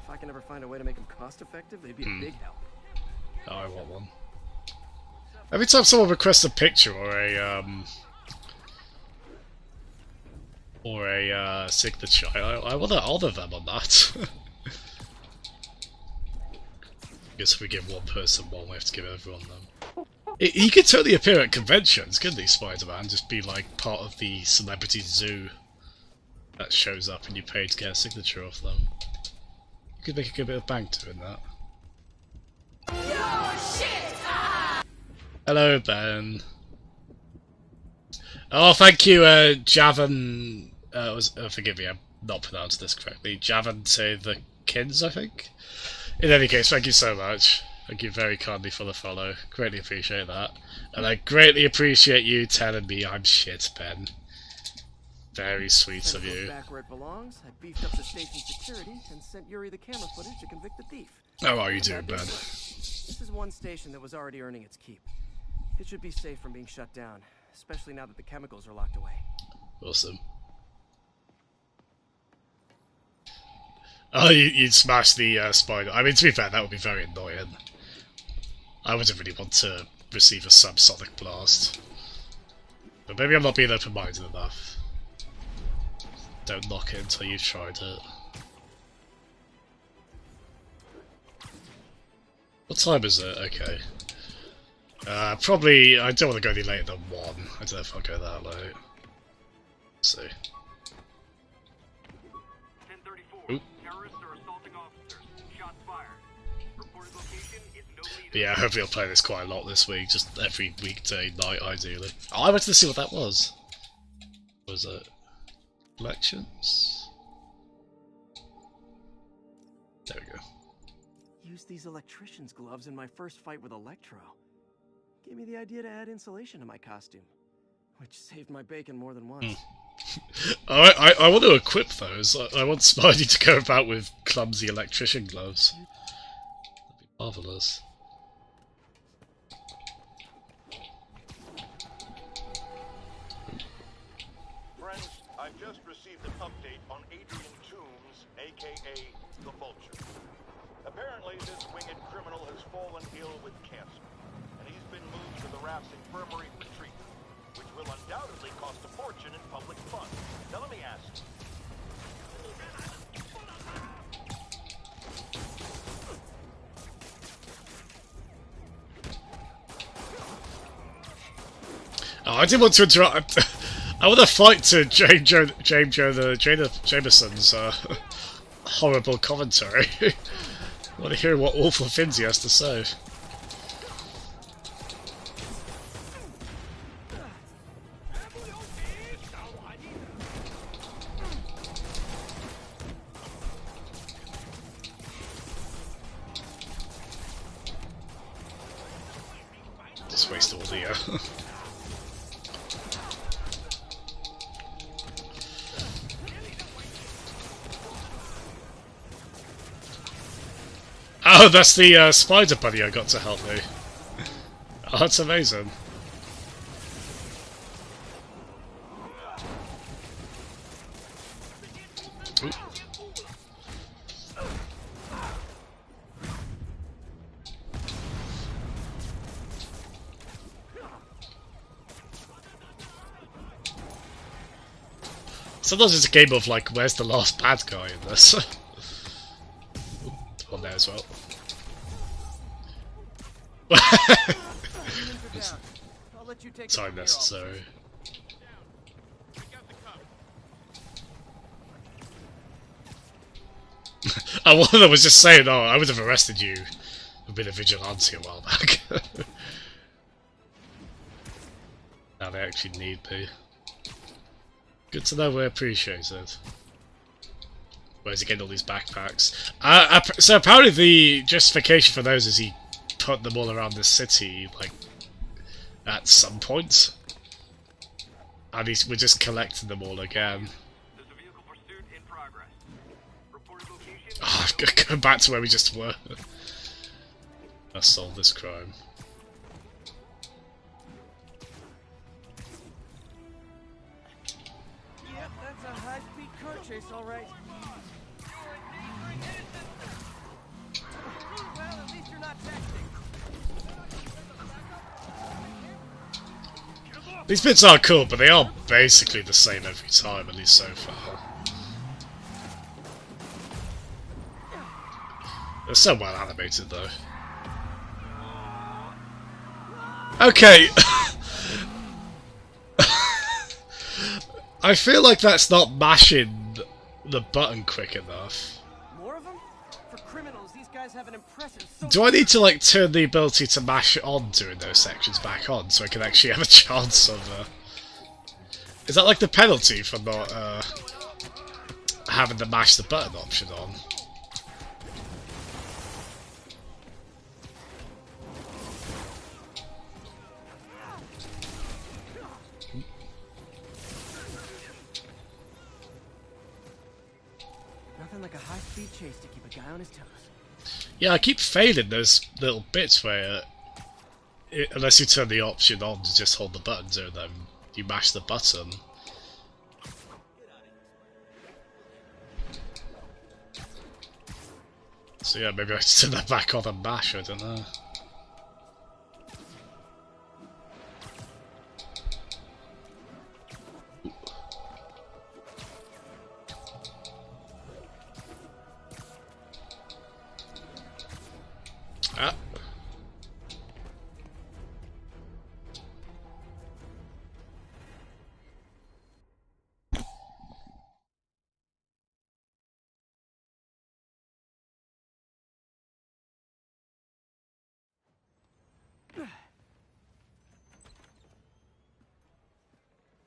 If I can ever find a way to make them cost-effective, they'd be a big help. Oh, I want one. Every time someone requests a picture or a signature, I want to honour them on that. I guess if we give one person one, we have to give everyone them. He could totally appear at conventions, couldn't he, Spider-Man? Just be like part of the celebrity zoo that shows up and you pay to get a signature off them. You could make a good bit of bank doing that. Hello, Ben. Oh, thank you, Javan. Forgive me, I'm not pronounced this correctly. Javan to the Kins, I think. In any case, thank you so much. Thank you very kindly for the follow. Greatly appreciate that. And I greatly appreciate you telling me I'm shit, Ben. Very sweet of you. Back where it belongs. I beefed up the station security and sent Yuri the camera footage to convict the thief. How are you doing, Ben? This is one station that was already earning its keep. It should be safe from being shut down, especially now that the chemicals are locked away. Awesome. Oh, you'd smash the spider. I mean, to be fair, that would be very annoying. I wouldn't really want to receive a subsonic blast. But maybe I'm not being open-minded enough. Don't knock it until you've tried it. What time is it? Okay. Probably, I don't want to go any later than 1. I don't know if I'll go that late. Let's see. 1034. Terrorists are assaulting officers. Shots fired. Reported location is no lead. But yeah, hopefully I'll play this quite a lot this week, just every weekday night ideally. Oh, I wanted to see what that was. What was it? Elections? There we go. Used these electrician's gloves in my first fight with Electro. gave me the idea to add insulation to my costume, which saved my bacon more than once. I want to equip those. I want Spidey to go about with clumsy electrician gloves. That'd be marvellous. Friends, I've just received an update on Adrian Toombs, aka the Vulture. Apparently, this winged criminal has fallen ill with cancer, and he's been moved to the Raft's infirmary for treatment, which will undoubtedly cost a fortune in public funds. Now let me ask you. Oh, I didn't want to interrupt. I want to fight to Jameson's horrible commentary. I want to hear what awful things he has to say. Just waste all the Oh, that's the spider buddy I got to help me. Oh, that's amazing. Ooh. Sometimes it's a game of like, where's the last bad guy in this? On there as well. It's unnecessary. One of them was just saying, oh, I would have arrested you with a bit of vigilante a while back. Now they actually need me. Good to know we're appreciated. Where's he getting all these backpacks? So apparently the justification for those is he put them all around the city, like, at some point. And we're just collecting them all again. Oh, I've got to go back to where we just were. Let's solve this crime. Yep, that's a high-speed car chase, all right. Well, at least you're not texting. These bits are cool, but they are basically the same every time, at least so far. They're so well animated, though. Okay. I feel like that's not mashing the button quick enough. More of them? For criminals, these guys have an impressive... Do I need to, like, turn the ability to mash it on during those sections back on so I can actually have a chance of, Is that like the penalty for not, having to mash the button option on? Nothing like a high-speed chase to keep a guy on his toes. Yeah, I keep failing those little bits where, unless you turn the option on to just hold the button to them, you mash the button. So yeah, maybe I should turn that back on and mash, I don't know. Ah.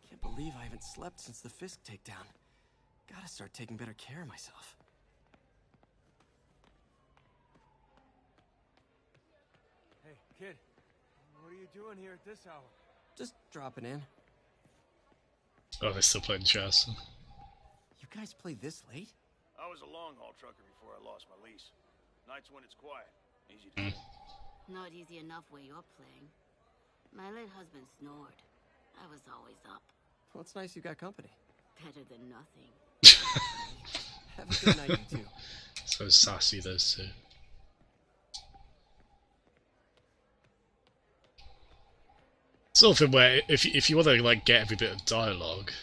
Can't believe I haven't slept since the Fisk takedown. Gotta start taking better care of myself. Hey, kid. What are you doing here at this hour? Just dropping in. Oh, they're still playing chess. You guys play this late? I was a long-haul trucker before I lost my lease. Nights when it's quiet. Easy to do. Not easy enough where you're playing. My late husband snored. I was always up. Well, it's nice you got company. Better than nothing. Have a good night, you two. So sassy, those two. Something where if you want to like get every bit of dialogue. If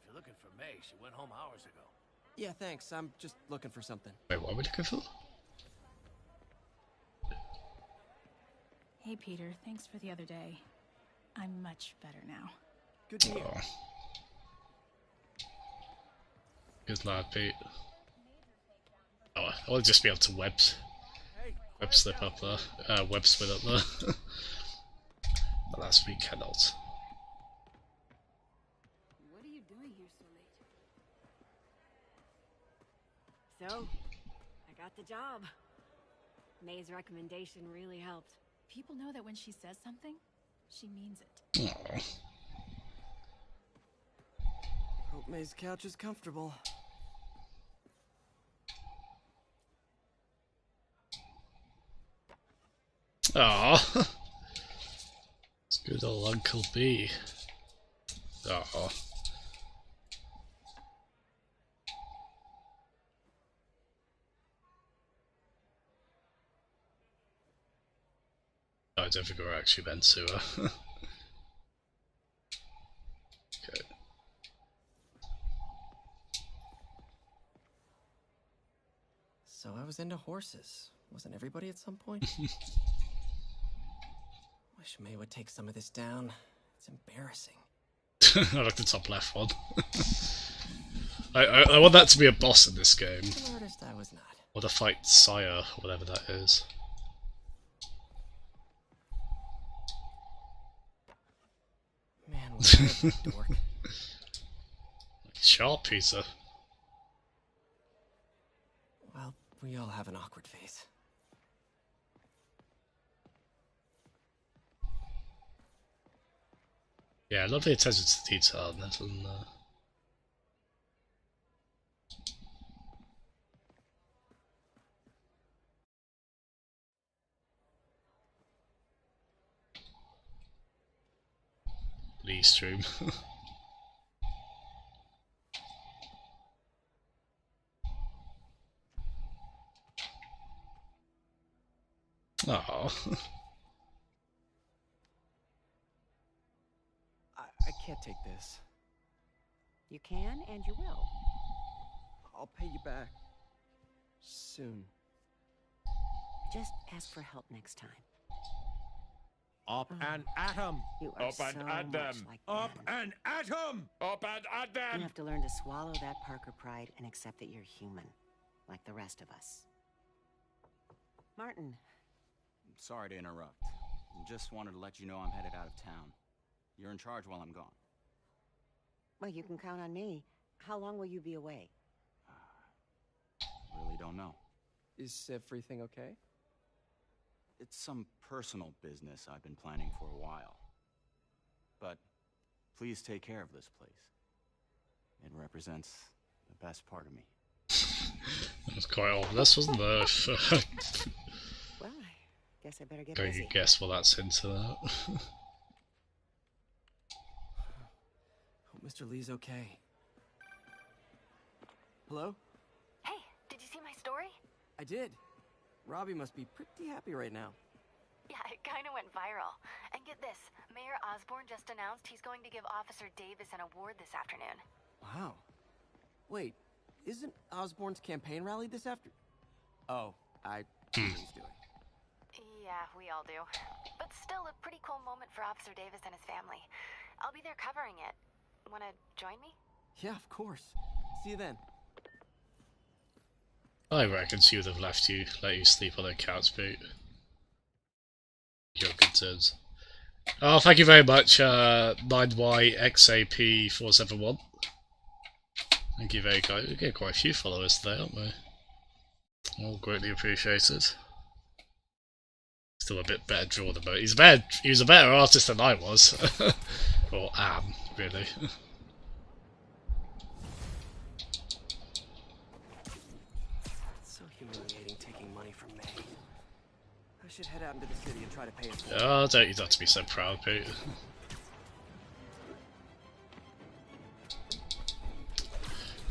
you're looking for May, she went home hours ago. Yeah, thanks. I'm just looking for something. Wait, what are we looking for? Hey, Peter. Thanks for the other day. I'm much better now. Good to hear. Oh. Good lad, Pete. Oh, I want to just be able to web slip up there. Web split up there. But last week cannot. What are you doing here so late? So, I got the job. May's recommendation really helped. People know that when she says something, she means it. Aww. Hope May's couch is comfortable. Aww. It's good old Uncle B. Aww. I don't think we're actually meant to. Okay. So I was into horses. Wasn't everybody at some point? Wish May would take some of this down. It's embarrassing. I like the top left one. I want that to be a boss in this game. An artist I was not. Or to fight Sire, or whatever that is. Man, was I a dork. Sharp pizza. Well, we all have an awkward phase. Yeah, I love the attention to detail on this. And, Lee stream. Oh. I can't take this. You can and you will. I'll pay you back. Soon. Just ask for help next time. Up and at 'em! You are Up so and at much them! like Up Dad. and at 'em! Up and at them! You have to learn to swallow that Parker pride and accept that you're human, like the rest of us. Martin. Sorry to interrupt. Just wanted to let you know I'm headed out of town. You're in charge while I'm gone. Well, you can count on me. How long will you be away? Really don't know. Is everything okay? It's some personal business I've been planning for a while. But please take care of this place. It represents the best part of me. That was quite obvious, wasn't it? Well, I guess I better get Going busy. to guess what that's into that. Hope Mr. Lee's okay. Hello? Hey, did you see my story? I did. Robbie must be pretty happy right now. Yeah, it kind of went viral. And get this, Mayor Osborn just announced he's going to give Officer Davis an award this afternoon. Wow. Wait, isn't Osborn's campaign rally this after? Oh, I see what he's doing. Yeah, we all do. But still a pretty cool moment for Officer Davis and his family. I'll be there covering it. Wanna join me? Yeah, of course. See you then. I reckon she would have let you sleep on her couch, Pete. You're good terms. Oh, thank you very much, 9YXAP471. Thank you very much. We get quite a few followers today, aren't we? All greatly appreciated. Still a bit better drawn than he was a better artist than I was. Or am, really. It's so humiliating taking money from May. I should head out into the city and try to pay it forward. Oh, don't you have to be so proud, Pete.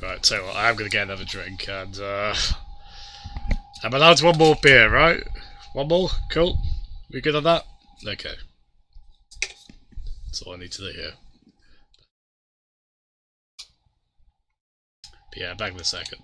Right, so I'm gonna get another drink, and I'm allowed one more beer, right? One more? Cool. We good on that? Okay. That's all I need to do here. But yeah, back in a second.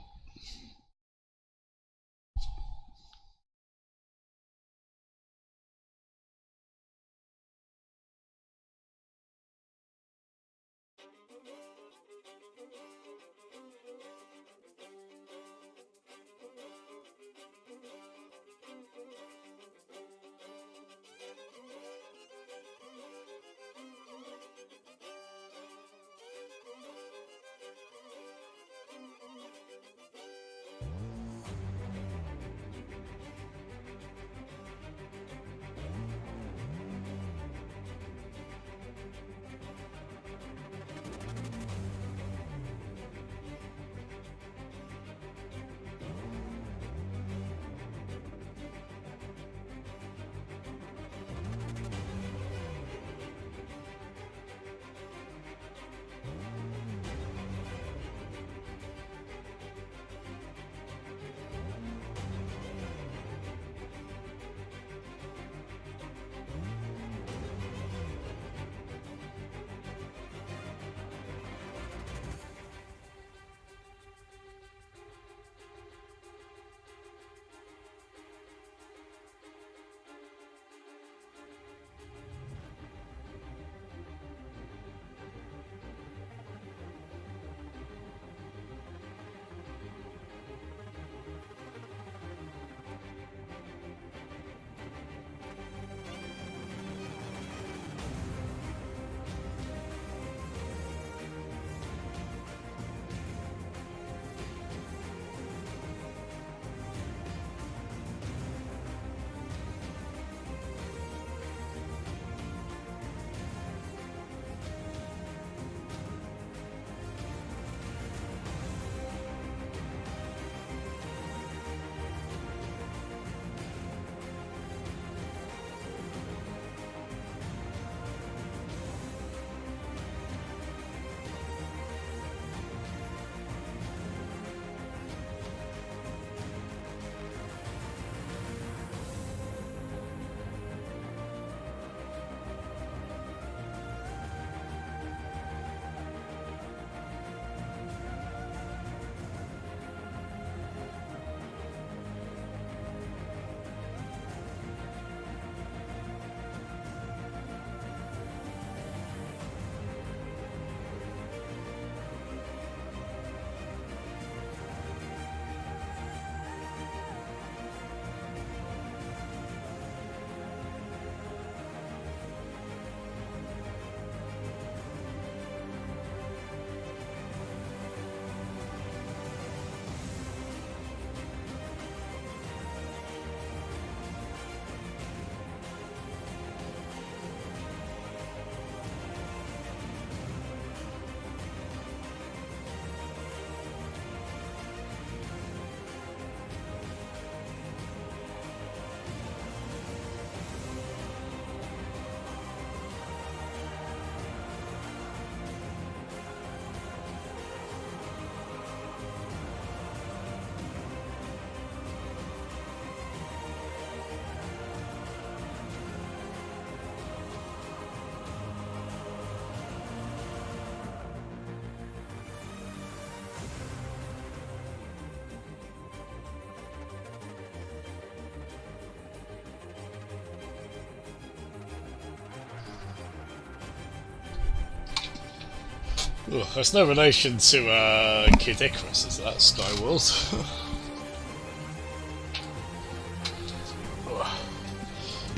Ooh, there's no relation to Kid Icarus, is that, Skyworld?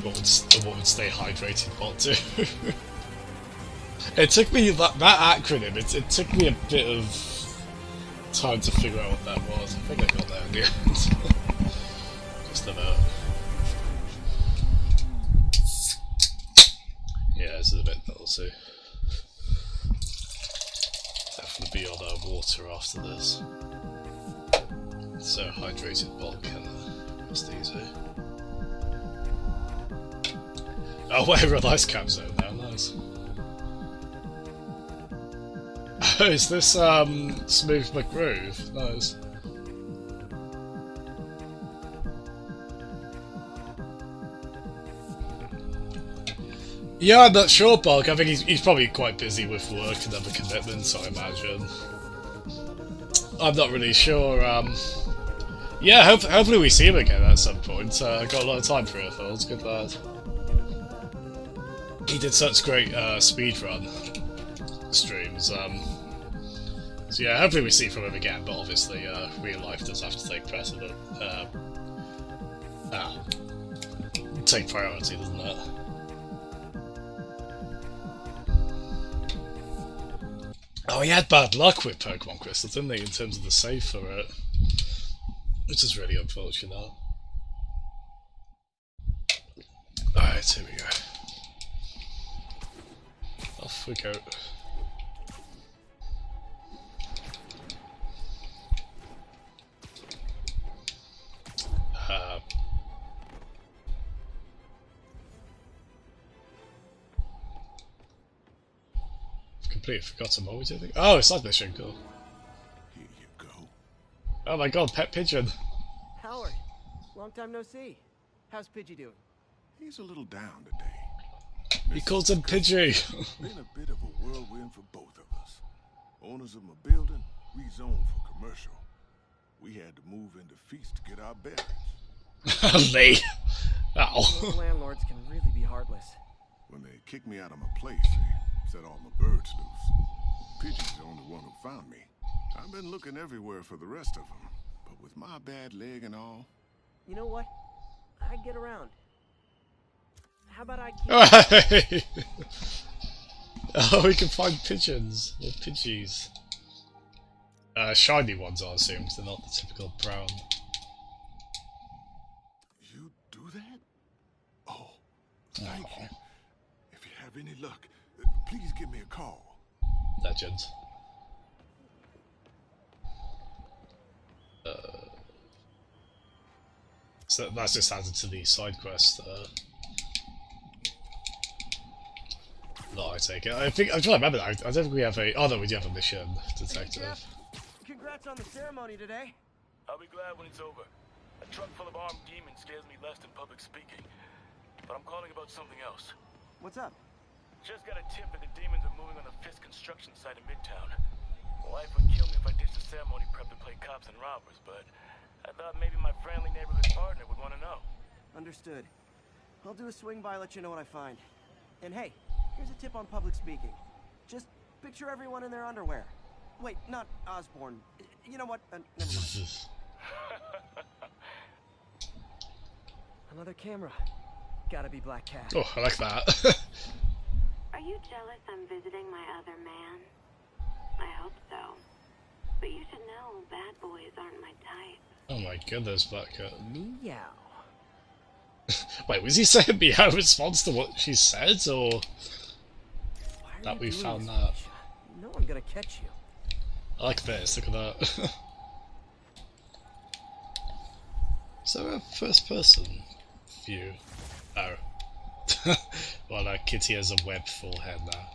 what would stay hydrated bot do? It took me, that acronym, it took me a bit of time to figure out what that was. I think I got there in the end. Just about. Yeah, this is a bit naughty. Definitely be on water after this. So hydrated bulk and just easy. Oh, we're a nice cap zone now, nice. Oh, is this Smooth McGroove? Nice. Yeah, I'm not sure, Bulk. I think he's probably quite busy with work and other commitments, I imagine. I'm not really sure. Yeah, hopefully we see him again at some point. I've got a lot of time for it, Phil. Good lad. He did such great speedrun streams. So yeah, hopefully we see from him again, but obviously real life does have to take precedent. Take priority, doesn't it? Oh, he had bad luck with Pokemon Crystal, didn't he, in terms of the save for it? Which is really unfortunate. Alright, here we go. Off we go. Completely forgotten what we did. Oh, it's like mission, cool. Here you go. Oh my god, pet pigeon. Howard, long time no see. How's Pidgey doing? He's a little down today. He calls him Pidgey. Been a bit of a whirlwind for both of us. Owners of my building rezoned for commercial. We had to move into Feast to get our bearings. Me. Ow. Those landlords can really be heartless. When they kicked me out of my place, they set all my birds loose. Pidgey's the only one who found me. I've been looking everywhere for the rest of them, but with my bad leg and all... You know what? I get around. How about I keep... Oh, we can find pigeons. Or Pidgeys. Shiny ones, I assume, because they're not the typical brown. You do that? Oh, thank you. If you have any luck, please give me a call. Legend. So that's just added to the side quest. No, I take it. I'm trying to remember that. I don't think we have a. Oh no, we do have a mission detective. Hey, Jeff, congrats on the ceremony today. I'll be glad when it's over. A truck full of armed demons scares me less than public speaking. But I'm calling about something else. What's up? Just got a tip that the demons are moving on the Fisk construction site in Midtown. Life would kill me if I ditched the ceremony prep to play cops and robbers, but I thought maybe my friendly neighborhood partner would want to know. Understood. I'll do a swing by, let you know what I find. And hey, here's a tip on public speaking. Just picture everyone in their underwear. Wait, not Osborne. You know what? Never mind. Another camera. Gotta be Black Cat. Oh, I like that. Are you jealous I'm visiting my other man? I hope so. But you should know bad boys aren't my type. Oh my goodness, Black Cat. Meow. Wait, was he saying meow in response to what she said, or that we found that? No one gonna catch you. I like this, look at that. So a first person view. Oh. Well, Kitty has a webbed forehead now.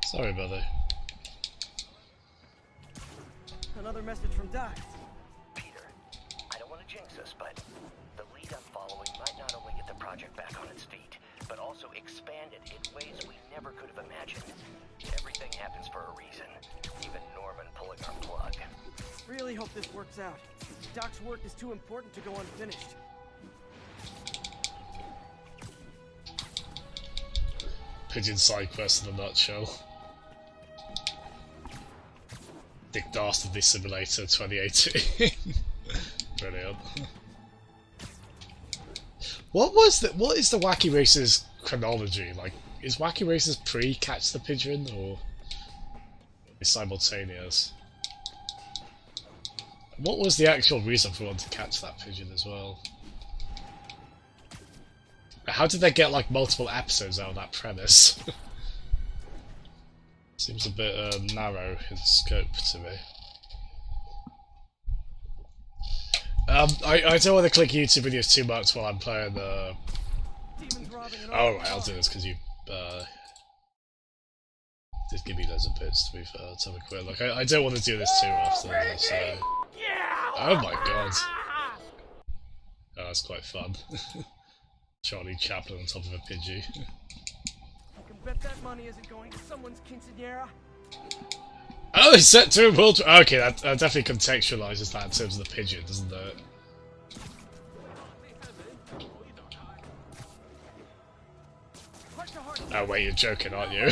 Sorry, buddy. Another message from Doc. Peter, I don't want to jinx us, but the lead I'm following might not only get the project back on its feet, but also expand it in ways we never could have imagined. Everything happens for a reason, even Norman pulling our plug. Really hope this works out. Doc's work is too important to go unfinished. Pigeon side quest in a nutshell. Dick Dastardly Simulator 2018. Brilliant. What is the Wacky Races chronology? Like, is Wacky Races pre-Catch the Pigeon, or is simultaneous? What was the actual reason for wanting to catch that pigeon as well? How did they get like multiple episodes out of that premise? Seems a bit narrow in scope to me. I don't want to click YouTube videos too much while I'm playing the... Oh right, I'll do this because you did give me loads of bits to be fair. Let's have a quick look. I don't want to do this too often, so... Oh my god! Oh, that's quite fun. Charlie Chaplin on top of a Pidgey. I can bet that money isn't going to someone's quinceañera. Oh, it's set to a world... Okay, that definitely contextualises that in terms of the pigeon, doesn't it? Oh wait, you're joking, aren't you?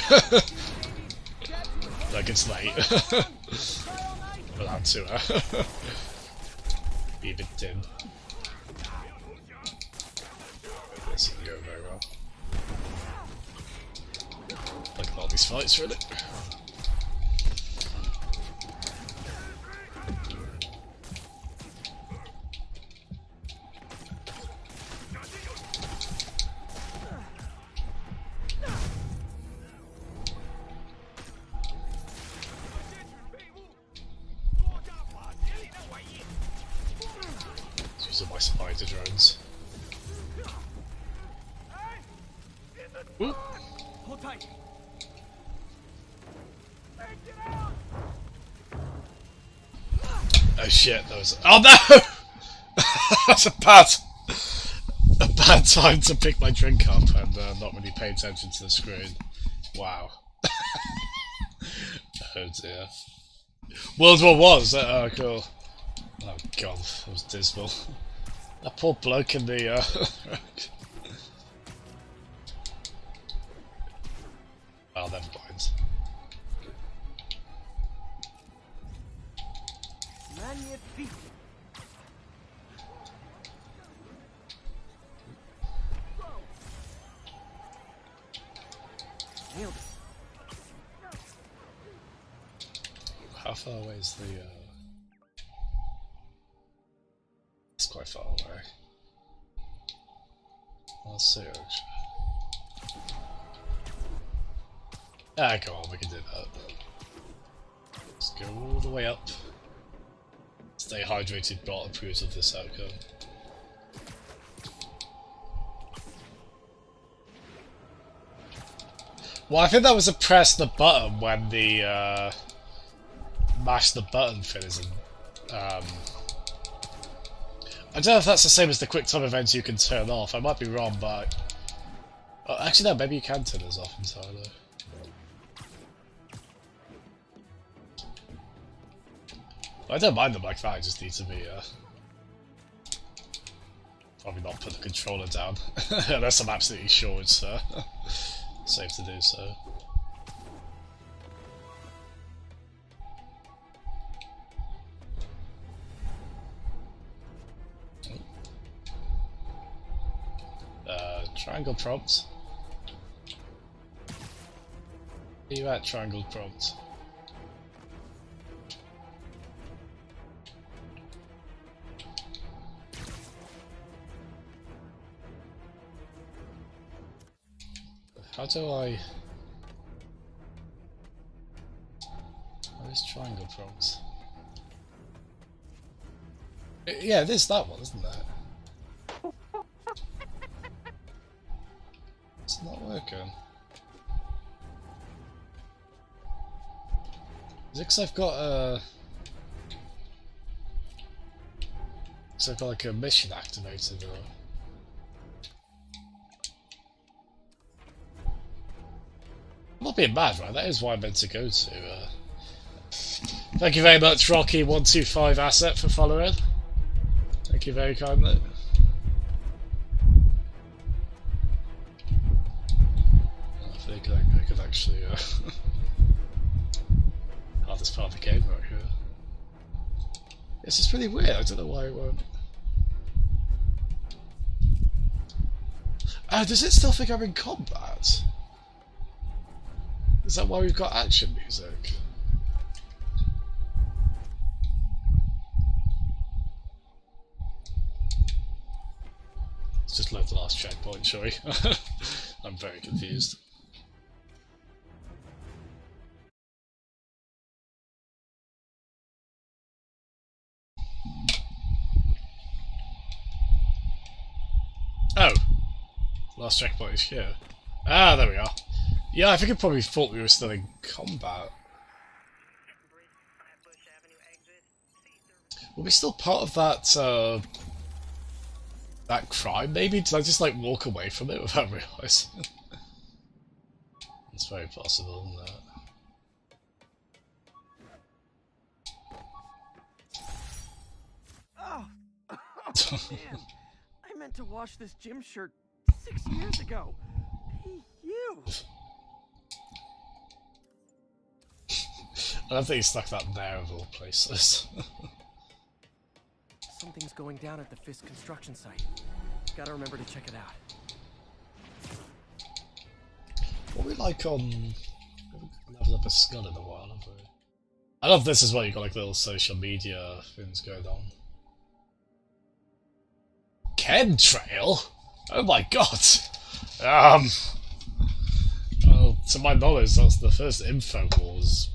Like, it's late. Allowed to, be a bit dim. This didn't go very well. Like a lot of these fights, really. These are my spider drones. Ooh. Hold tight. Oh shit, that was... Oh no! That's a bad time to pick my drink up and not really pay attention to the screen. Wow. Oh dear. World War I, is that... Oh cool. Oh god, that was dismal. That poor bloke in the... Oh, never mind. Magnifique. Nailed it. How far away is the... It's quite far away. I'll see actually. Ah, go on, we can do that. Let's go all the way up. Stay hydrated, God approves of this outcome. Well, I think that was a press the button when the mash the button thing is in. I don't know if that's the same as the quick time events you can turn off. I might be wrong, but actually no, maybe you can turn those off entirely. I don't mind them like that. I just need to be probably not put the controller down unless I'm absolutely sure it's safe to do so. Triangle prompt. Where you at, triangle prompt? How do I... Where's triangle prompt? Yeah, it is that one, isn't it? It's not working. Is it because I've got a... Because I've got like a mission activated or... I'm not being mad, right? That is why I meant to go to. Thank you very much, Rocky125 Asset, for following. Thank you very kindly. I think I could actually hardest part of the game right here. This is pretty weird. I don't know why it won't. Oh, does it still think I'm in combat? Is that why we've got action music? Let's just load the last checkpoint, shall we? I'm very confused. Last checkpoint is here. Ah, there we are. Yeah, I think it probably thought we were still in combat. Were we still part of that, that crime, maybe? Did I just, like, walk away from it without realising? It's very possible, isn't it? Oh! Man, I meant to wash this gym shirt 6 years ago. Hey, you! I don't think he stuck that there of all places. Something's going down at the Fisk construction site. Gotta remember to check it out. What we like on... We haven't leveled up a skull in a while, have we? I love this as well, you've got like little social media things going on. Chemtrail? Oh my god! Well, to my knowledge, that's the first InfoWars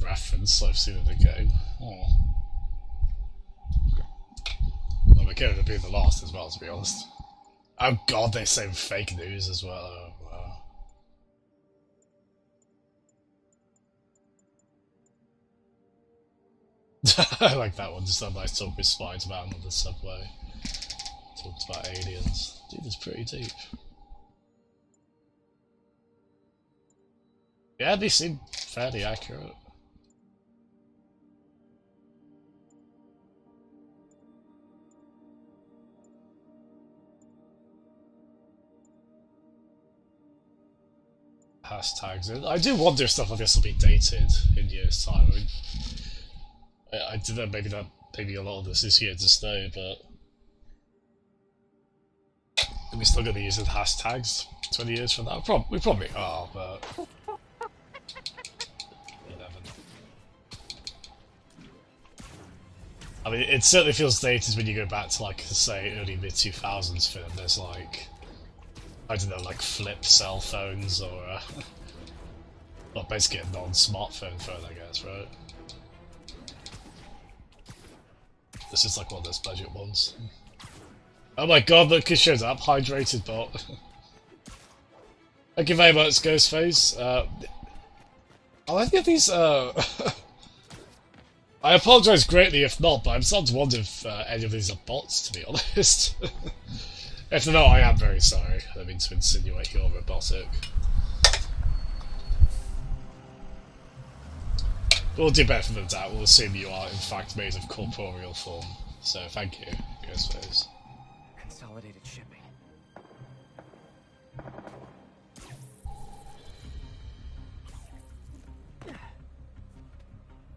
reference I've seen in the game. Oh. Well, we're going to be the last as well, to be honest. Oh god, they say fake news as well. Oh, wow. I like that one, just that nice talk with Spider-Man on the subway. Talks about aliens. Dude, it's pretty deep. Yeah, they seem fairly accurate. Hashtags. I do wonder if stuff like this will be dated in years' time. I mean, I don't know, maybe a lot of this is here to stay, but are we still going to be using hashtags 20 years from now? We probably are, but you never know. I mean, it certainly feels dated when you go back to, like, say, early mid-2000s film. There's like, I don't know, like flip cell phones or well, basically a non-smartphone phone, I guess, right? This is like one of those budget ones. Oh my god, look who shows up, hydrated bot. Thank you very much, Ghostface. Are any of these, I apologise greatly if not, but I'm starting to wonder if any of these are bots, to be honest. If they're not, I am very sorry. I don't mean to insinuate you're robotic. We'll do better than that. We'll assume you are, in fact, made of corporeal form. So, thank you, Ghostface. Consolidated shipping.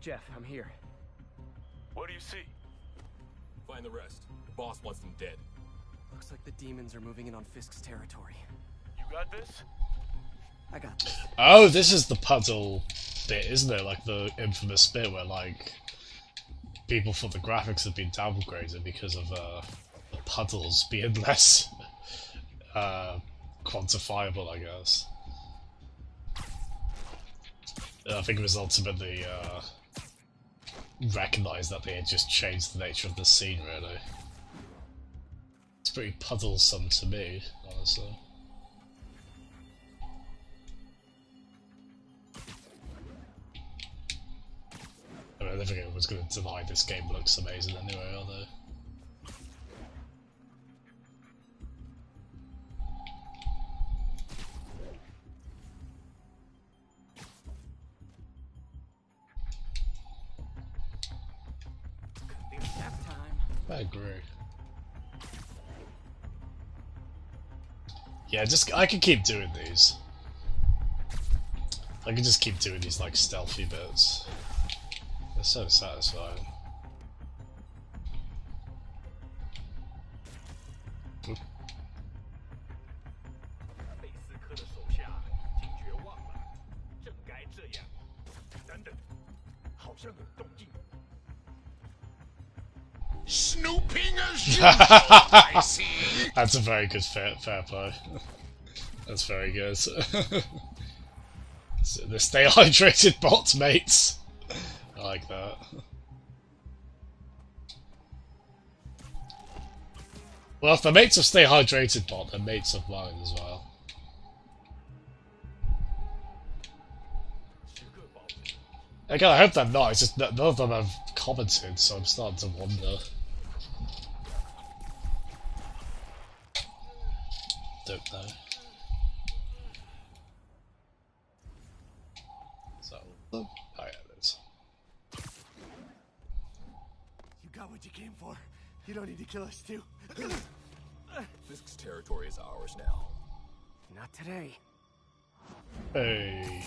Jeff, I'm here. What do you see? Find the rest. The boss wants them dead. Looks like the demons are moving in on Fisk's territory. You got this? I got this. Oh, this is the puzzle bit, isn't it? Like the infamous bit where, like, people thought the graphics had been downgraded because of the puzzles being less quantifiable, I guess. I think it was ultimately recognised that they had just changed the nature of the scene, really. It's pretty puzzlesome to me, honestly. I mean, I don't think anyone's going to deny this game looks amazing anyway, are they? I agree. Yeah, I can keep doing these. I can just keep doing these, like, stealthy bits. They're so satisfying. Oop. Snooping as usual, I see. That's a very good fair play. That's very good. So the stay hydrated bots, mates. I like that. Well, if they're mates of Stay Hydrated bot, they're mates of mine as well. Again, I hope they're not, it's just that none of them have commented, so I'm starting to wonder. Don't know. So, oh yeah, it is. You got what you came for. You don't need to kill us too. Fisk's territory is ours now. Not today. Hey.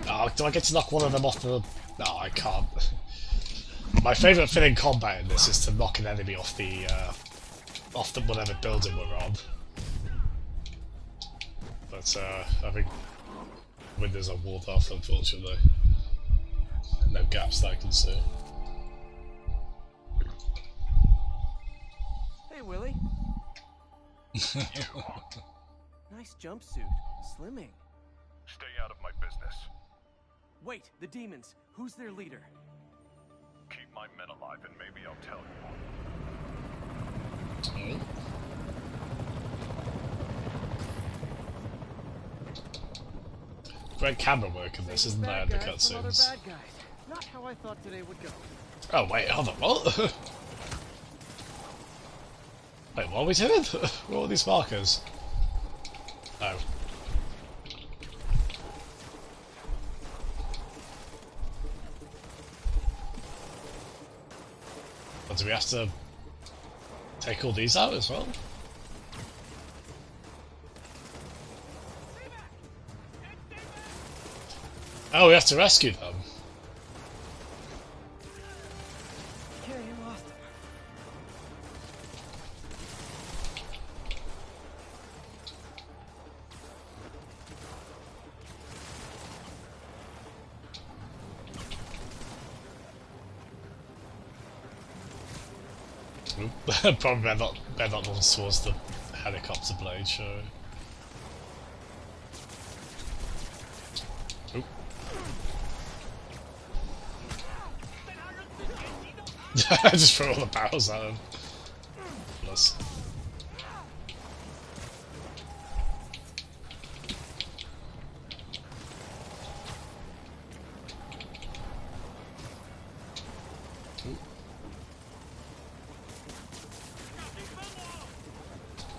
Oh, do I get to knock one of them off the... No, I can't. My favourite thing in combat in this is to knock an enemy off the whatever building we're on. But, I think windows are walled off, unfortunately. No gaps that I can see. Hey, Willie. Nice jumpsuit. Slimming. Stay out of my business. Wait, the demons. Who's their leader? Keep my men alive and maybe I'll tell you. Great camera work in this, isn't there, in the cutscenes? Not how I thought today would go. Oh wait, hold on, what? Wait, what are we doing? What are all these markers? Oh. But do we have to take all these out as well? Oh, we have to rescue them. Yeah, you lost him. Probably better not launch towards the helicopter blade, sure. Oop. I just throw all the barrels at him. Plus.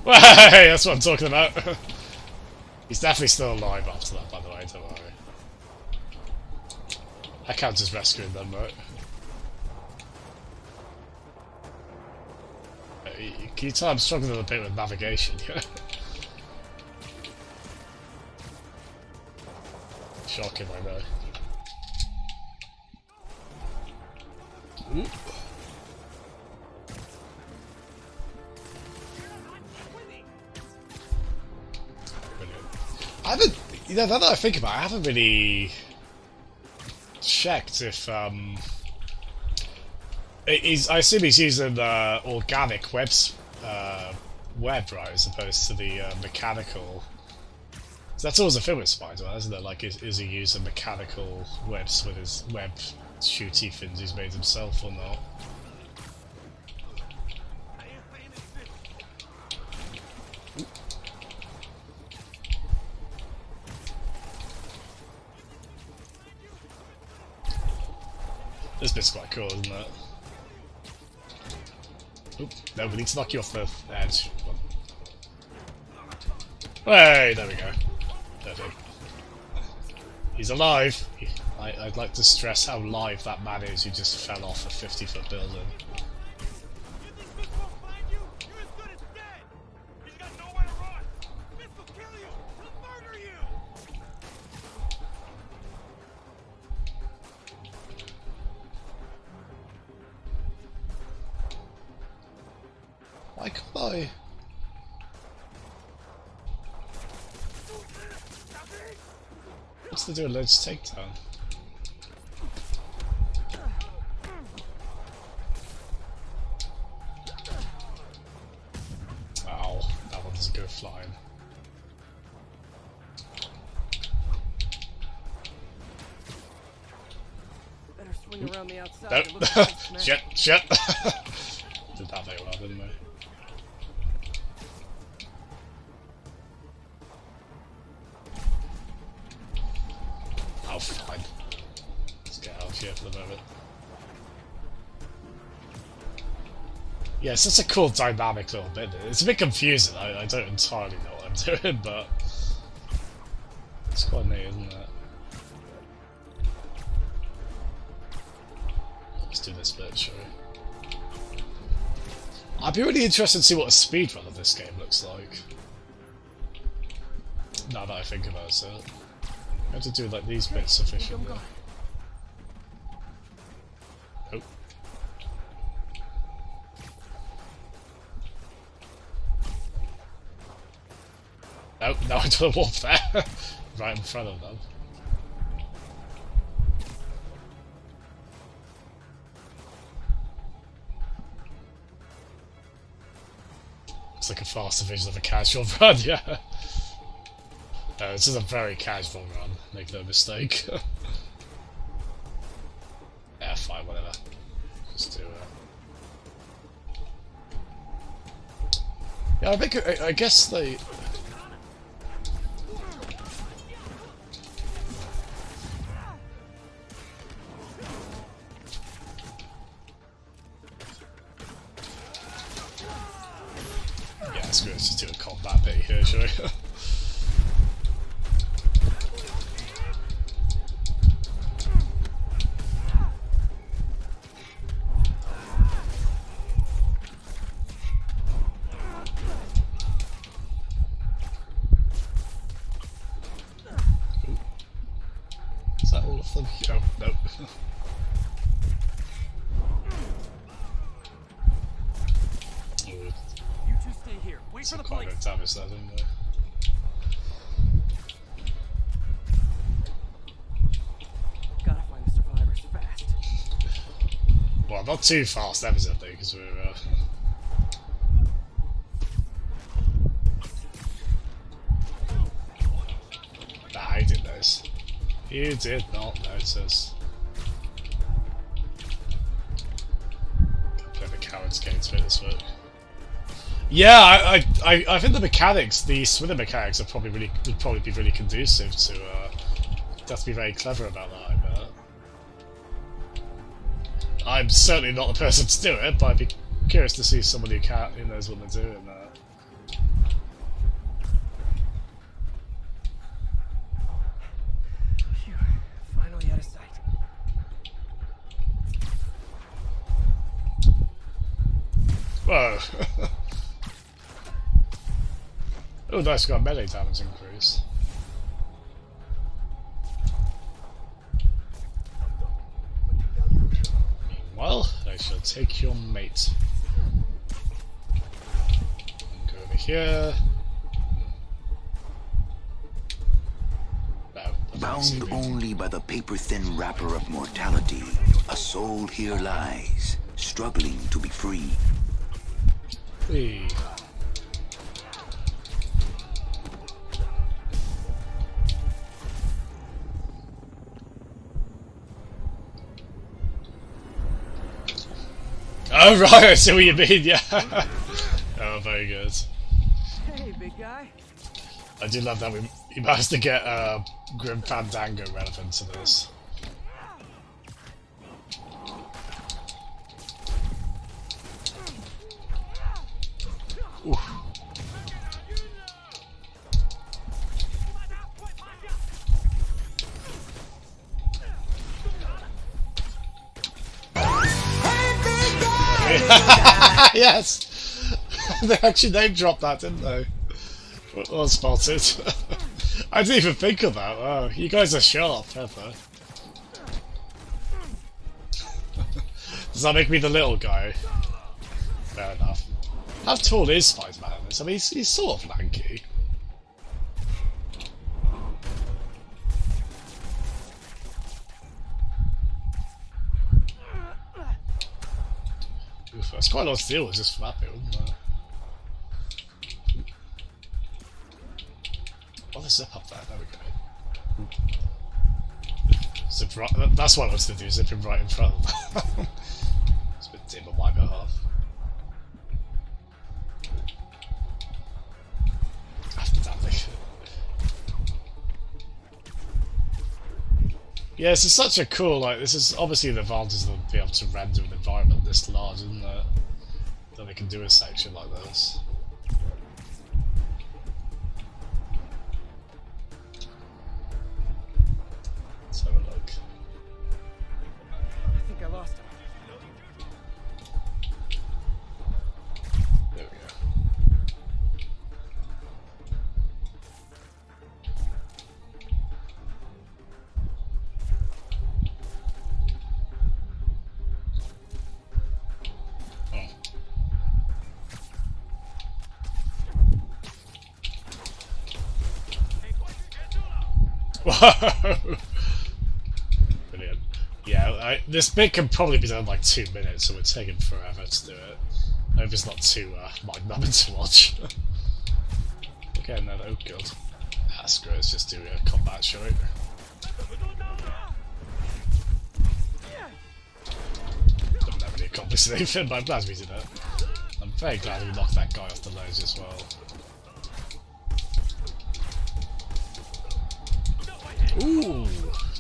Hey, that's what I'm talking about. He's definitely still alive after that, by the way, don't worry. I counts as rescuing them, right? Can you tell I'm struggling a bit with navigation? Shocking, I know. Ooh. I haven't, you know, now that I think about it, I haven't really checked if, I assume he's using organic web, right, as opposed to the mechanical. So that's always a thing with Spider, isn't it? Like, is he using mechanical webs with his web shooty things he's made himself or not? This bit's quite cool, isn't it? Oop, no, we need to knock you off the edge. Hey, there we go. Perfect. He's alive! I'd like to stress how live that man is who just fell off a 50-foot building. Why can't I? What's to do a Ledge takedown? Ow, that one doesn't go flying. swing around the outside. Nope. It looks like it's smashed. Shit. Did that very well, didn't I? Oh, fine. Let's get out of here for the moment. Yeah, it's such a cool dynamic little bit. It's a bit confusing. I don't entirely know what I'm doing, but it's quite neat, isn't it? Let's do this bit, shall we? I'd be really interested to see what a speedrun of this game looks like. Now that I think about it. I have to do like these bits sufficiently. Oh. No, no, I don't walk there. Right in front of them. It's like a faster version of a casual run, yeah. This is a very casual run, make no mistake. Yeah, fine, whatever. Just do it. Yeah, I guess they... Yeah, screw it, let's just do a combat bit here, shall we? Is that all of them? Oh, no. You two stay here. Wait for the Quite police. good damage there, didn't they? Gotta find the survivors fast. Well, not too fast, evidently, because we're... Nah, you didn't notice. You did not notice. Play the coward's game to make this work. Yeah, I think the mechanics, the swimming mechanics, would probably be really conducive to. You have to be very clever about that, I bet. I'm certainly not the person to do it, but I'd be curious to see someone who knows what they're doing there. Phew, finally out of sight. Whoa! Oh, nice, got melee damage increase. Meanwhile, I shall take your mate. Go over here. No, Bound only by the paper-thin wrapper of mortality, a soul here lies, struggling to be free. Whee. Oh right, I see what you mean, yeah. Oh, very good. Hey, big guy. I do love that we managed to get Grim Fandango relevant to this. Ooh. Yes! They actually name dropped that, didn't they? Well spotted. I didn't even think of that. Oh, you guys are sharp, Pepper. Does that make me the little guy? Fair enough. How tall is Spider-Man in this? I mean, he's sort of lanky. Oof, that's quite a lot of steel just for that bit, wasn't it? Oh, there's a zip up there. There we go. Zip right, that's what I was going to do, zip him right in front of them. It's a bit dim on my behalf. Yeah, this is such a cool, like, this is obviously the advantage of being able to render an environment this large, isn't it? That they can do a section like this. Let's have a look. I think I lost him. There we go. Whoa! Brilliant. Yeah, this bit can probably be done in like 2 minutes, so we're taking forever to do it. I hope it's not too mind-numbing to watch. Okay, no, oh god. Ah, screw it, let's just do a combat, shall we? Don't have any accomplished anything, but I'm glad we did it. I'm very glad we knocked that guy off the ledge as well. Ooh!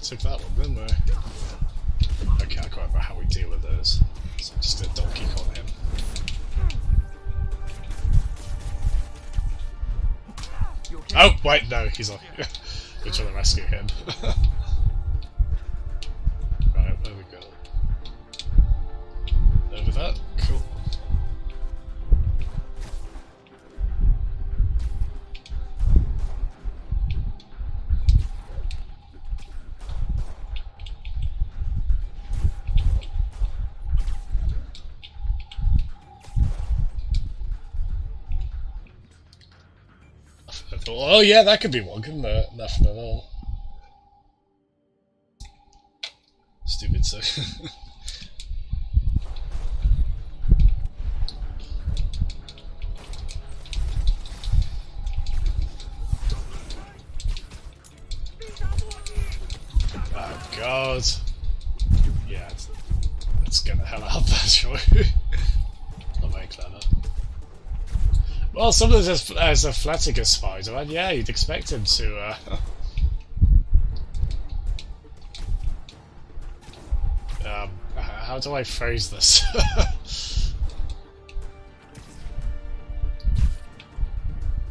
Took that one, didn't we? Okay, I can't remember how we deal with those. So I'm just gonna donkey on him. Oh, wait, no, he's on. We're trying to rescue him. Right, there we go. Over that, cool. Oh yeah, that could be one, couldn't it? Nothing at all. Stupid so. Oh god. Yeah, let's get the hell out of there, shall we? Not very clever. Well, some of them as athletic as Spider-Man, yeah, you'd expect him to, how do I phrase this?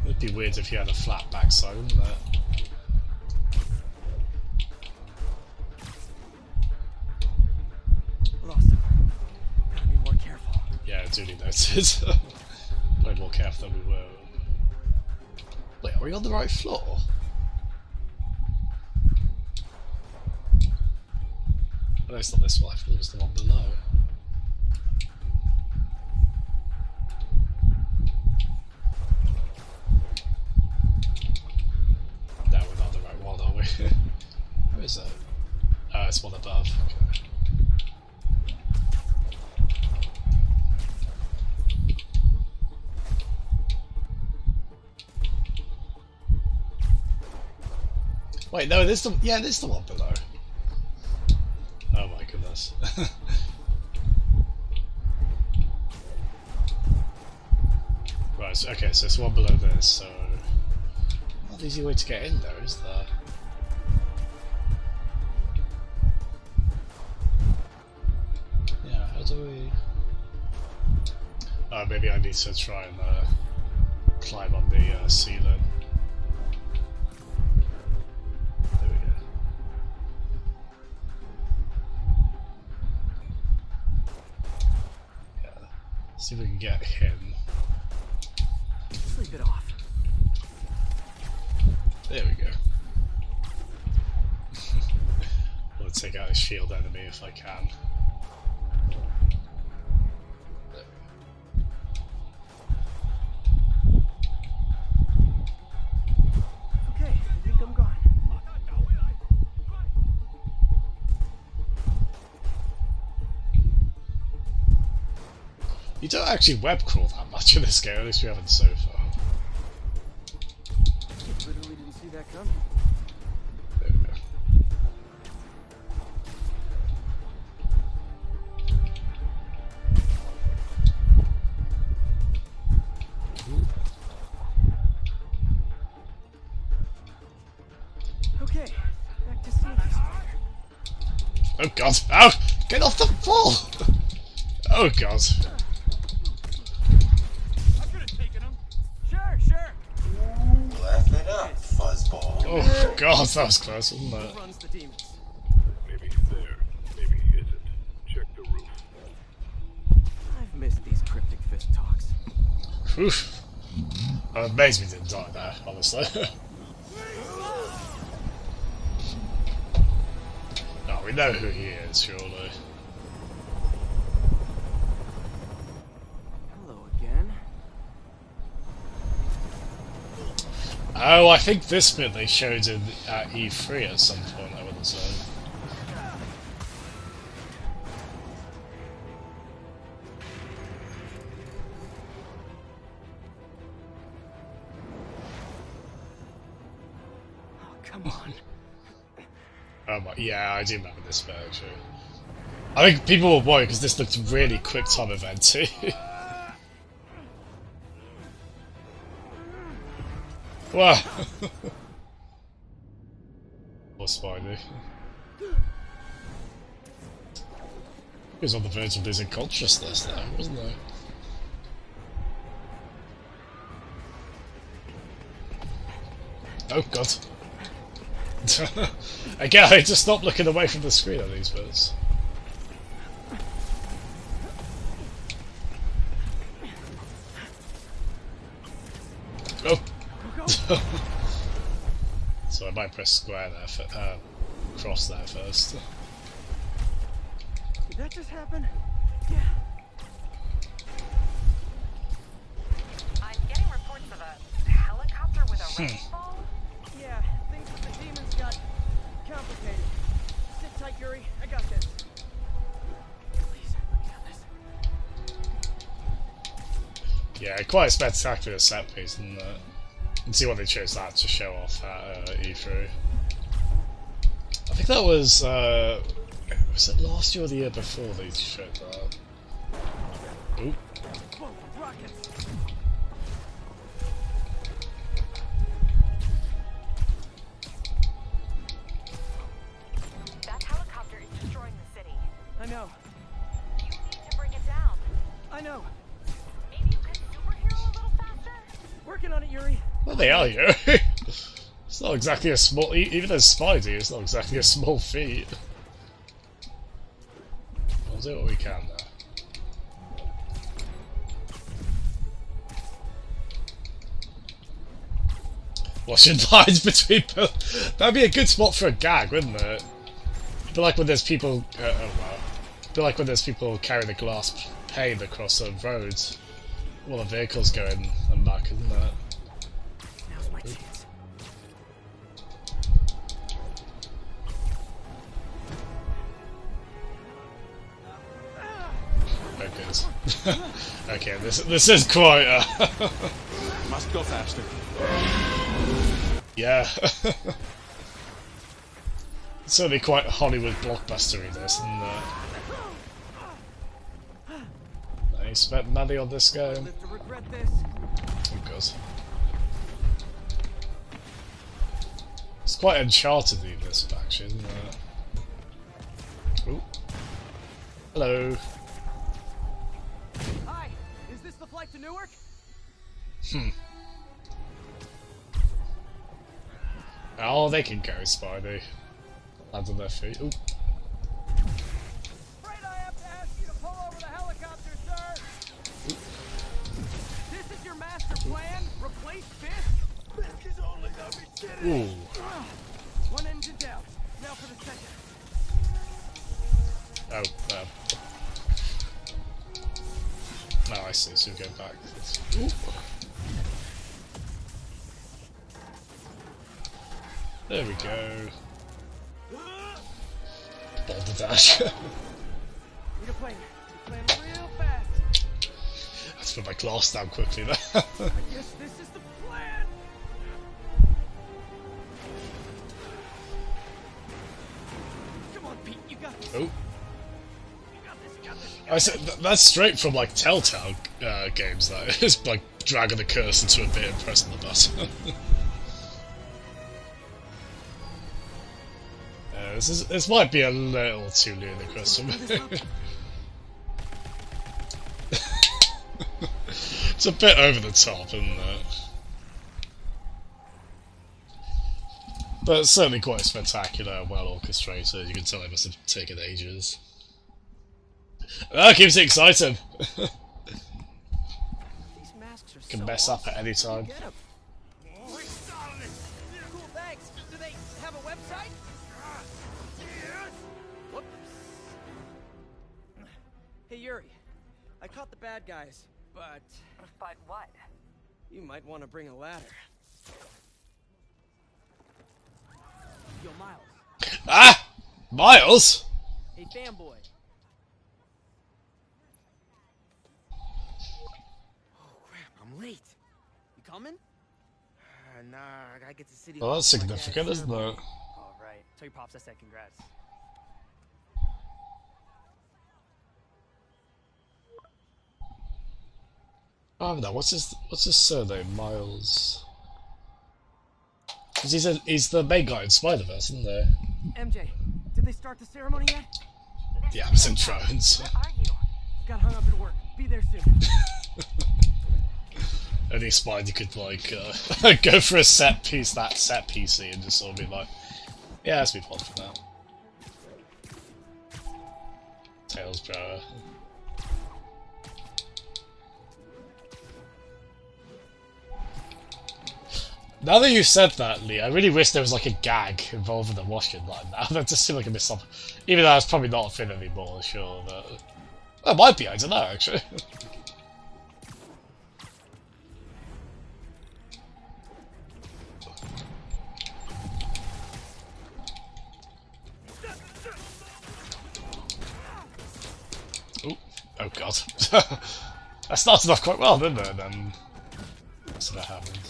It'd be weird if he had a flat backside, wouldn't it? Lost him. Gotta be more careful. Yeah, duly noted. Way more careful than we were. Wait, are we on the right floor? No, it's not this one. I thought it was the one below. No, we're not on the right one, are we? Where is it? Oh, it's one above. Okay. Wait, no, this the this is the one below. Oh my goodness. Right, so, okay, so it's one below this, so not an easy way to get in there, is there? Yeah, how do we... Oh, maybe I need to try and climb on the ceiling. See if we can get him. Sleep it off. There we go. I'll take out his shield enemy if I can. There we go. Okay, I think I'm gone. You don't actually web crawl that much in this game, at least we haven't so far. Literally didn't see that coming. There we go. Oh god. Ow! Get off the ball! Oh god. I could have taken him. Sure. Laugh it up, fuzzball. Oh god, that was close, wasn't it? Who runs the demons? Maybe he's there. Maybe he isn't. Check the roof. I've missed these cryptic fist talks. Oof. I'm amazed we didn't die there, honestly. Oh, we know who he is, surely. Hello again. Oh, I think this bit they showed in at E3 at some point, I wouldn't say. Oh, come on. Oh my, yeah, I do remember this bit actually. I think people were worried because this looked really quick time event too. Wow. Poor Spidey. He was on the verge of losing consciousness there, wasn't he? Oh god. Again, I just stop looking away from the screen on these bits. Oh! So I might press square there, for, cross there first. Did that just happen? Yeah. I'm getting reports of a helicopter with a wrecking ball. Yeah, things with the demons got complicated. Sit tight, Yuri. I got this. Please, let me have this. Yeah, quite a spectacular set piece, and and see what they chose that to show off at E3. I think that was it last year or the year before they showed that? Ooh. Rockets. That helicopter is destroying the city. I know. You need to bring it down. I know. Maybe you could superhero a little faster? Working on it, Yuri. Well, they are, you. It's not exactly a small... Even as Spidey, it's not exactly a small feat. We'll do what we can there. Watching lines between people. That'd be a good spot for a gag, wouldn't it? It'd be like when there's people... oh wow. It'd be like when there's people carrying the glass pane across the roads. While the vehicles going and back, isn't it? Now's my chance. Oh, good. Okay, this is quite. Must go faster. Yeah. It's certainly quite Hollywood blockbustery, this, and I spent money on this game. Live to regret this. Oh god. It's quite Uncharted-y, this faction, isn't it? Ooh. Hello. Hi, is this the flight to Newark? Oh, they can go, Spidey. Land on their feet. Ooh. Afraid I have to ask you to pull over the helicopter, sir. Ooh. This is your master plan? Replace Fisk? Fisk is only gonna be kidding. Ooh. One engine down. Now for the second. Oh, oh, I see, so we go back. Ooh. There we go. Boulder dash. Need a plane. Plan real fast. Let's put my glass down quickly there. I guess this is the plan. Come on, Pete, you got this. Oh. You got this, you got this, you got I said, that's straight from like Telltale games, that is, like dragging the cursor to a bit and pressing the button. this might be a little too ludicrous for me. It's a bit over the top, isn't it? But it's certainly quite spectacular, well orchestrated. You can tell it must have taken ages. That keeps it exciting. Can mess up at any time. Cool, thanks. Do they have a website? Whoops. Hey, Yuri. I caught the bad guys, but... But what? You might want to bring a ladder. Yo, Miles. Ah! Miles? Hey, fanboy. Oh, crap, I'm late. You coming? Nah, I gotta get to City Hall. Well, that's significant, isn't it? Oh, right. Tell your pops I said congrats. Oh no, what's his surname? Miles. 'Cause he's the main guy in Spider-Verse, isn't he? MJ, did they start the ceremony yet? Yeah, it was in Thrones. Where are you? Got hung up at work. Be there soon. Only Spidey could like go for a set piece, that set PC, and just sort of be like, yeah, let's move on for that. Tails power. Now that you've said that, Lee, I really wish there was like a gag involved in the washing line now. That just seemed like a missed up. Even though it's probably not a thing anymore, sure, but... Well, it might be, I don't know, actually. Ooh, oh god. That started off quite well, didn't it? Then... What's that happened?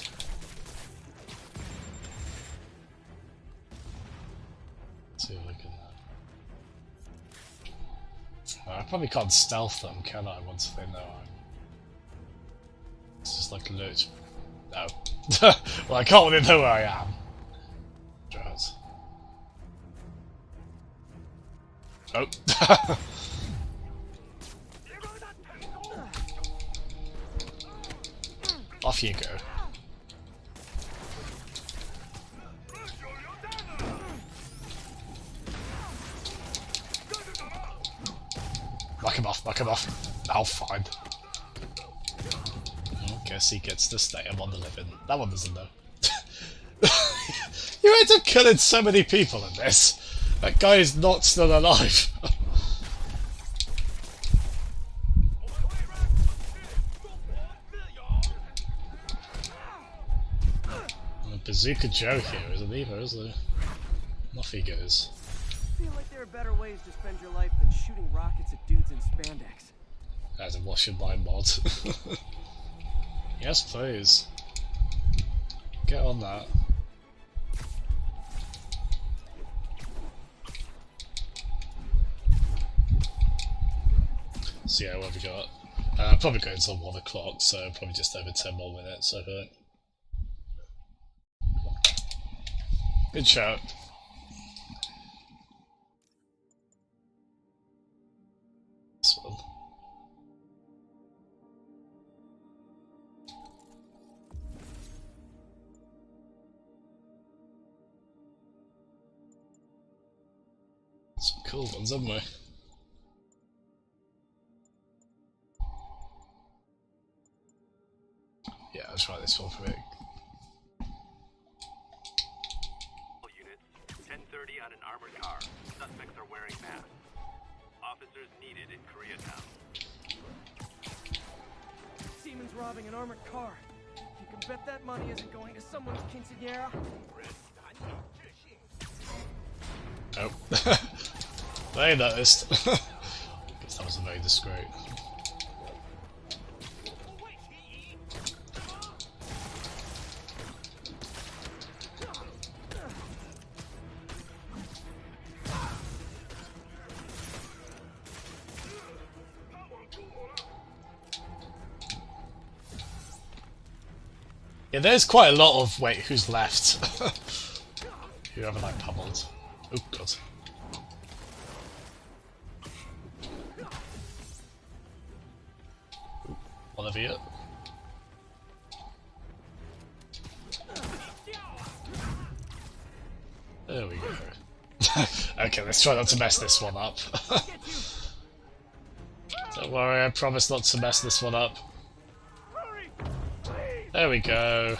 I probably can't stealth them, can I, once they know I'm... It's just like loot. No. Well, I can't really know where I am. Drowse. Oh. Off you go. Knock him off. Now fine. I guess he gets to stay. I'm on the living. That one doesn't know. You end up killing so many people in this. That guy is not still alive. Bazooka Joe here isn't either, is there? Off he goes. I feel like there are better ways to spend your life than shooting rockets at dudes in spandex. As a washing line mod. Yes, please. Get on that. So yeah, what have we got? Probably going until 1 o'clock, so probably just over 10 more minutes, I think. Good shout. This one. Some cool ones, haven't we? Yeah, I'll try this one for me. Units, 10:30 on an armored car. Suspects are wearing masks. Officers needed in Koreatown. Seaman's robbing an armored car. You can bet that money isn't going to someone's quinceañera. Oh. They noticed. Guess that wasn't very discreet. Yeah, there's quite a lot of... Wait, who's left? Who haven't I pummeled? Oh god. Olivia. There we go. Okay, let's try not to mess this one up. Don't worry, I promise not to mess this one up. There we go.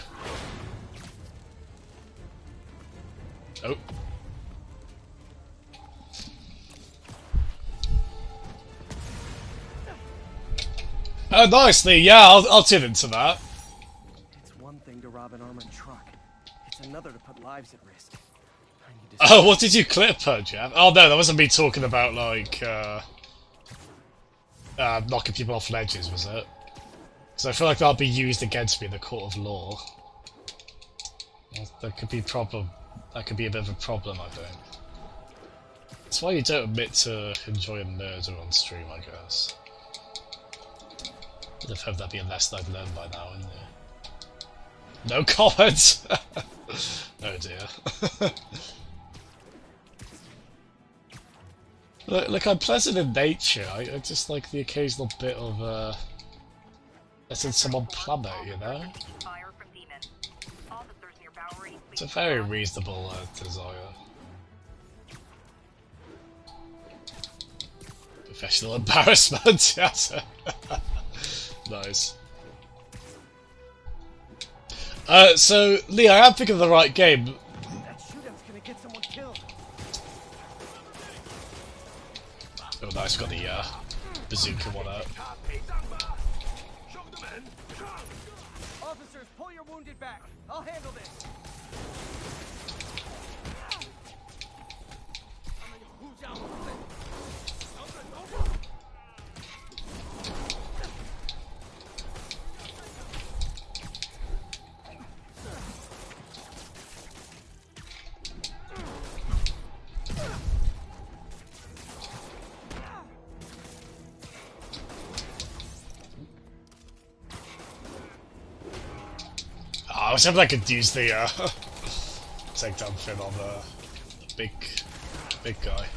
Oh. Oh, nicely. Yeah, I'll tune into that. It's one thing to rob an armored truck. It's another to put lives at risk. Oh, what did you clip, Jam? Oh no, that wasn't me talking about, like, knocking people off ledges, was it? So I feel like that'll be used against me in the court of law. That could be problem. That could be a bit of a problem, I think. That's why you don't admit to enjoying murder on stream, I guess. I'd have hoped that'd be a lesson I'd learned by now, wouldn't you? No comments! Oh dear. Look, I'm pleasant in nature. I just like the occasional bit of, letting someone plummet, you know? It's a very reasonable desire. Professional embarrassment, yes. Nice. So, Lee, I am thinking of the right game. That shootout's gonna get someone killed. Oh, nice, got the bazooka one out. Officers, pull your wounded back. I'll handle this. I was hoping I could use the takedown fin on the big guy.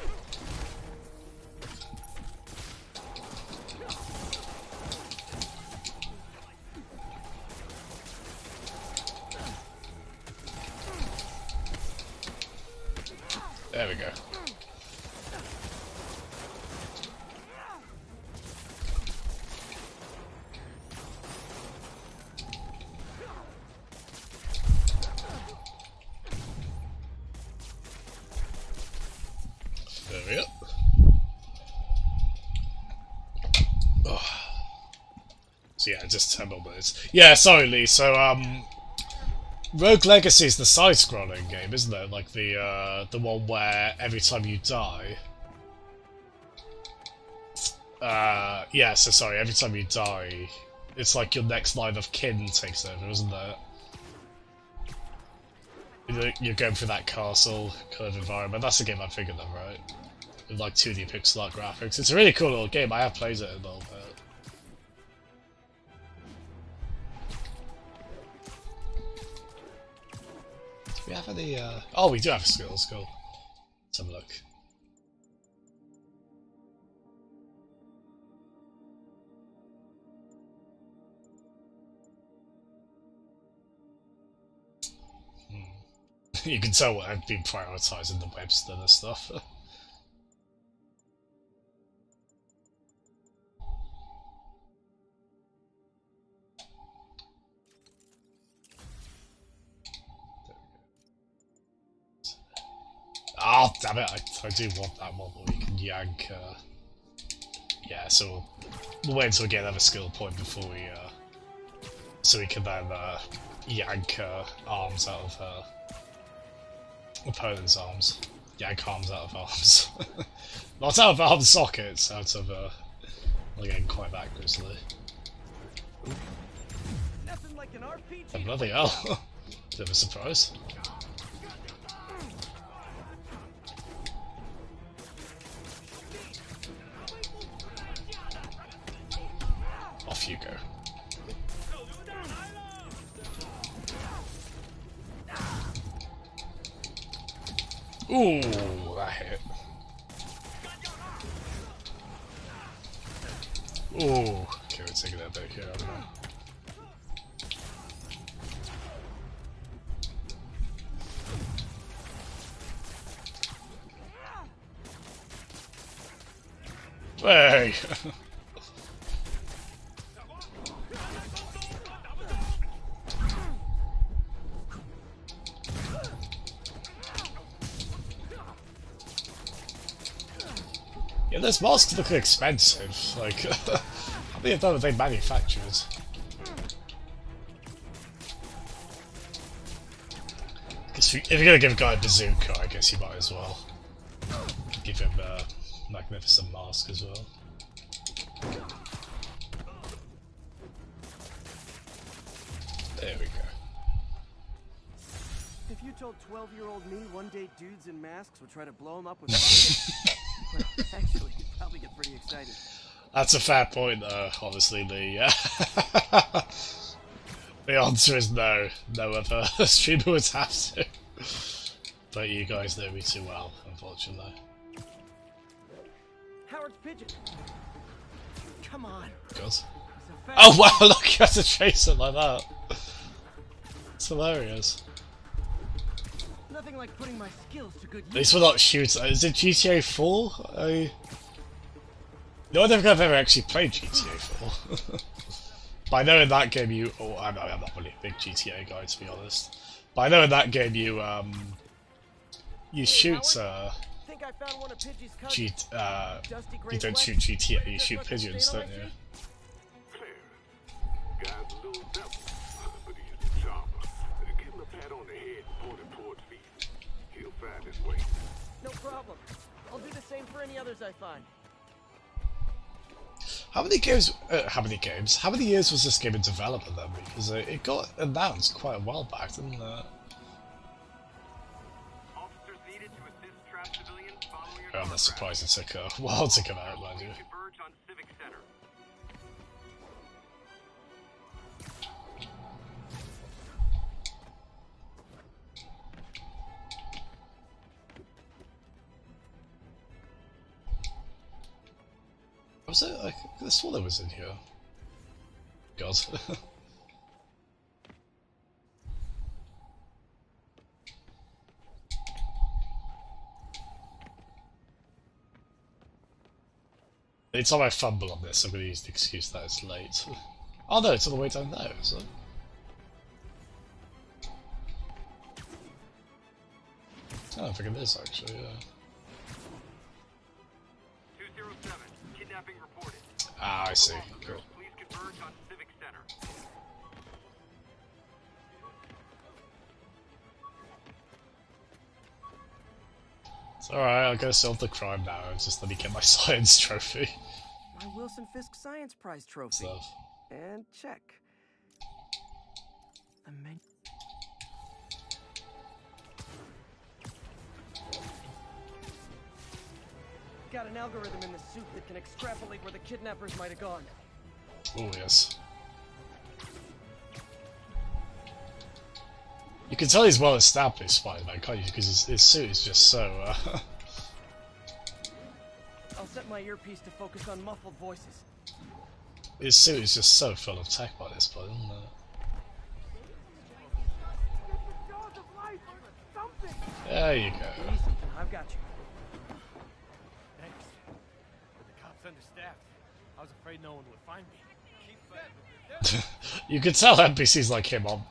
There we go. There we go. Oh. So yeah, just 10 more minutes. Yeah, sorry Lee, so Rogue Legacy is the side-scrolling game, isn't it? Like the one where every time you die... yeah, so sorry, every time you die, it's like your next line of kin takes over, isn't it? You're going through that castle kind of environment. That's the game I'm thinking of, right? With like 2D pixel art graphics. It's a really cool little game. I have played it a little bit. Do we have any? Oh, we do have skills. Cool. Let's have a look. You can tell what I've been prioritising the Webster and stuff. Oh, damn it, I do want that one where we can yank, yeah, so we'll wait until we get another skill point before we, so we can then, yank, arms out of, opponent's arms. Yank arms out of arms. Not out of arm sockets, out of, like, getting quite backwards, though. Oh, bloody hell. Bit of a surprise. Off you go. Ooh, that hit. Ooh, good. taking that bit here, haven't I? Hey! Yeah, those masks look expensive. Like, how many of them are they manufactured? If you're gonna give a guy a bazooka, I guess you might as well give him a magnificent mask as well. There we go. If you told 12-year-old me one day dudes in masks would try to blow him up with rockets, well, actually, you'd probably get pretty excited. That's a fair point, though, honestly, Lee. The answer is no. No other streamer would have to. But you guys know me too well, unfortunately. Howard's pigeon. Come on. God. Oh wow, look, you have to chase it like that. It's hilarious. Nothing like putting my skills to good use. At least we're not shooting. Is it GTA 4? No, I don't think I've ever actually played GTA 4. But I know in that game you... Oh, I'm not really a big GTA guy, to be honest. But I know in that game you, you shoot, Think I found one of Pidgey's you don't shoot GTA, you shoot pigeons, don't you? Guy's a little devil, but he's a charmer. Give him a pat on the head and point him towards me. He'll find his way. No problem. I'll do the same for any others I find. How many years was this game in development then? Because it got announced quite a while back, didn't it? Oh, I'm not surprised it took a while to come out, mind you. Was it? I could have sworn it was in here. God. Anytime I fumble on this, I'm going to use the excuse that it's late. Oh no, it's all the way down there, is it? I don't think it is, actually, yeah. 207, kidnapping reported. Ah, I see. Cool. Please converge on Civic Center. It's alright, I'll go solve the crime now. Just let me get my science trophy. My Wilson Fisk Science Prize trophy. Stuff. And check. The menu. Got an algorithm in the suit that can extrapolate where the kidnappers might have gone. Oh, yes. You can tell he's well established, Spider-Man, can't you? Because his suit is just so, I'll set my earpiece to focus on muffled voices. His suit is just so full of tech by this point, isn't it? There you go. Easy, I've got you. Thanks. But the cops understaffed. I was afraid no one would find me. You could tell NPCs like him on,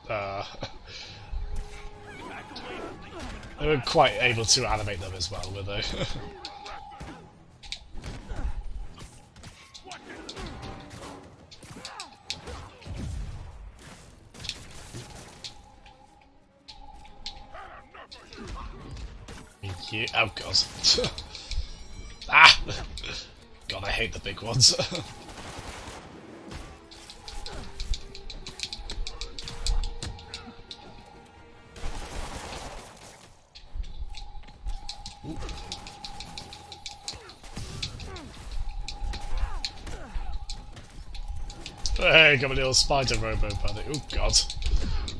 they were quite able to animate them as well, were they? Thank you. Oh god. Ah! God, I hate the big ones. Hey, got a little spider robo buddy. Oh god.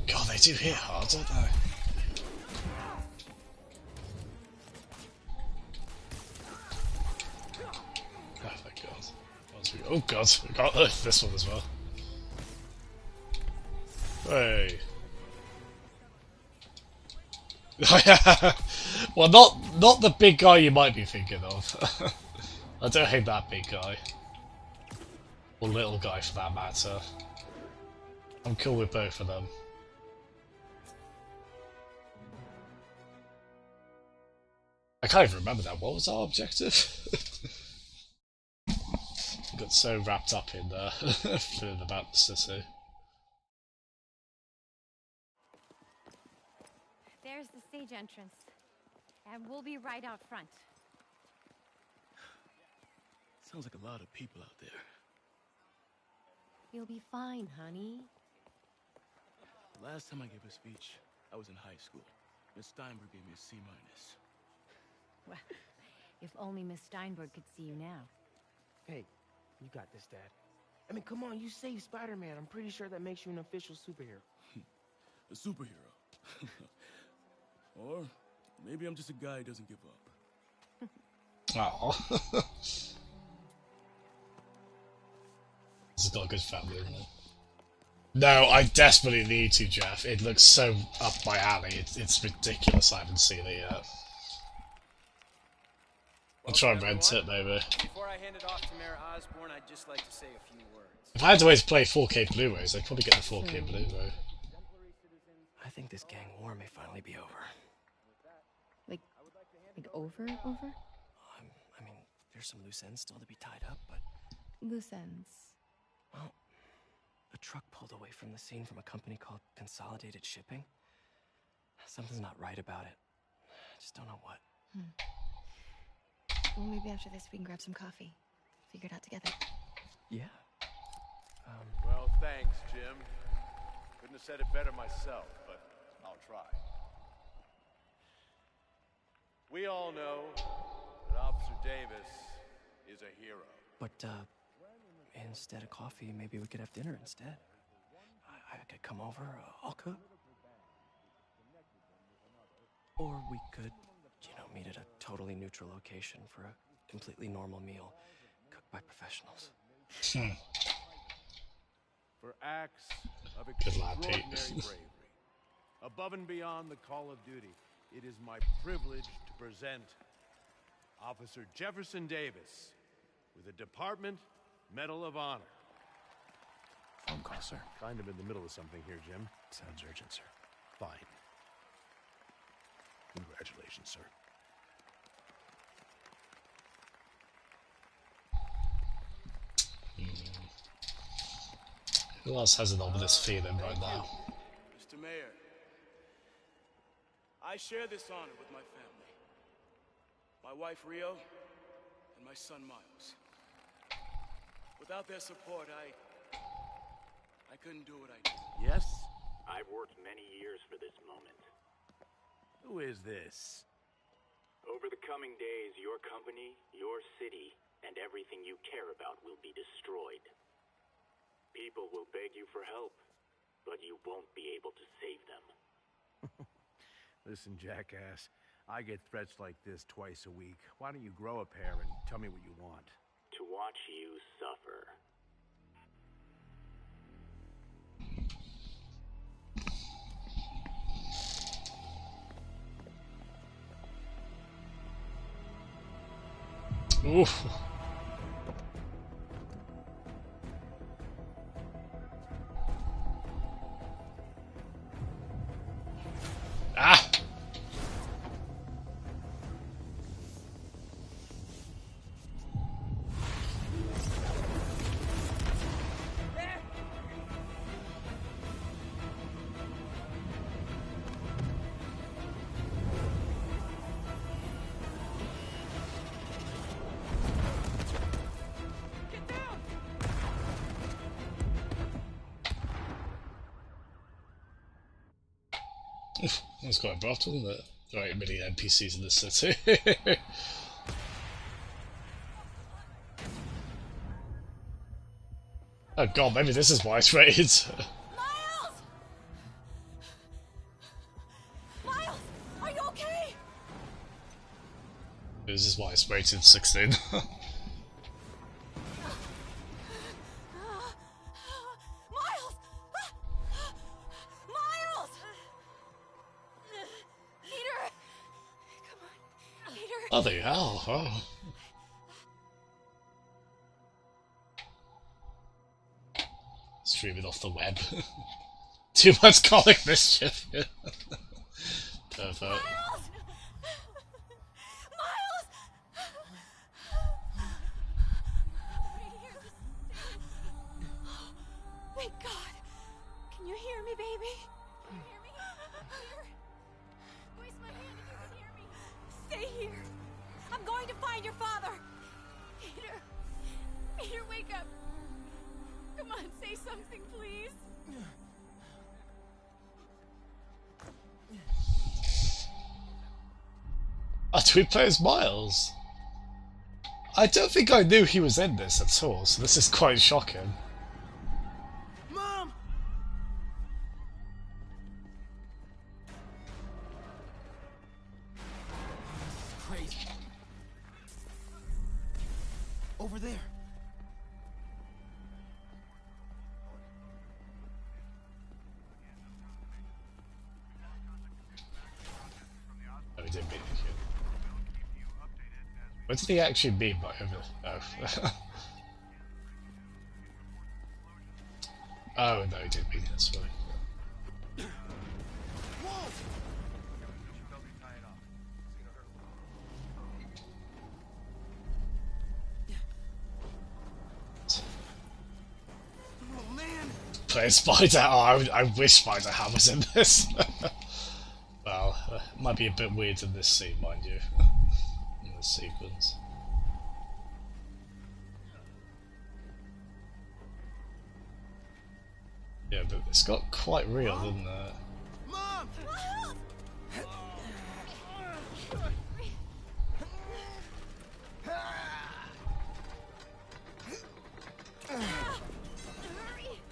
God, they do hit hard, don't they? Oh my god. Once we Oh god, I got this one as well. Hey. Well, not the big guy you might be thinking of. I don't hate that big guy. Or little guy for that matter. I'm cool with both of them. I can't even remember that. What was our objective? I got so wrapped up in feeling about the city. There's the stage entrance. And we'll be right out front. Sounds like a lot of people out there. You'll be fine, honey. The last time I gave a speech, I was in high school. Miss Steinberg gave me a C-. Well, if only Miss Steinberg could see you now. Hey, you got this, Dad. I mean, come on, you saved Spider-Man. I'm pretty sure that makes you an official superhero. A superhero. Or maybe I'm just a guy who doesn't give up. Oh. This has got a good family, isn't it? No, I desperately need to, Jeff. It looks so up my alley. It's ridiculous I haven't seen it yet. I'll try and rent it, maybe. Before I hand it off to Mayor Osborn, I'd just like to say a few words. If I had to wait to play 4K Blu-rays, I'd probably get the 4K Blu-ray. I think this gang war may finally be over. Like over? I mean, there's some loose ends still to be tied up, but... Loose ends. Well, a truck pulled away from the scene from a company called Consolidated Shipping. Something's not right about it. I just don't know what. Well, maybe after this we can grab some coffee. Figure it out together. Yeah. Well, thanks, Jim. Couldn't have said it better myself, but I'll try. We all know that Officer Davis is a hero. But, instead of coffee, maybe we could have dinner instead. I could come over, I'll cook. Or we could, meet at a totally neutral location for a completely normal meal, cooked by professionals. For acts of extraordinary bravery, above and beyond the call of duty, it is my privilege to present Officer Jefferson Davis with the Department Medal of Honor. Phone call, sir. Kind of in the middle of something here, Jim. Sounds urgent, sir. Fine. Congratulations, sir. Who else has an ominous feeling right now? Mr. Mayor, I share this honor with my family. My wife, Rio, and my son, Miles. Without their support, I couldn't do what I did. Yes? I've worked many years for this moment. Who is this? Over the coming days, your company, your city, and everything you care about will be destroyed. People will beg you for help, but you won't be able to save them. Listen, jackass, I get threats like this twice a week. Why don't you grow a pair and tell me what you want? To watch you suffer. Oof. Ah! That's quite abrupt, wasn't it? There ain't many NPCs in this city. Oh god, maybe this is why it's rated. Miles! Miles! Are you okay? This is why it's rated 16. Oh, they are. Oh. Streaming off the web. Too much comic mischief. Perfect. Miles! Miles! Right here, just thank God. Can you hear me, baby? Can you hear me? Here. Voice my hand if you can hear me. Stay here. I'm going to find your father. Peter. Peter, wake up. Come on, say something, please. Oh, do we play as Miles? I don't think I knew he was in this at all, so this is quite shocking. Mom! Crazy. Over there. No, he didn't mean it. What did he actually mean by over? Oh. Oh, no, he didn't mean it this way. Oh man! Play Spider. Oh, I wish Spider-Ham was in this. Well, it might be a bit weird in this scene, mind you. In this sequence. Yeah, but it's got quite real, doesn't it? Mom!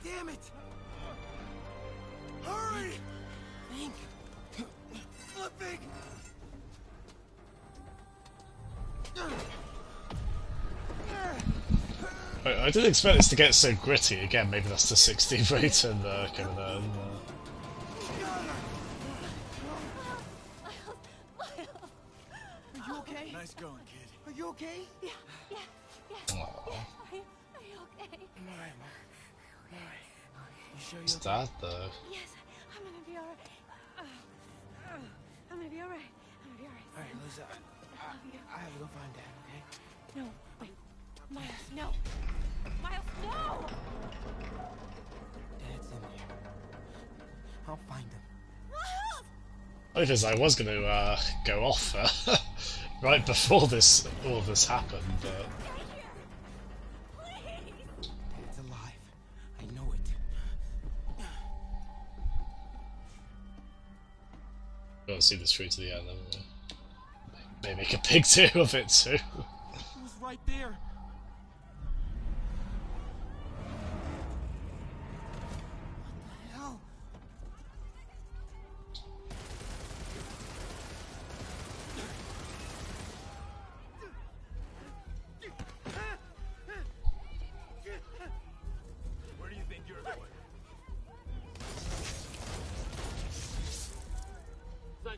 Damn it! Hurry! Think. Flipping! I didn't expect this to get so gritty. Again, maybe that's the 16 rating coming out. Are you okay? Nice going, kid. Are you okay? Yeah. Aww. Are you okay? I'm alright, Mom. I'm alright. You sure you're His okay? dad, though. Yes, I'm gonna be alright. I'm gonna be alright. I'm gonna be alright. Alright, Lisa. I have to go find Dad, okay? No, wait. Miles, no. Miles, no! Dad's in there. I'll find him. Only thing is, I was going to go off right before all this happened, but Dad's alive. I know it. got to see this through to the end. Haven't we? Maybe make a big deal of it too. He was right there. What the hell? Where do you think you're going? I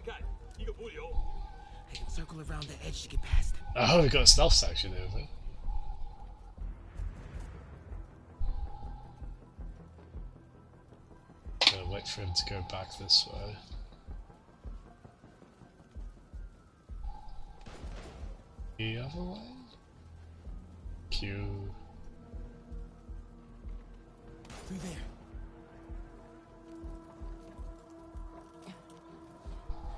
can circle around the edge to get past him. Oh, we got a stealth section over. Gotta wait for him to go back this way. The other way? Q. Through there.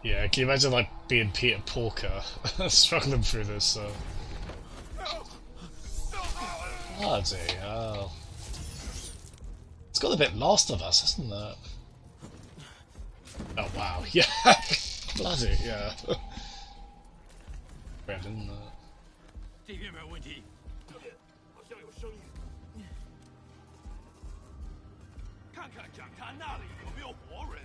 Yeah, can you imagine like being Peter Porker struggling through this? Bloody hell. It's got a bit Last of Us, hasn't it? Oh wow, yeah. Bloody, yeah. Weird, isn't it? 这边没有问题，这边好像有声音。看看讲坛那里有没有活人。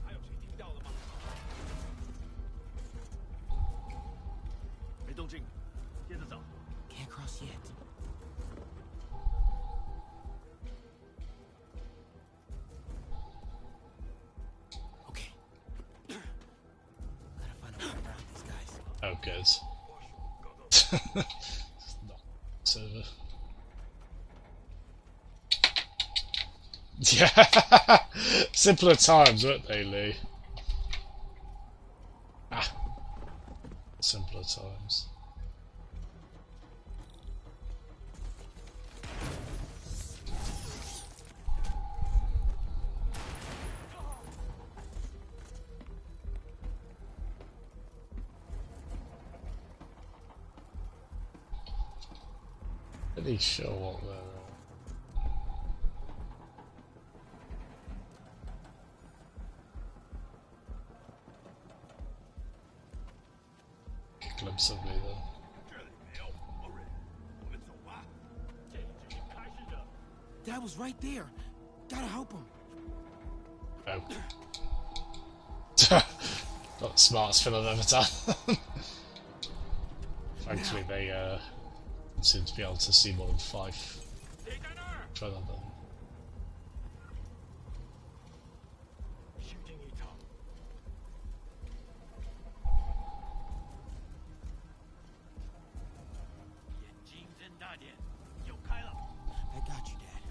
还有谁听到了吗？没动静，接着找。Can't cross yet. not good. Server. Yeah, simpler times, weren't they, Lee? Ah, simpler times. Pretty sure what they're. Glimpse of me though. Dad was right there. Gotta help him. Oh. Not the smartest film I've ever done. Thankfully they seem to be able to see more than 5 in front of them. I got you, Dad.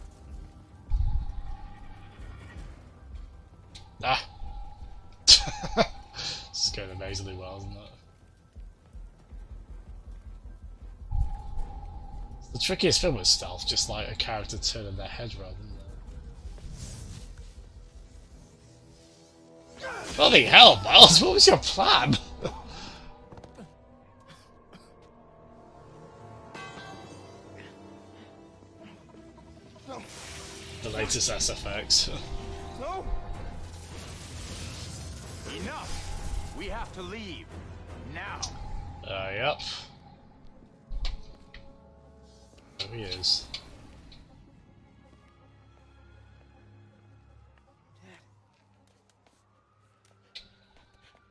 Ah! This is going amazingly well, isn't it? It's the trickiest film with stealth, just like a character turning their head around, isn't it? Bloody hell, Miles, what was your plan? The latest SFX. No! Enough! We have to leave. Now! Yep. There he is.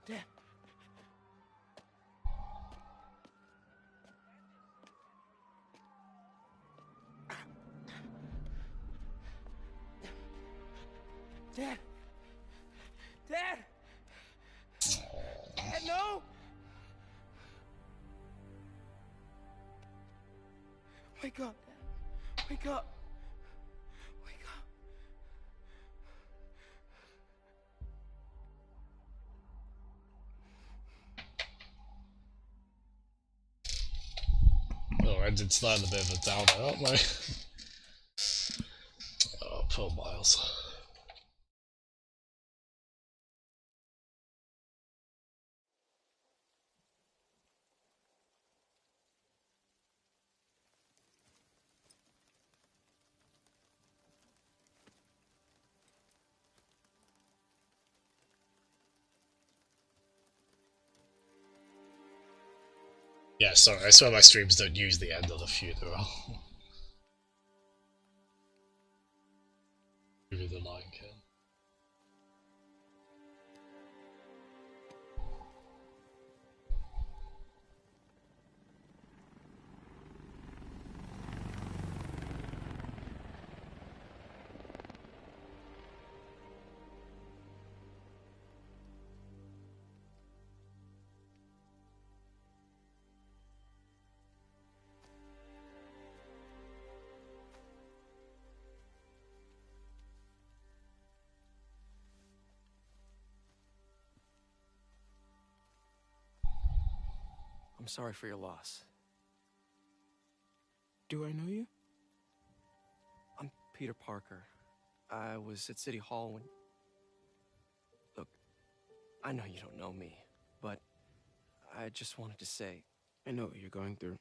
Dad. Dad. Dad. Dad, no. Wake up, Dad. Wake up. Wake up. Oh, we're ending tonight in a bit of a downer, aren't we? Oh, poor Miles. Yeah, sorry, I swear my streams don't use the end of the funeral. Maybe the line can. I'm sorry for your loss. Do I know you? I'm Peter Parker. I was at City Hall when... Look, I know you don't know me, but I just wanted to say... I know what you're going through.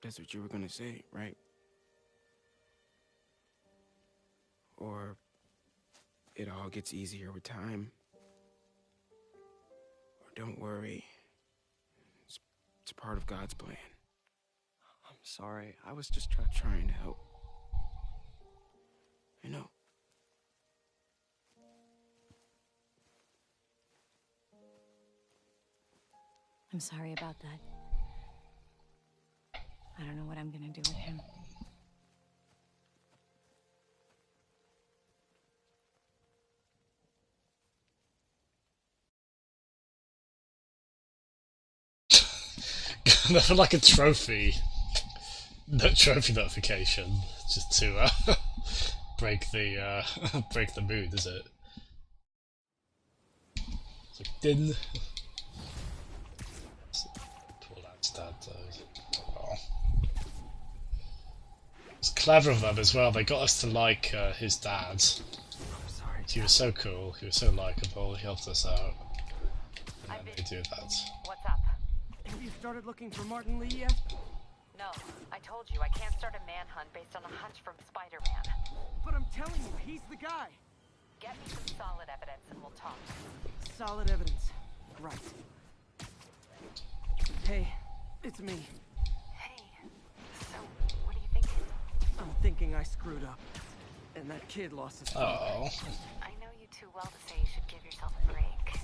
That's what you were gonna say, right? Or it all gets easier with time. Or don't worry. It's part of God's plan. I'm sorry. I was just Trying to help. I know. I'm sorry about that. I don't know what I'm gonna do with him. Nothing like a trophy. No trophy notification, just to break the break the mood, is it? So din. Poor lad's dad though. Oh. It's clever of them as well. They got us to like his dad. He was so cool. He was so likable. He helped us out. And then they do that. What's up? Have you started looking for Martin Lee yet? No, I told you, I can't start a manhunt based on a hunch from Spider-Man. But I'm telling you, he's the guy. Get me some solid evidence and we'll talk. Solid evidence. Right. Hey, it's me. Hey, so what are you thinking? I'm thinking I screwed up. And that kid lost his Oh. I know you too well to say you should give yourself a break.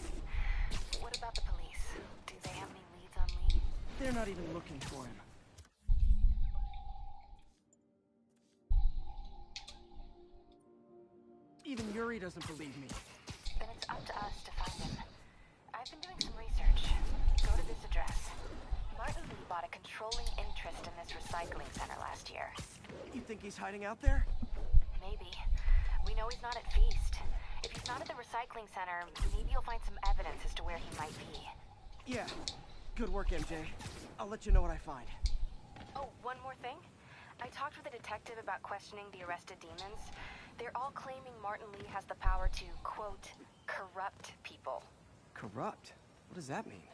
What about the police? Do they have any leads on Lee? They're not even looking for him. Even Yuri doesn't believe me. Then it's up to us to find him. I've been doing some research. Go to this address. Martin Lee bought a controlling interest in this recycling center last year. You think he's hiding out there? Maybe. We know he's not at Feast. If he's not at the recycling center, maybe you'll find some evidence as to where he might be. Yeah. Good work, MJ. I'll let you know what I find. Oh, one more thing. I talked with a detective about questioning the arrested demons. They're all claiming Martin Lee has the power to, quote, corrupt people. Corrupt? What does that mean?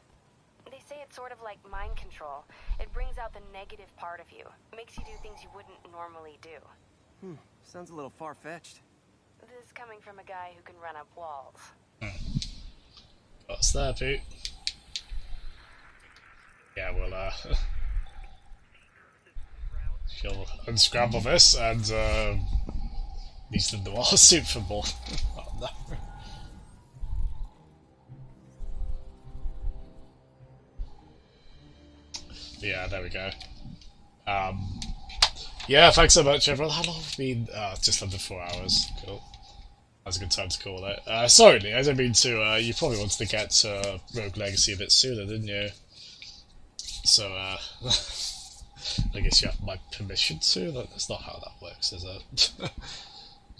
They say it's sort of like mind control. It brings out the negative part of you. Makes you do things you wouldn't normally do. Sounds a little far-fetched. This coming from a guy who can run up walls. What's that, Pete? Yeah, well, she'll unscramble this and use the noir suit for more. Oh, no. Yeah, there we go. Yeah, thanks so much, everyone. How long have we been? Just under 4 hours. Cool. That's a good time to call it. Sorry, Lee, I didn't mean to. You probably wanted to get Rogue Legacy a bit sooner, didn't you? So, I guess you have my permission to? That's not how that works, is it? You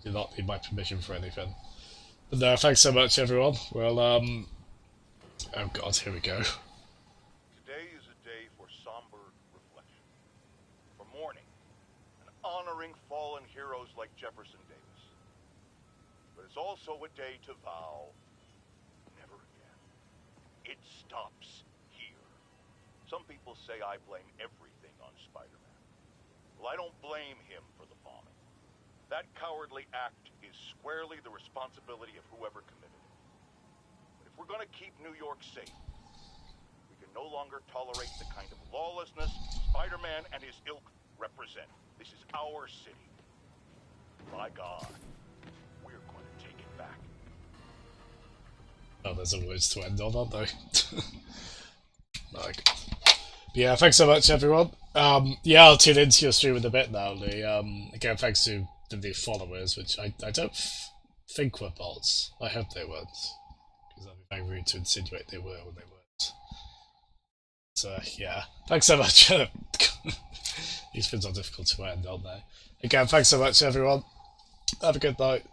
do not need my permission for anything. But no, thanks so much, everyone. Well, oh god, here we go. Today is a day for somber reflection, for mourning, and honoring fallen heroes like Jefferson Davis. But it's also a day to vow, never again. It stops here. Some people say I blame everything on Spider-Man. Well, I don't blame him for the bombing. That cowardly act is squarely the responsibility of whoever committed it. But if we're going to keep New York safe, we can no longer tolerate the kind of lawlessness Spider-Man and his ilk represent. This is our city. By God, we're going to take it back. Oh, there's a words to end on, aren't there? Like, yeah, thanks so much, everyone. Yeah, I'll tune into your stream in a bit now, Lee. Again, thanks to the new followers, which I don't think were bots. I hope they weren't, because that'd be very rude to insinuate they were when they weren't. So, yeah, thanks so much. These things are difficult to end, aren't they? Again, thanks so much, everyone. Have a good night.